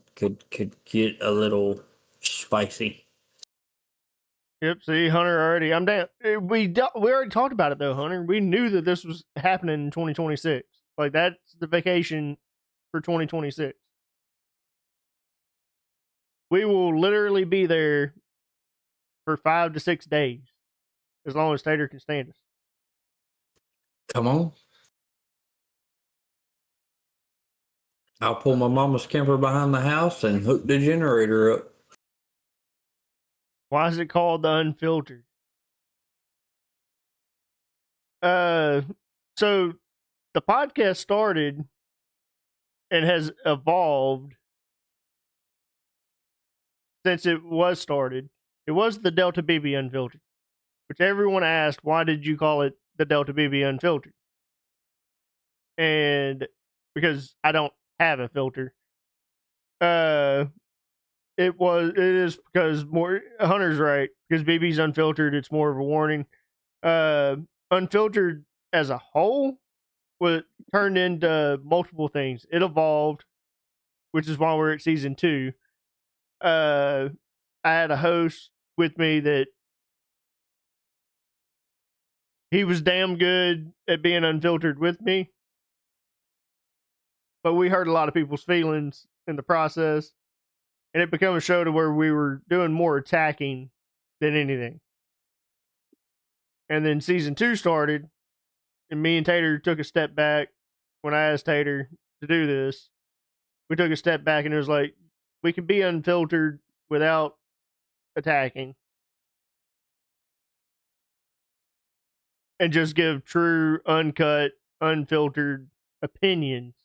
get a little spicy. Yep. See, Hunter already. I'm down. We already talked about it though, Hunter. We knew that this was happening in 2026. Like that's the vacation for 2026. We will literally be there for 5 to 6 days, as long as Tater can stand us. Come on. I'll pull my mama's camper behind the house and hook the generator up. Why is it called the Unfiltered? So the podcast started and has evolved since it was started. It was the Delta BB Unfiltered, which everyone asked, why did you call it the Delta BB Unfiltered? And because I don't have a filter. It is because more Hunter's right, because BB's unfiltered, it's more of a warning. Unfiltered as a whole was turned into multiple things. It evolved, which is why we're at season 2. I had a host with me that he was damn good at being unfiltered with me, but we hurt a lot of people's feelings in the process, and it became a show to where we were doing more attacking than anything. And then season 2 started, and me and Tater took a step back. When I asked Tater to do this, we took a step back, and it was like, we can be unfiltered without attacking and just give true, uncut, unfiltered opinions.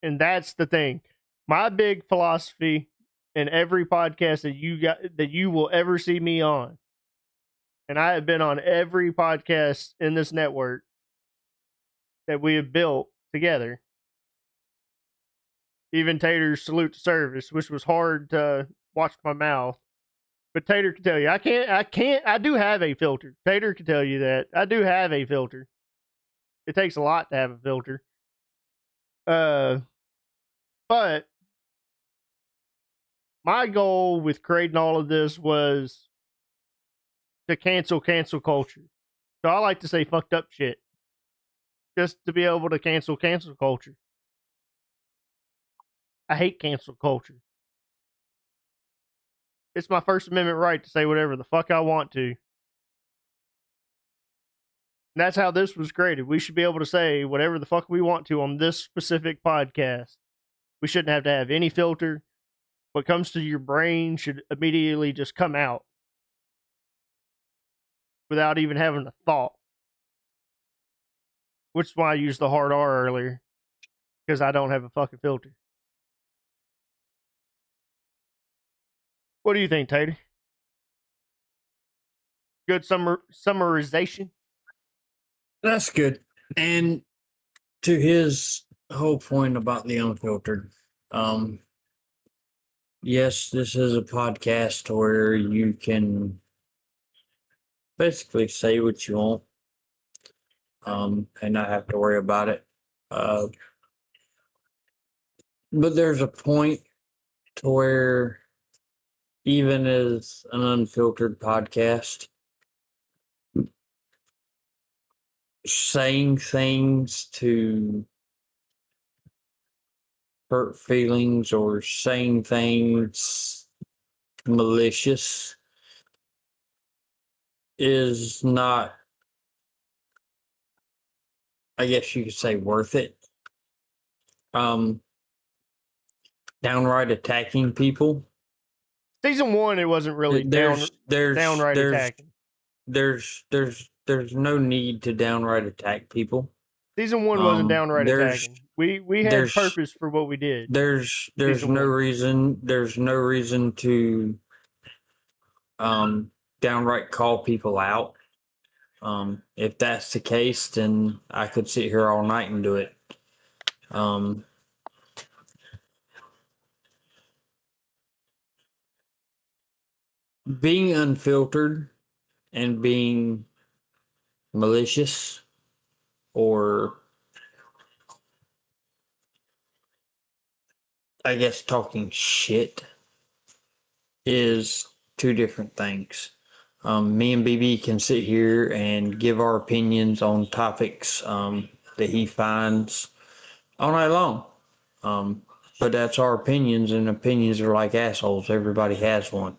And that's the thing. My big philosophy in every podcast that you will ever see me on, and I have been on every podcast in this network that we have built together. Even Tater's salute to service, which was hard to watch my mouth. But Tater can tell you, I do have a filter. Tater can tell you that. I do have a filter. It takes a lot to have a filter. But my goal with creating all of this was to cancel culture. So I like to say fucked up shit. Just to be able to cancel culture. I hate cancel culture. It's my First Amendment right to say whatever the fuck I want to. And that's how this was created. We should be able to say whatever the fuck we want to on this specific podcast. We shouldn't have to have any filter. What comes to your brain should immediately just come out without even having a thought. Which is why I used the hard R earlier, because I don't have a fucking filter. What do you think, Tater? Good summarization? That's good. And to his whole point about the unfiltered, yes, this is a podcast where you can basically say what you want, and not have to worry about it. But there's a point to where, even as an unfiltered podcast, saying things to hurt feelings or saying things malicious is not, I guess you could say, worth it. Downright attacking people. Season 1, it wasn't really downright attacking. There's no need to downright attack people. Season 1 wasn't downright attacking. We had purpose for what we did. There's no reason to downright call people out. If that's the case, then I could sit here all night and do it. Being unfiltered and being malicious or, I guess, talking shit is two different things. Me and BB can sit here and give our opinions on topics that he finds all night long. But that's our opinions, and opinions are like assholes. Everybody has one.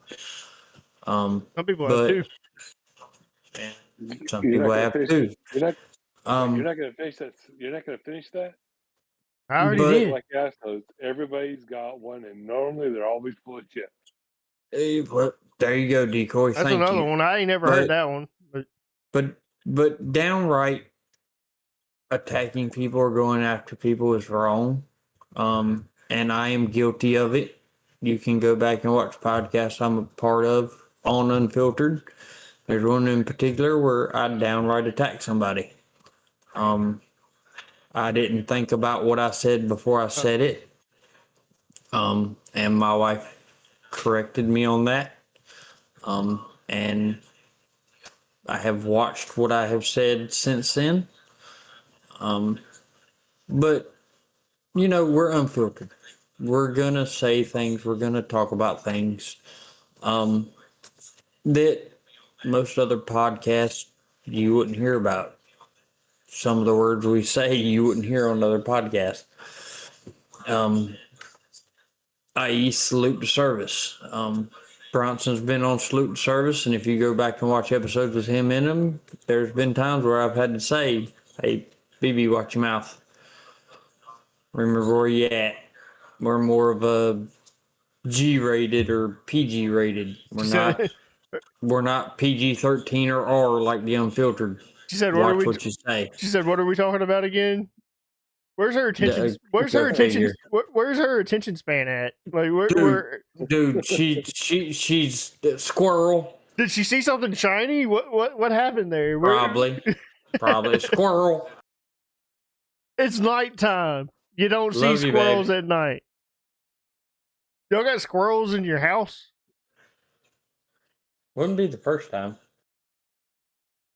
Some people have two. Some people have two. You're not going to finish that. You're not going to finish that. I already did. Like assholes, everybody's got one, and normally they're always full of shit. Hey, well, there you go, Decoy. That's Thank another you. one. I ain't never heard that one. But downright attacking people or going after people is wrong. And I am guilty of it. You can go back and watch podcasts I'm a part of on Unfiltered. There's one in particular where I downright attacked somebody. I didn't think about what I said before I said it. And my wife corrected me on that. And I have watched what I have said since then. But, you know, we're unfiltered. We're going to say things. We're going to talk about things that most other podcasts you wouldn't hear about. Some of the words we say you wouldn't hear on other podcasts. I.e. salute to service. Bronson's been on salute to service, and if you go back and watch episodes with him in them, there's been times where I've had to say, hey, BB, watch your mouth. Remember where you at. We're more of a G-rated or PG-rated. We're not PG-13 or R like the Unfiltered. She said, "Watch what you say." She said, "What are we talking about again?" Where's her attention? Where's her attention span at? Like, dude, she's squirrel. Did she see something shiny? What happened there? Probably squirrel. It's nighttime. You don't see squirrels at night. Y'all got squirrels in your house? Wouldn't be the first time.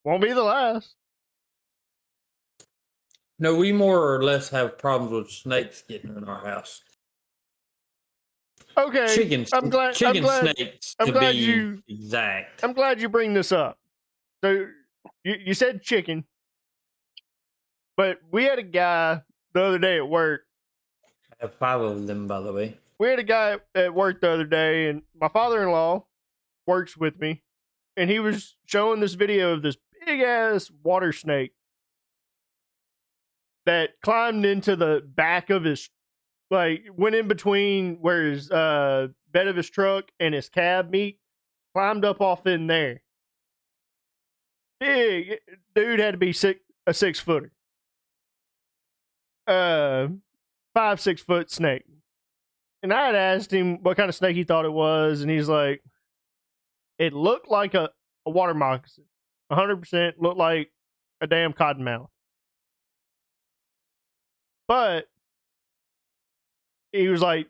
Won't be the last. No, we more or less have problems with snakes getting in our house. Okay, snakes. I'm glad you exact. I'm glad you bring this up. So you said chicken, but we had a guy the other day at work. I have 5 of them, by the way. We had a guy at work the other day, and my father-in-law works with me, and he was showing this video of this big-ass water snake that climbed into the back of his, like, went in between where his bed of his truck and his cab meet, climbed up off in there. Big dude, had to be a 6-footer. 5-6 foot snake. And I had asked him what kind of snake he thought it was, and he's like, it looked like a water moccasin. 100% looked like a damn cottonmouth. But he was like,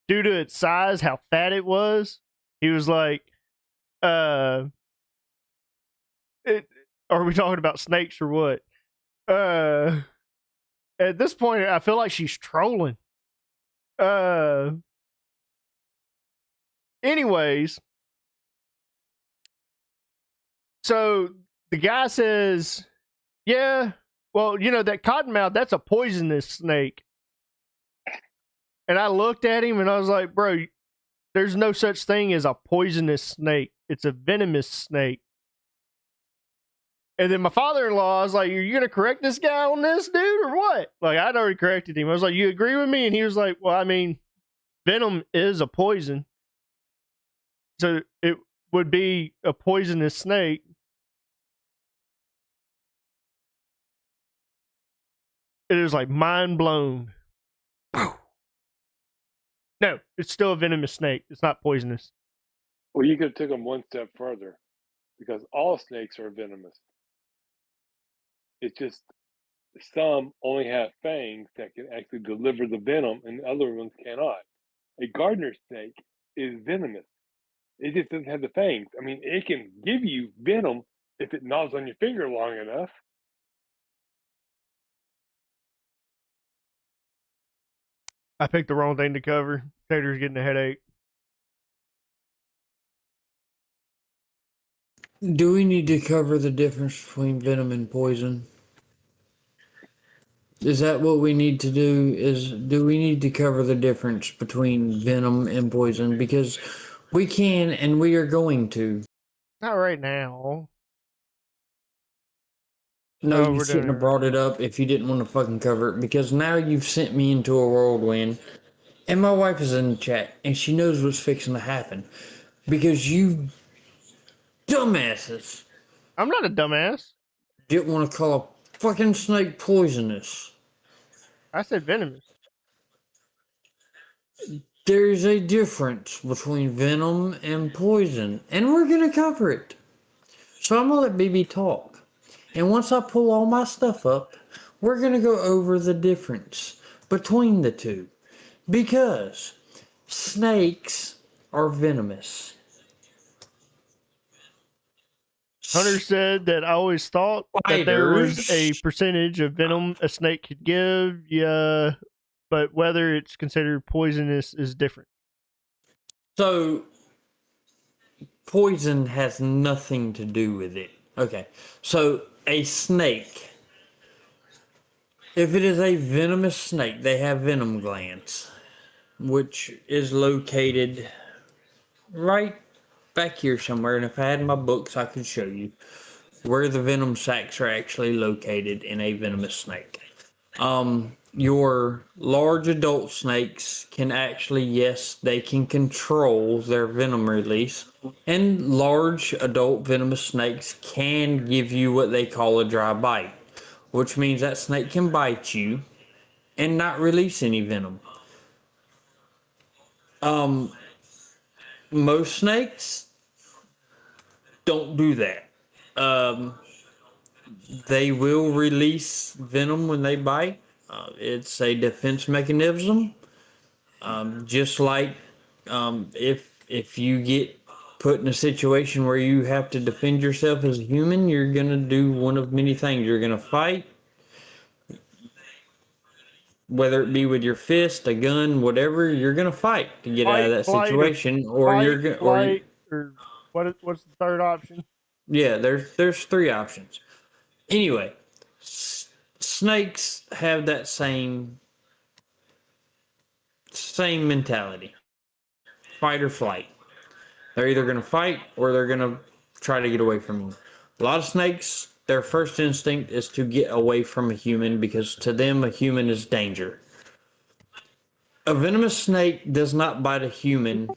due to its size, how fat it was, he was like, are we talking about snakes or what? At this point, I feel like she's trolling. Anyways, so the guy says, yeah, well, you know, that cottonmouth, that's a poisonous snake. And I looked at him and I was like, bro, there's no such thing as a poisonous snake. It's a venomous snake. And then my father-in-law, I was like, are you going to correct this guy on this, dude, or what? Like, I'd already corrected him. I was like, you agree with me? And he was like, well, I mean, venom is a poison. So it would be a poisonous snake. It is like mind blown. No, it's still a venomous snake. It's not poisonous. Well, you could have taken them one step further because all snakes are venomous. It's just some only have fangs that can actually deliver the venom and the other ones cannot. A gardener snake is venomous. It just doesn't have the fangs. I mean, it can give you venom if it gnaws on your finger long enough. I picked the wrong thing to cover. Tater's getting a headache. Do we need to cover the difference between venom and poison? Is that what we need to do? Do we need to cover the difference between venom and poison? Because we can and we are going to. Not right now. No, Oh, you we're shouldn't doing have it brought it up if you didn't want to fucking cover it, because now you've sent me into a whirlwind. And my wife is in the chat and she knows what's fixing to happen. Because you dumbasses I'm not a dumbass. didn't want to call a fucking snake poisonous. I said venomous. There's a difference between venom and poison, and we're gonna cover it. So I'm gonna let BB talk. And once I pull all my stuff up, we're gonna go over the difference between the two. Because snakes are venomous. Hunter said that I always thought that there was a percentage of venom a snake could give. Yeah, but whether it's considered poisonous is different. So, poison has nothing to do with it. Okay, so a snake, if it is a venomous snake, they have venom glands, which is located right back here somewhere. And if I had my books, I could show you where the venom sacs are actually located in a venomous snake. Your large adult snakes can actually, yes, they can control their venom release. And large adult venomous snakes can give you what they call a dry bite, which means that snake can bite you and not release any venom. Most snakes don't do that. They will release venom when they bite. It's a defense mechanism. Just like if you get put in a situation where you have to defend yourself as a human, you're gonna do one of many things. You're gonna fight, whether it be with your fist, a gun, whatever. You're gonna fight to get out of that situation, or you're gonna, or what's the third option? yeah. There's three options. Anyway, snakes have that same mentality, fight or flight. They're either going to fight or they're going to try to get away from you. A lot of snakes, their first instinct is to get away from a human because to them a human is danger. A venomous snake does not bite a human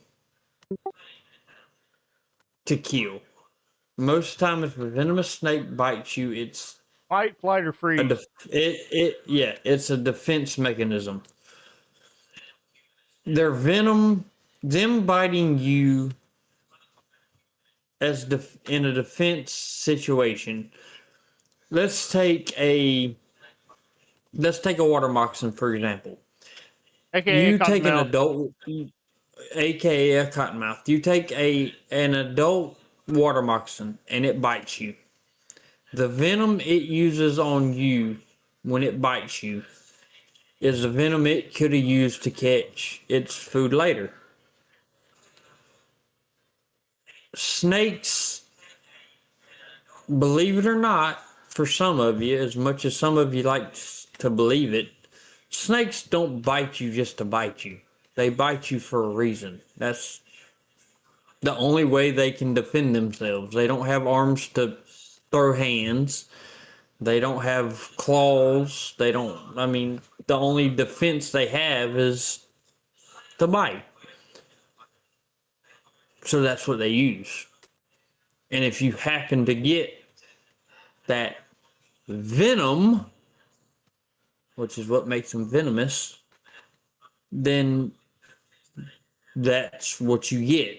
to kill. Most of the time, if a venomous snake bites you, it's Fight, flight, or freeze. it's a defense mechanism. Their venom, them biting you as in a defense situation. Let's take a water moccasin for example. AKA You take an cottonmouth. adult, aka a cottonmouth. You take an adult water moccasin and it bites you. The venom it uses on you when it bites you is the venom it could have used to catch its food later. Snakes, believe it or not, for some of you, as much as some of you like to believe it, snakes don't bite you just to bite you. They bite you for a reason. That's the only way they can defend themselves. They don't have arms to throw hands. They don't have claws. They don't, I mean, the only defense they have is to bite. So that's what they use. And if you happen to get that venom, which is what makes them venomous, then that's what you get.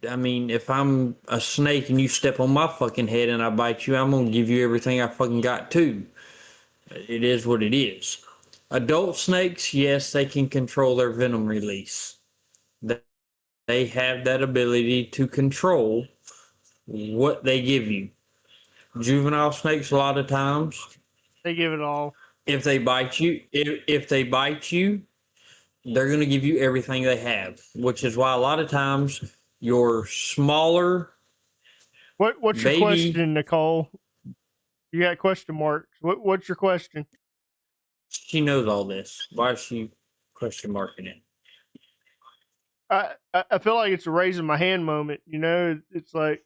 I mean, if I'm a snake and you step on my fucking head and I bite you, I'm gonna give you everything I fucking got too. It is what it is. Adult snakes, yes, they can control their venom release. They have that ability to control what they give you. Juvenile snakes, a lot of times, They give it all. if they bite you, if they bite you, they're going to give you everything they have, which is why a lot of times your smaller What's your baby, question, Nicole? You got question marks. What's your question? she knows all this. Why is she question marking it? I feel like it's a raising my hand moment. You know, it's like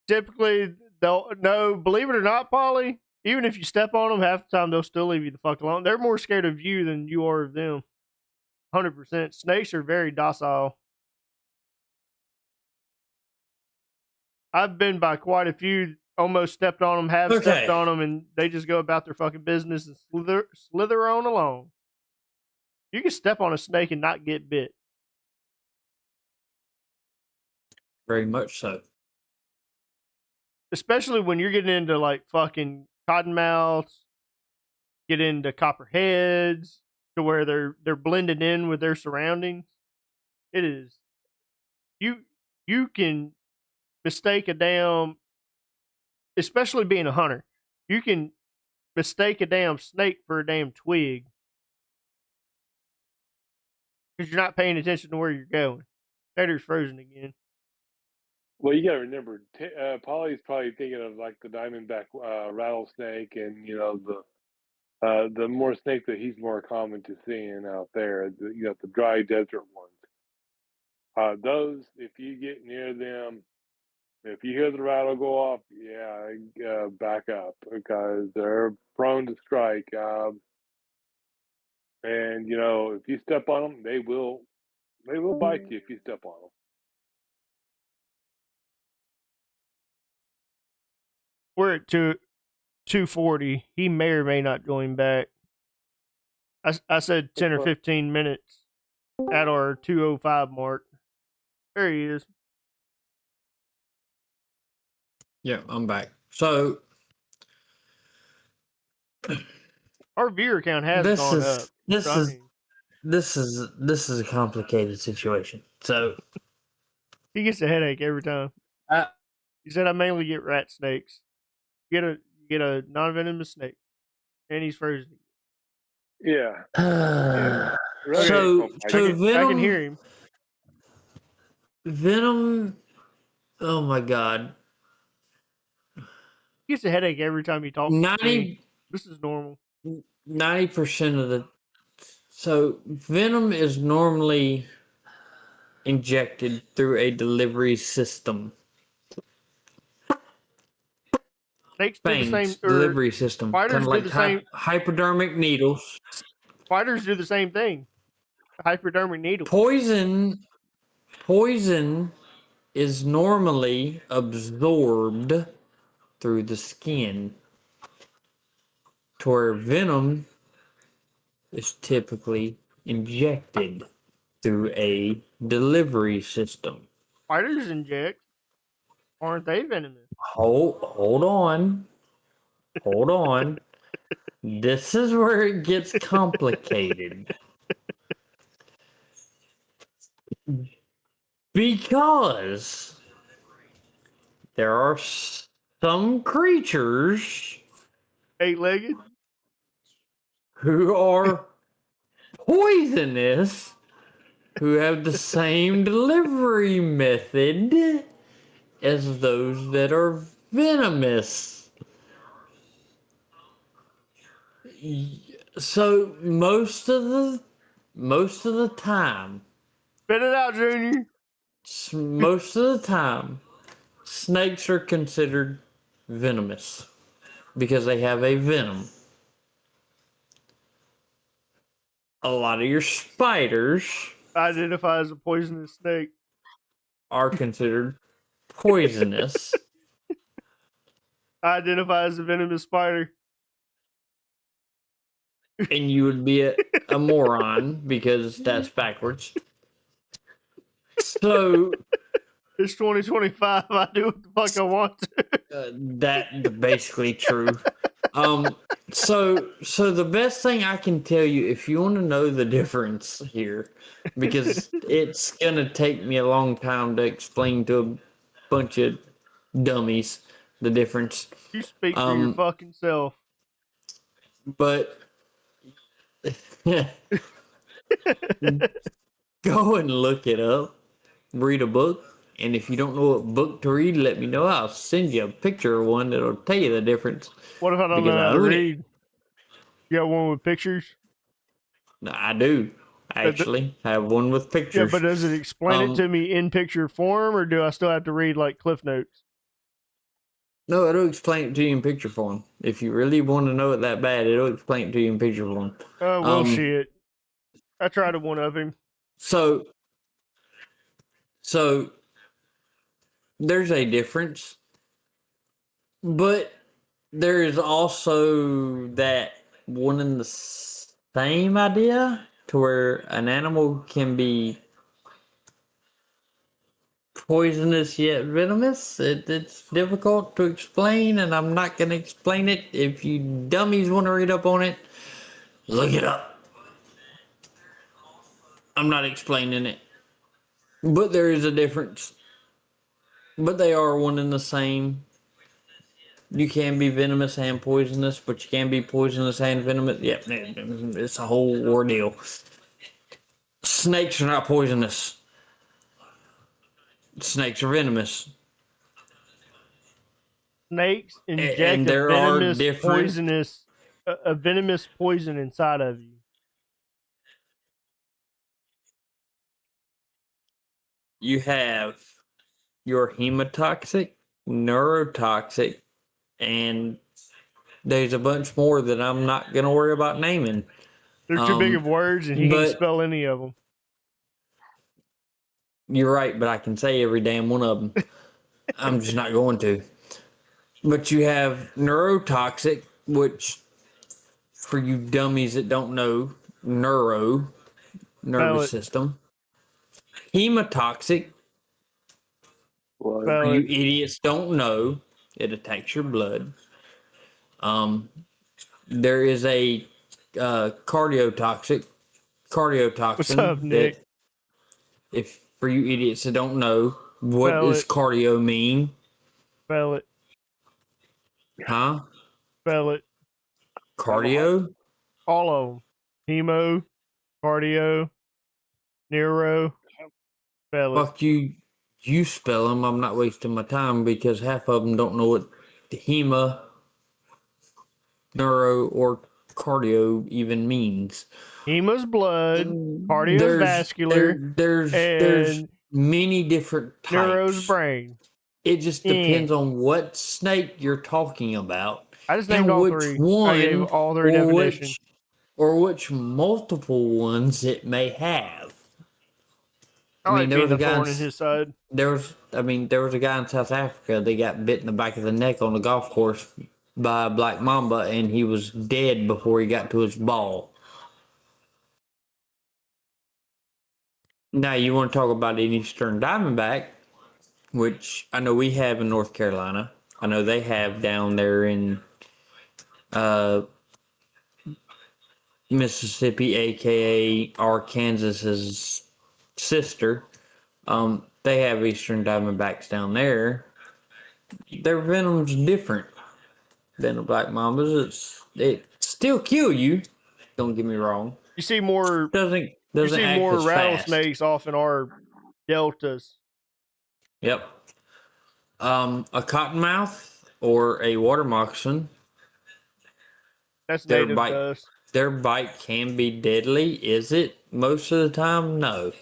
typically they'll no. Believe it or not, Polly. Even if you step on them, half the time they'll still leave you the fuck alone. They're more scared of you than you are of them. 100%. Snakes are very docile. I've been by quite a few. Almost stepped on them, have stepped on them, and they just go about their fucking business and slither on along. You can step on a snake and not get bit. Very much so. Especially when you're getting into like fucking cottonmouths, get into copperheads, to where they're blended in with their surroundings. It is you can mistake a damn, especially being a hunter, you can mistake a damn snake for a damn twig because you're not paying attention to where you're going. Tater's frozen again. Well, you got to remember, Polly's probably thinking of like the diamondback rattlesnake, and the more snake that he's more common to seeing out there. The dry desert ones. Those, if you get near them, if you hear the rattle go off, back up because they're prone to strike. And if you step on them, they will bite you if you step on them. We're at 240. He may or may not join back. I said 10 or 15 minutes at our 205 mark. There he is. Yeah, I'm back. So our viewer count has gone up. This is a complicated situation. So he gets a headache every time. He said I mainly get rat snakes. Get a non-venomous snake, and he's frozen. Yeah. So venom, I can hear him. Venom. Oh my god. He gets a headache every time he talks. 90. This is normal. 90% of the. So venom is normally injected through a delivery system. Snakes do the same. Delivery system. Spiders do the same. Hypodermic needles. Spiders do the same thing. Hypodermic needle. Poison is normally absorbed through the skin, to where venom is typically injected through a delivery system. Spiders inject. Aren't they venomous? Hold on. This is where it gets complicated. Because there are some creatures, 8-legged, who are poisonous who have the same delivery method as those that are venomous. So most of the time, Spit it out, Junior. most of the time, snakes are considered venomous because they have a venom. A lot of your spiders Identify as a poisonous snake. are considered poisonous. Identify as a venomous spider. And you would be a moron because that's backwards. So It's 2025. I do what the fuck I want to. that's basically true. So the best thing I can tell you, if you want to know the difference here, because it's gonna take me a long time to explain to a bunch of dummies the difference. You speak for your fucking self. But go and look it up, read a book, and if you don't know what book to read, let me know. I'll send you a picture of one that'll tell you the difference. What if I don't know how to read? You got one with pictures? No, I do. Actually, I have one with pictures. Yeah, but does it explain it to me in picture form, or do I still have to read like Cliff Notes? No, it'll explain it to you in picture form. If you really want to know it that bad, it'll explain it to you in picture form. Oh, well, shit. I tried to one of him. So there's a difference, but there is also that one and the same idea to where an animal can be poisonous yet venomous. It's difficult to explain, and I'm not going to explain it. If you dummies want to read up on it, look it up. I'm not explaining it. But there is a difference. But they are one and the same. You can be venomous and poisonous, but you can be poisonous and venomous. Yep, it's a whole ordeal. Snakes are not poisonous. Snakes are venomous. Snakes inject And there are different a venomous poison inside of you. You have your hemotoxic, neurotoxic, and there's a bunch more that I'm not going to worry about naming. They're too big of words, and he can spell any of them. You're right, but I can say every damn one of them. I'm just not going to. But you have neurotoxic, which, for you dummies that don't know, nervous system. Hemotoxic, for you idiots don't know, it attacks your blood. There is a cardiotoxin. What's up, Nick? That, if for you idiots that don't know, what does cardio mean? Spell it. Huh? Spell it. Cardio? All of them. Hemo, cardio, neuro. Spell it. Fuck you. You spell them. I'm not wasting my time because half of them don't know what hema, neuro, or cardio even means. Hema's blood, cardio's vascular, there's many different types. Neuro's brain. It just depends on what snake you're talking about. I just named all three. I gave all three definitions. Or which multiple ones it may have. I mean, there was a thorn in his side. There was a guy in South Africa that got bit in the back of the neck on the golf course by a black mamba, and he was dead before he got to his ball. Now, you want to talk about an eastern diamondback, which I know we have in North Carolina. I know they have down there in Mississippi, aka Arkansas's sister. They have eastern diamondbacks down there. Their venom's different than the black mambas. It still kill you. Don't get me wrong. You see more. You Doesn't see act more as fast. rattlesnakes off in our deltas. Yep. A cottonmouth or a water moccasin. That's Their native bite, to us. their bite can be deadly. Is it most of the time? No.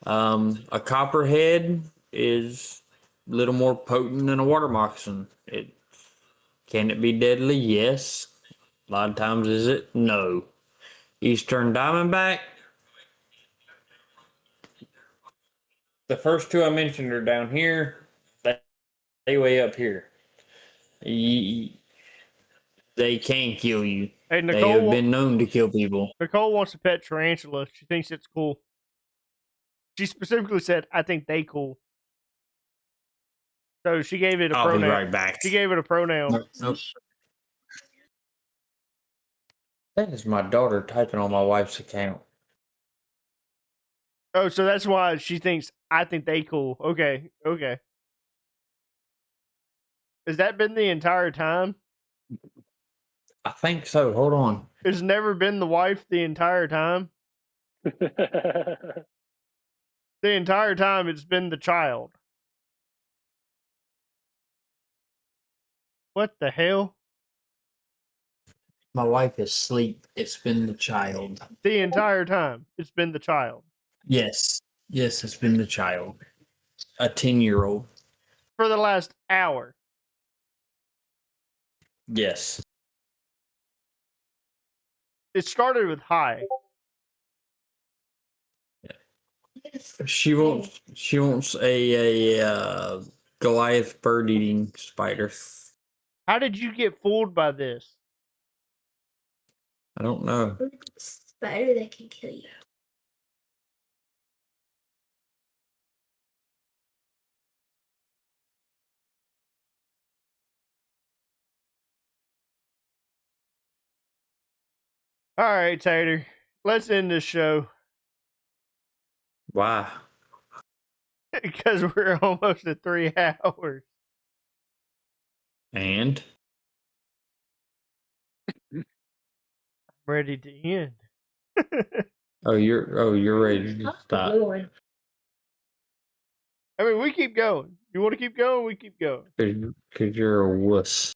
A copperhead is a little more potent than a water moccasin. Can it be deadly? Yes. A lot of times, is it? No. Eastern diamondback. The first two I mentioned are down here. They way up here. They can kill you. Hey, They have been known to kill people. Nicole wants a pet tarantula. She thinks it's cool. She specifically said, "I think they cool." So she gave it a I'll pronoun. be right back. She gave it a pronoun. Nope. That is my daughter typing on my wife's account. Oh, so that's why she thinks I think they cool. Okay. Has that been the entire time? I think so. Hold on. It's never been the wife the entire time. The entire time it's been the child. What the hell? My wife is asleep. It's been the child. The entire time it's been the child. Yes. Yes, it's been the child. A 10-year-old. For the last hour. Yes. It started with hi. She wants a Goliath bird eating spider. How did you get fooled by this? I don't know. Spider that can kill you. All right, Tater. Let's end this show. Why? Because we're almost at 3 hours. And I'm ready to end. you're ready to stop. I mean, we keep going. You want to keep going? We keep going. Because you're a wuss.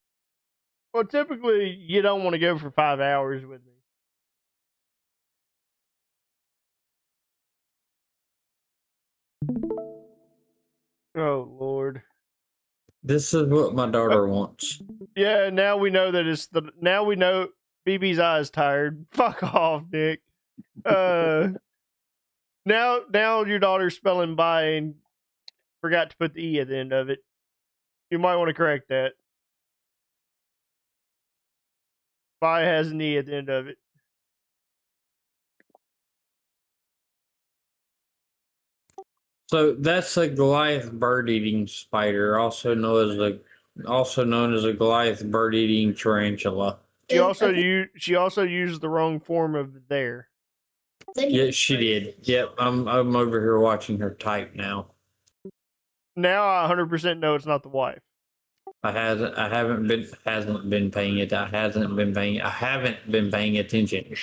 Well, typically, you don't want to go for 5 hours with me. Oh, Lord. This is what my daughter wants. Yeah, now we know that now we know BB's eye's tired. Fuck off, Nick. Now your daughter's spelling by and forgot to put the E at the end of it. You might want to correct that. By has an E at the end of it. So that's a Goliath bird-eating spider, also known as a Goliath bird-eating tarantula. She also used the wrong form of there. Yes, she did. Yep, I'm over here watching her type now. Now I 100% know it's not the wife. I haven't been paying attention.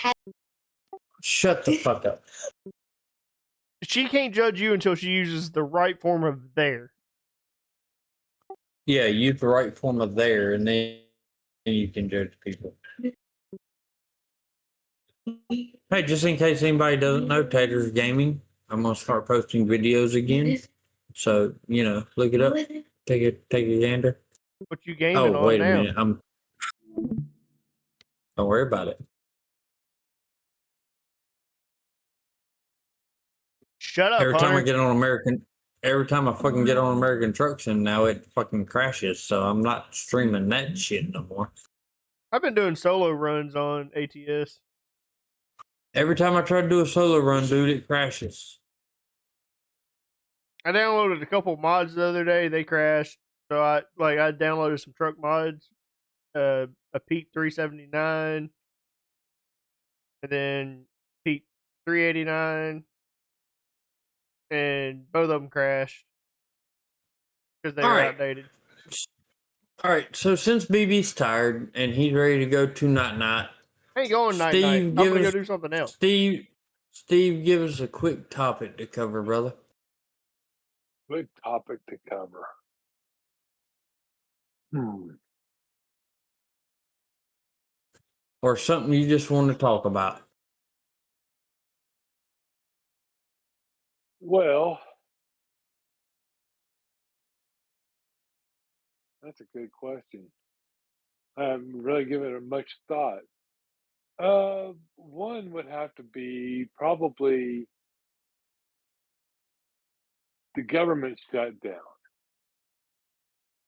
Shut the fuck up. She can't judge you until she uses the right form of there. Yeah, use the right form of there, and then you can judge people. Hey, just in case anybody doesn't know, Tater's Gaming, I'm gonna start posting videos again. So, look it up. Take a gander. What you gaming on now? Oh, wait a minute. Don't worry about it. Shut up, Every time Hunter. every time I fucking get on American Truck Sim, now it fucking crashes. So I'm not streaming that shit no more. I've been doing solo runs on ATS. Every time I try to do a solo run, dude, it crashes. I downloaded a couple mods the other day. They crashed. So I downloaded some truck mods. A Pete 379. And then Pete 389. And both of them crashed. Because they were outdated. All right, so since BB's tired and he's ready to go to night, I ain't going night. I'm going to go do something else. Steve, Steve, give us a quick topic to cover, brother. Good topic to cover. Or something you just want to talk about. Well, that's a good question. I haven't really given it much thought. One would have to be probably the government shutdown.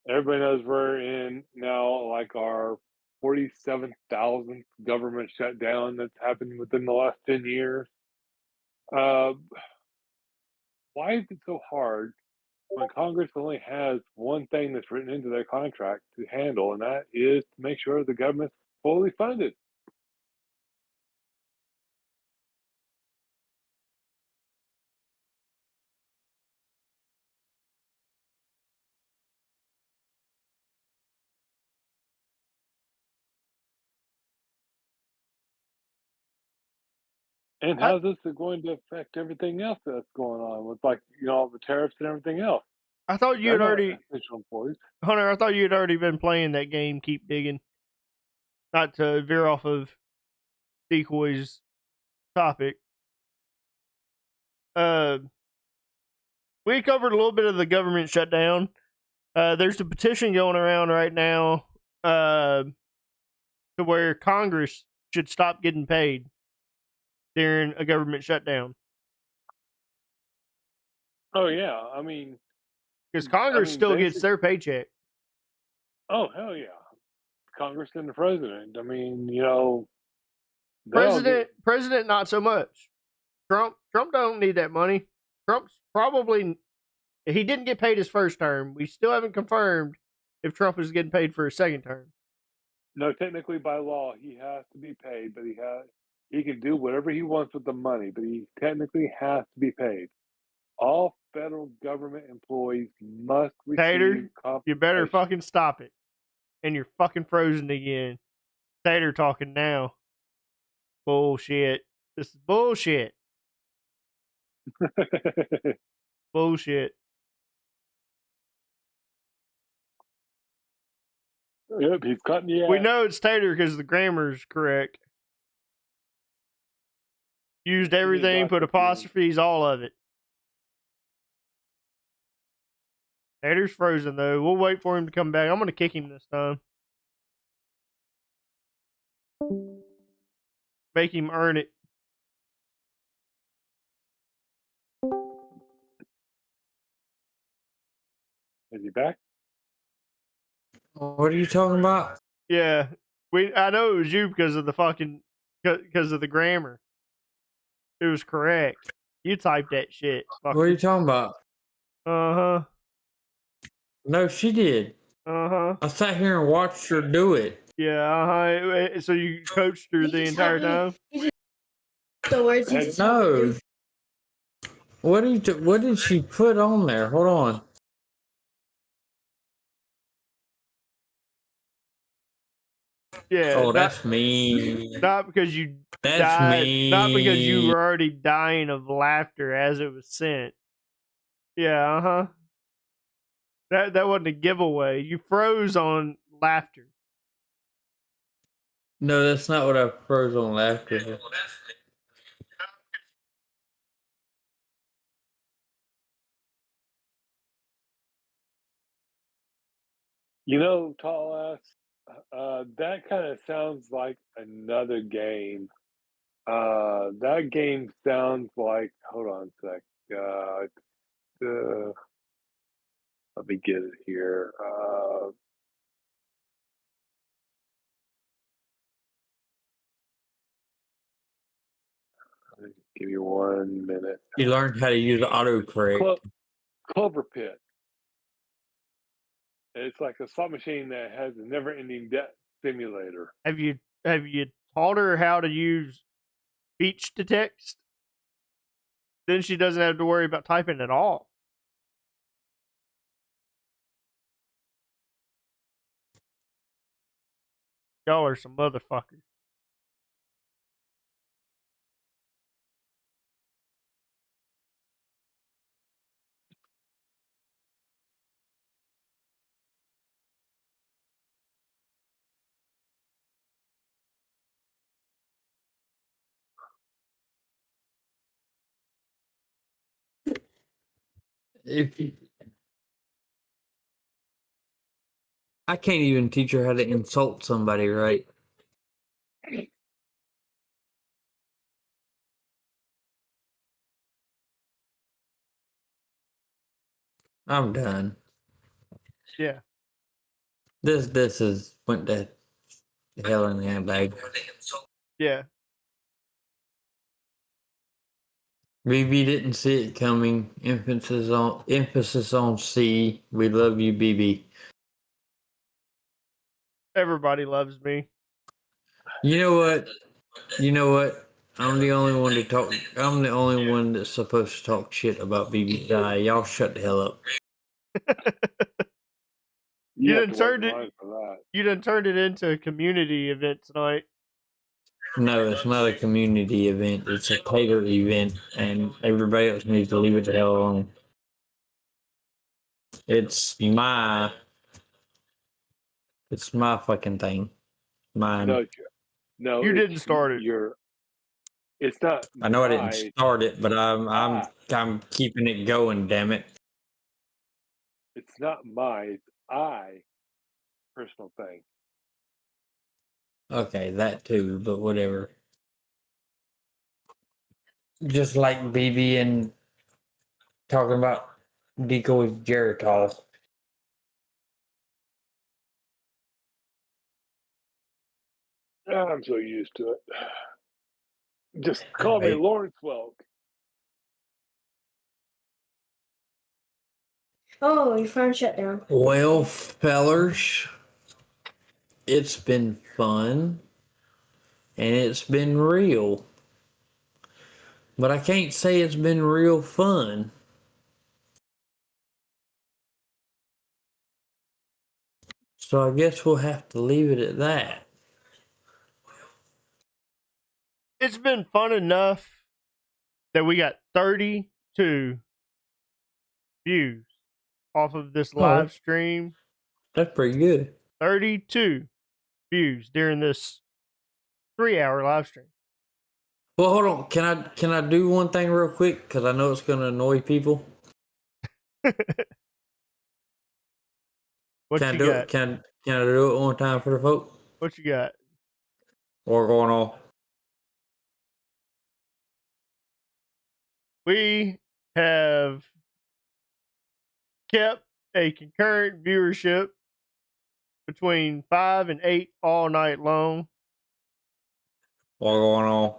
Everybody knows we're in now like our 47,000th government shutdown that's happened within the last 10 years. Uh, why is it so hard when Congress only has one thing that's written into their contract to handle, and that is to make sure the government's fully funded? And I, how's this going to affect everything else that's going on with, like, all the tariffs and everything else? I thought you They're had not already, essential employees. Hunter. I thought you had already been playing that game. Keep digging. Not to veer off of Decoy's topic. Uh, we covered a little bit of the government shutdown. There's a petition going around right now to where Congress should stop getting paid during a government shutdown. Oh yeah, I mean, Because Congress still gets basic. their paycheck. Oh hell yeah, Congress and the president. I mean, they all get. President, not so much. Trump don't need that money. Trump's probably he didn't get paid his first term. We still haven't confirmed if Trump is getting paid for his second term. No, technically by law he has to be paid, but he can do whatever he wants with the money, but he technically has to be paid. All federal government employees must receive Tater, you better compensation. fucking stop it. And you're fucking frozen again. Tater talking now. Bullshit. This is bullshit. Bullshit. Yep, he's cutting you We out. know it's Tater because the grammar's correct. Used everything, put apostrophes, all of it. Tater's frozen though. We'll wait for him to come back. I'm gonna kick him this time. Make him earn it. Is he back? What are you talking about? Yeah. I know it was you because of the grammar. It was correct. You typed that shit. What are you Fucker. talking about? Uh-huh. No, she did. Uh-huh. I sat here and watched her do it. Yeah, uh-huh. So you coached her the entire time? The words you just helped me No. do. What did she put on there? Hold on. Yeah. Oh, that's mean. Not because you That's died. Not because you mean. were already dying of laughter as it was sent. Yeah, uh-huh. That wasn't a giveaway. You froze on laughter. No, that's not what I froze on laughter. Tall ass, that kind of sounds like another game. That game sounds like, hold on a sec. Let me get it here. Give me 1 minute. You learned how to use autocorrect. Clover Pit. It's like a slot machine that has a never-ending debt simulator. Have you taught her how to use speech to text? Then she doesn't have to worry about typing at all. Y'all are some motherfuckers. I can't even teach her how to insult somebody, right? I'm done. Yeah. This is went to hell in the handbag. Yeah. BB didn't see it coming. Emphasis on C. We love you, BB. Everybody loves me. You know what? You know what? I'm the only one to talk. I'm the only one that's supposed to talk shit about BB die. Y'all shut the hell up. You have done to wait turned in it. line for that. You done turned it into a community event tonight. No, it's not a community event. It's a tater event, and everybody else needs to leave it the hell alone. It's my fucking thing. Mine. No, You it's didn't start it. your. It's not. I know I didn't my. start it, but I'm keeping it going. Damn it! It's not my. It's I. Personal thing. Okay, that too, but whatever. Just like BB and talking about decoys Geritol. I'm so used to it. Just call me Hey. Lawrence Welk. Oh, your phone shut down. Well, fellers, it's been fun and it's been real. But I can't say it's been real fun. So I guess we'll have to leave it at that. It's been fun enough that we got 32 views off of this live stream. That's pretty good. 32 views during this 3-hour live stream. Well, hold on. Can I do one thing real quick? Because I know it's going to annoy people. What Can I you do got? it? Can I do it one time for the folk? What you got? Or going on? We have kept a concurrent viewership between 5 and 8 all night long. Or going on?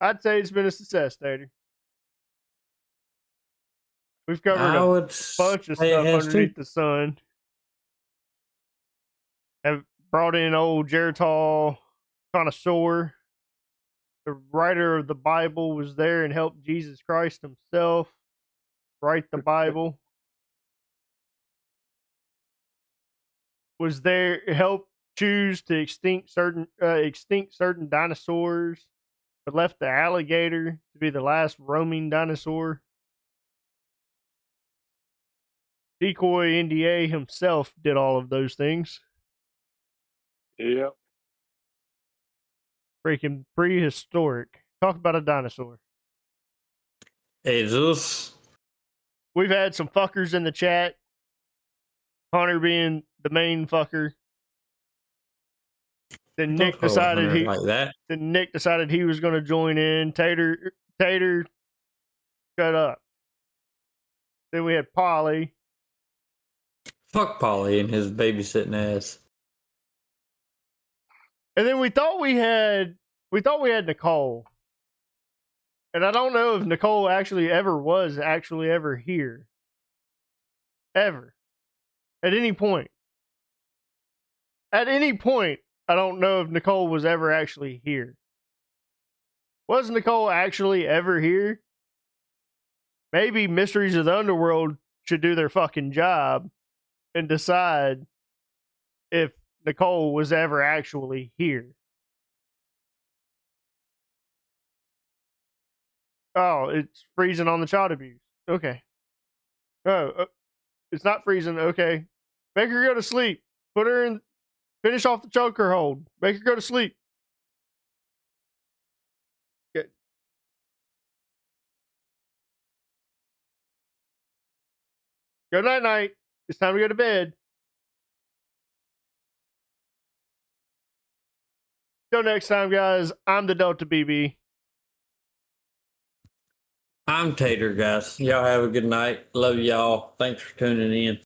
I'd say it's been a success, Tater. We've covered a bunch of stuff underneath the sun. Have brought in old Geritol connoisseur. The writer of the Bible was there and helped Jesus Christ himself write the Bible. Was there help choose to extinct certain dinosaurs, but left the alligator to be the last roaming dinosaur. Decoy NDA himself did all of those things. Yep. Freaking prehistoric. Talk about a dinosaur. Jesus. We've had some fuckers in the chat. Hunter being the main fucker. Then Nick decided Nick decided he was going to join in. Tater, shut up. Then we had Polly. Fuck Polly and his babysitting ass. And then we thought we had Nicole. And I don't know if Nicole was ever here. Ever. At any point. At any point, I don't know if Nicole was ever actually here. Was Nicole actually ever here? Maybe Mysteries of the Underworld should do their fucking job and decide if Nicole was ever actually here. Oh, it's freezing on the child abuse. Okay. Oh, it's not freezing. Okay. Make her go to sleep. Put her in. Finish off the choker hold. Make her go to sleep. Good night. It's time to go to bed. Till next time, guys. I'm the Delta BB. I'm Tater, guys. Y'all have a good night. Love y'all. Thanks for tuning in.